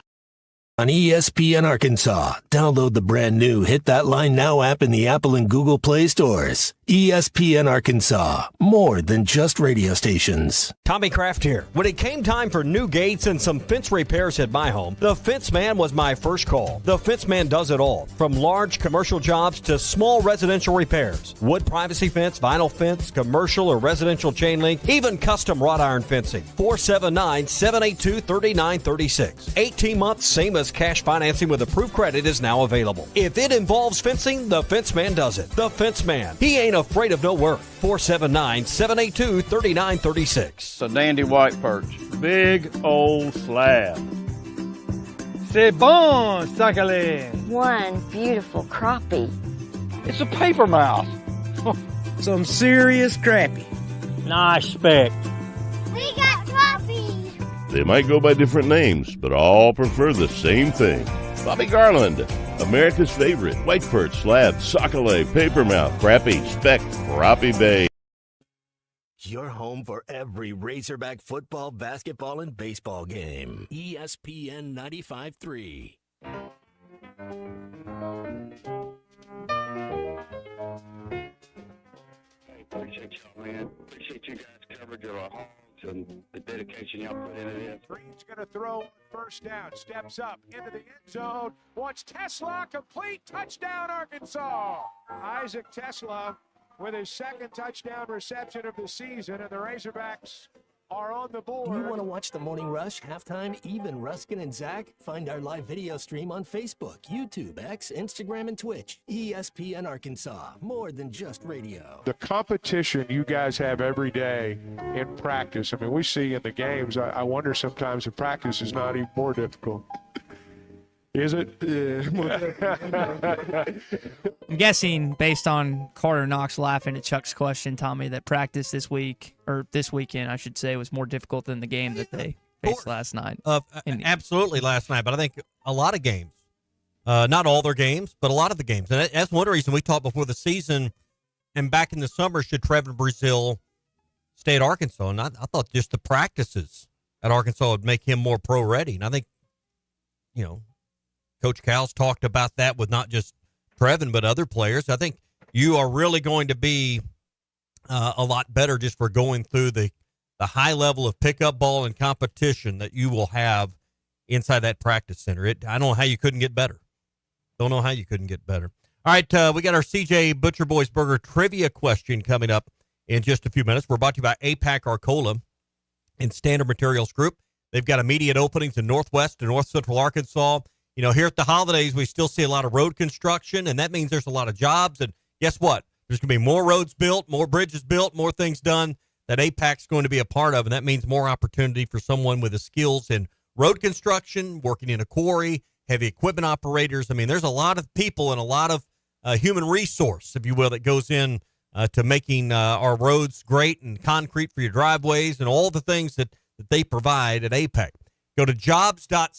S1: On ESPN Arkansas, download the brand new Hit That Line Now app in the Apple and Google Play stores. ESPN Arkansas, more than just radio stations.
S8: Tommy Kraft here. When it came time for new gates and some fence repairs at my home, the Fence Man was my first call. The Fence Man does it all, from large commercial jobs to small residential repairs. Wood privacy fence, vinyl fence, commercial or residential chain link, even custom wrought iron fencing. 479-782-3936. 18 months, same as cash financing with approved credit is now available. If it involves fencing, the Fence Man does it. The Fence Man. He ain't afraid of no work. 479-782-3936.
S11: It's a dandy white perch. Big old slab. C'est bon, sacalé.
S31: One beautiful crappie.
S11: It's a paper mouth.
S9: Some serious crappie.
S11: Nice speck.
S18: We got crappies.
S19: They might go by different names, but all prefer the same thing. Bobby Garland, America's favorite, white perch, slab, sockeye, papermouth, crappie, speck, crappie bait.
S1: Your home for every Razorback football, basketball, and baseball game. ESPN 95.3.
S4: Appreciate y'all, man. Appreciate you guys' coverage of our homes and the dedication y'all put into this.
S7: Green's going to throw first down. Steps up into the end zone. Wants Tesla. Complete. Touchdown, Arkansas. Isaac Tesla with his second touchdown reception of the season, and the Razorbacks are on the board.
S1: You want to watch the Morning Rush, Halftime, even Ruskin and Zach? Find our live video stream on Facebook, YouTube, X, Instagram, and Twitch. ESPN Arkansas, more than just radio.
S7: The competition you guys have every day in practice. I mean, we see in the games, I wonder sometimes if practice is not even more difficult. Is it?
S6: I'm guessing, based on Carter Knox laughing at Chuck's question, Tommy, that practice this week, or this weekend, I should say, was more difficult than the game that they faced last night.
S2: Absolutely last night, but I think a lot of games, not all their games, but a lot of the games. And that's one reason we talked before the season and back in the summer, should Trevin Brazile stay at Arkansas? And I thought just the practices at Arkansas would make him more pro-ready. And I think, Coach Cal's talked about that with not just Trevin, but other players. I think you are really going to be a lot better just for going through the high level of pickup ball and competition that you will have inside that practice center. I don't know how you couldn't get better. Don't know how you couldn't get better. All right, we got our CJ Butcher Boys Burger trivia question coming up in just a few minutes. We're brought to you by APAC Arcola and Standard Materials Group. They've got immediate openings in Northwest and North Central Arkansas. Here at the holidays, we still see a lot of road construction, and that means there's a lot of jobs. And guess what? There's going to be more roads built, more bridges built, more things done that APAC's going to be a part of, and that means more opportunity for someone with the skills in road construction, working in a quarry, heavy equipment operators. I mean, there's a lot of people and a lot of human resource, if you will, that goes in to making our roads great and concrete for your driveways and all the things that they provide at APAC. Go to jobs.crh.com.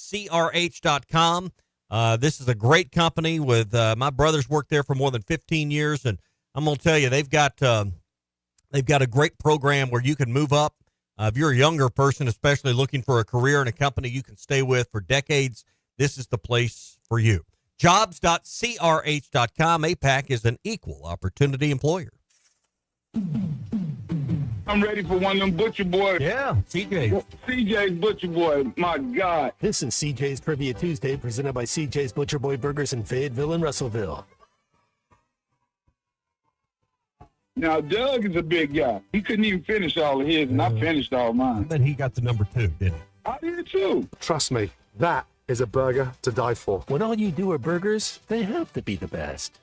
S2: This is a great company with my brother's worked there for more than 15 years, and I'm going to tell you, they've got a great program where you can move up. If you're a younger person, especially looking for a career in a company you can stay with for decades, this is the place for you. Jobs.crh.com. APAC is an equal opportunity employer.
S3: I'm ready for one of them Butcher Boy.
S2: Yeah, CJ.
S3: CJ's Butcher Boy. My God.
S1: This is CJ's Trivia Tuesday, presented by CJ's Butcher Boy Burgers in Fayetteville and Russellville.
S3: Now, Doug is a big guy. He couldn't even finish all of his, and I finished all mine.
S2: But he got the number 2, didn't he?
S3: I did too.
S5: Trust me, that is a burger to die for.
S1: When all you do are burgers, they have to be the best.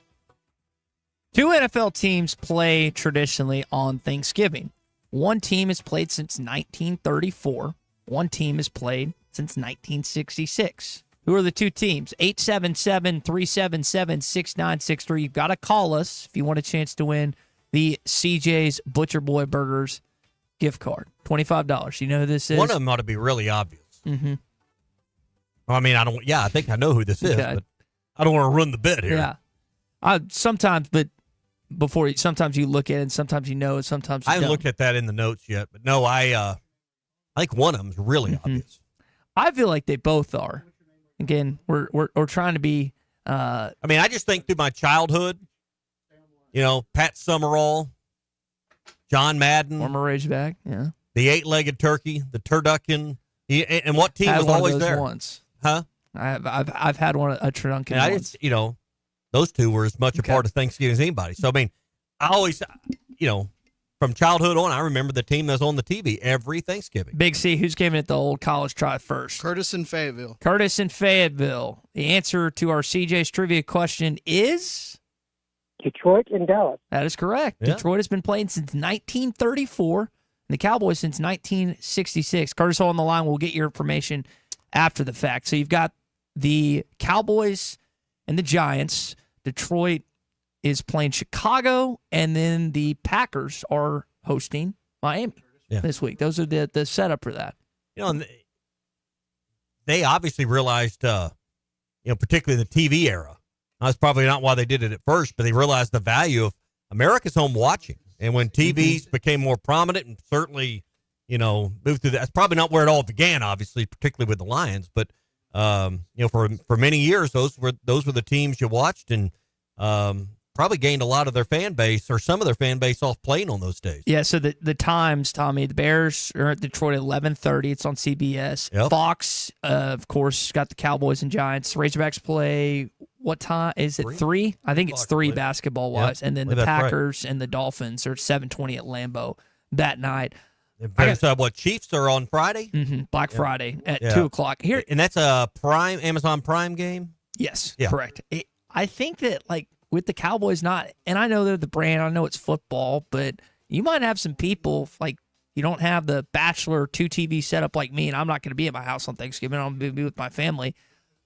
S6: 2 NFL teams play traditionally on Thanksgiving. One team has played since 1934. One team has played since 1966. Who are the 2 teams? 877-377-6963. You've got to call us if you want a chance to win the CJ's Butcher Boy Burgers gift card. $25. You know who this is?
S2: One of them ought to be really obvious.
S6: Mm-hmm.
S2: I mean, I think I know who this is,
S6: Okay.
S2: but I don't want to run the bit here.
S6: Yeah. Sometimes you look at it and sometimes you know it, sometimes you
S2: I haven't
S6: don't.
S2: looked at that in the notes yet, but no, I think one of them is really obvious.
S6: I feel like they both are. Again, we're trying to be.
S2: I mean, I just think through my childhood, Pat Summerall, John Madden,
S6: former Razorback, yeah,
S2: the 8-legged turkey, the turducken, and what team was always there?
S6: Once.
S2: Huh?
S6: I've had one a turducken.
S2: And I just those 2 were as much a part of Thanksgiving as anybody. So I mean, I always from childhood on, I remember the team that was on the TV every Thanksgiving.
S6: Big C, who's giving it the old college try first?
S29: Curtis in Fayetteville.
S6: Curtis in Fayetteville. The answer to our CJ's trivia question is
S10: Detroit and Dallas.
S6: That is correct.
S10: Yeah.
S6: Detroit has been playing since 1934, and the Cowboys since 1966. Curtis on the line. We'll get your information after the fact. So you've got the Cowboys and the Giants. Detroit is playing Chicago, and then the Packers are hosting Miami this week. Those are the setup for that.
S2: And they obviously realized, particularly in the TV era, that's probably not why they did it at first, but they realized the value of America's home watching. And when TVs became more prominent and certainly, moved through that, that's probably not where it all began, obviously, particularly with the Lions. But, for many years, those were the teams you watched and probably gained a lot of their fan base or some of their fan base off playing on those days.
S6: Yeah, so the times, Tommy, the Bears are at Detroit at 11:30. It's on CBS.
S2: Yep.
S6: Fox, of course, got the Cowboys and Giants. Razorbacks play, what time? Is it 3? I think it's 3 basketball-wise.
S2: Yep.
S6: And then
S2: Well,
S6: the
S2: that's right.
S6: Packers and the Dolphins are 7:20 at Lambeau that night.
S2: Chiefs are on Friday?
S6: Mm-hmm. Black Friday at
S2: Yeah.
S6: 2 o'clock. Here,
S2: And that's a Amazon Prime game?
S6: Yes,
S2: Yeah.
S6: correct. I think that, with the Cowboys and I know they're the brand, I know it's football, but you might have some people, you don't have the Bachelor 2 TV setup like me, and I'm not going to be at my house on Thanksgiving. I'm going to be with my family.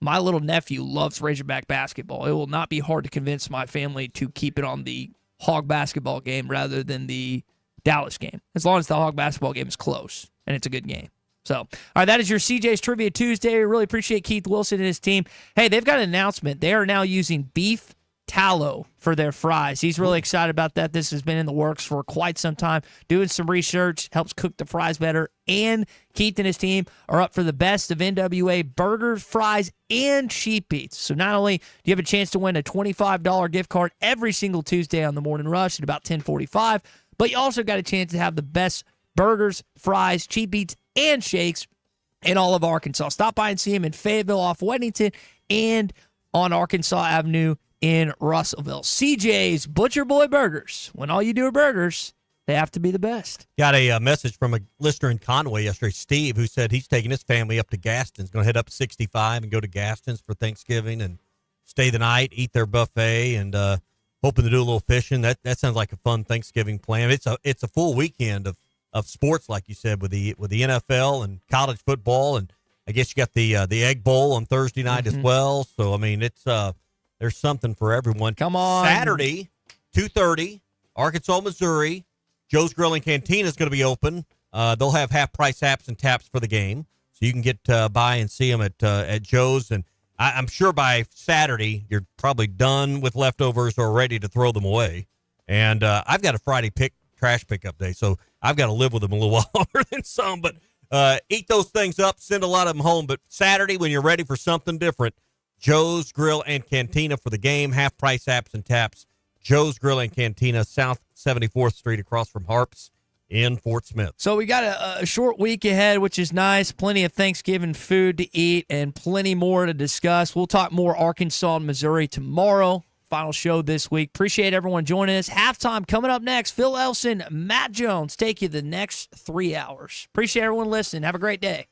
S6: My little nephew loves Razorback basketball. It will not be hard to convince my family to keep it on the Hog basketball game rather than the Dallas game, as long as the Hog basketball game is close and it's a good game. So, all right, that is your CJ's Trivia Tuesday. We really appreciate Keith Wilson and his team. Hey, they've got an announcement. They are now using beef tallow for their fries. He's really excited about that. This has been in the works for quite some time. Doing some research helps cook the fries better. And Keith and his team are up for the best of NWA burgers, fries, and cheap eats. So not only do you have a chance to win a $25 gift card every single Tuesday on the Morning Rush at about 10:45, but you also got a chance to have the best burgers, fries, cheap eats, and shakes in all of Arkansas. Stop by and see him in Fayetteville off Weddington and on Arkansas Avenue in Russellville. CJ's Butcher Boy Burgers. When all you do are burgers, they have to be the best.
S2: Got a message from a listener in Conway yesterday, Steve, who said he's taking his family up to Gaston's, going to head up 65 and go to Gaston's for Thanksgiving and stay the night, eat their buffet, and hoping to do a little fishing. That sounds like a fun Thanksgiving plan. It's a full weekend of sports, like you said, with the NFL and college football, and I guess you got the Egg Bowl on Thursday night as well. So I mean, it's there's something for everyone.
S6: Come on,
S2: Saturday, 2:30, Arkansas, Missouri. Joe's Grill and Cantina is going to be open. They'll have half price apps and taps for the game, so you can get by and see them at Joe's. And I'm sure by Saturday you're probably done with leftovers or ready to throw them away. And I've got a Friday trash pickup day, so I've got to live with them a little while longer than some. But eat those things up, send a lot of them home. But Saturday, when you're ready for something different, Joe's Grill and Cantina for the game, half price apps and taps. Joe's Grill and Cantina, South 74th Street across from Harps in Fort Smith.
S6: So we got a short week ahead, which is nice. Plenty of Thanksgiving food to eat and plenty more to discuss. We'll talk more Arkansas and Missouri tomorrow. Final show this week. Appreciate everyone joining us. Halftime coming up next. Phil Elson, Matt Jones take you the next 3 hours. Appreciate everyone listening. Have a great day.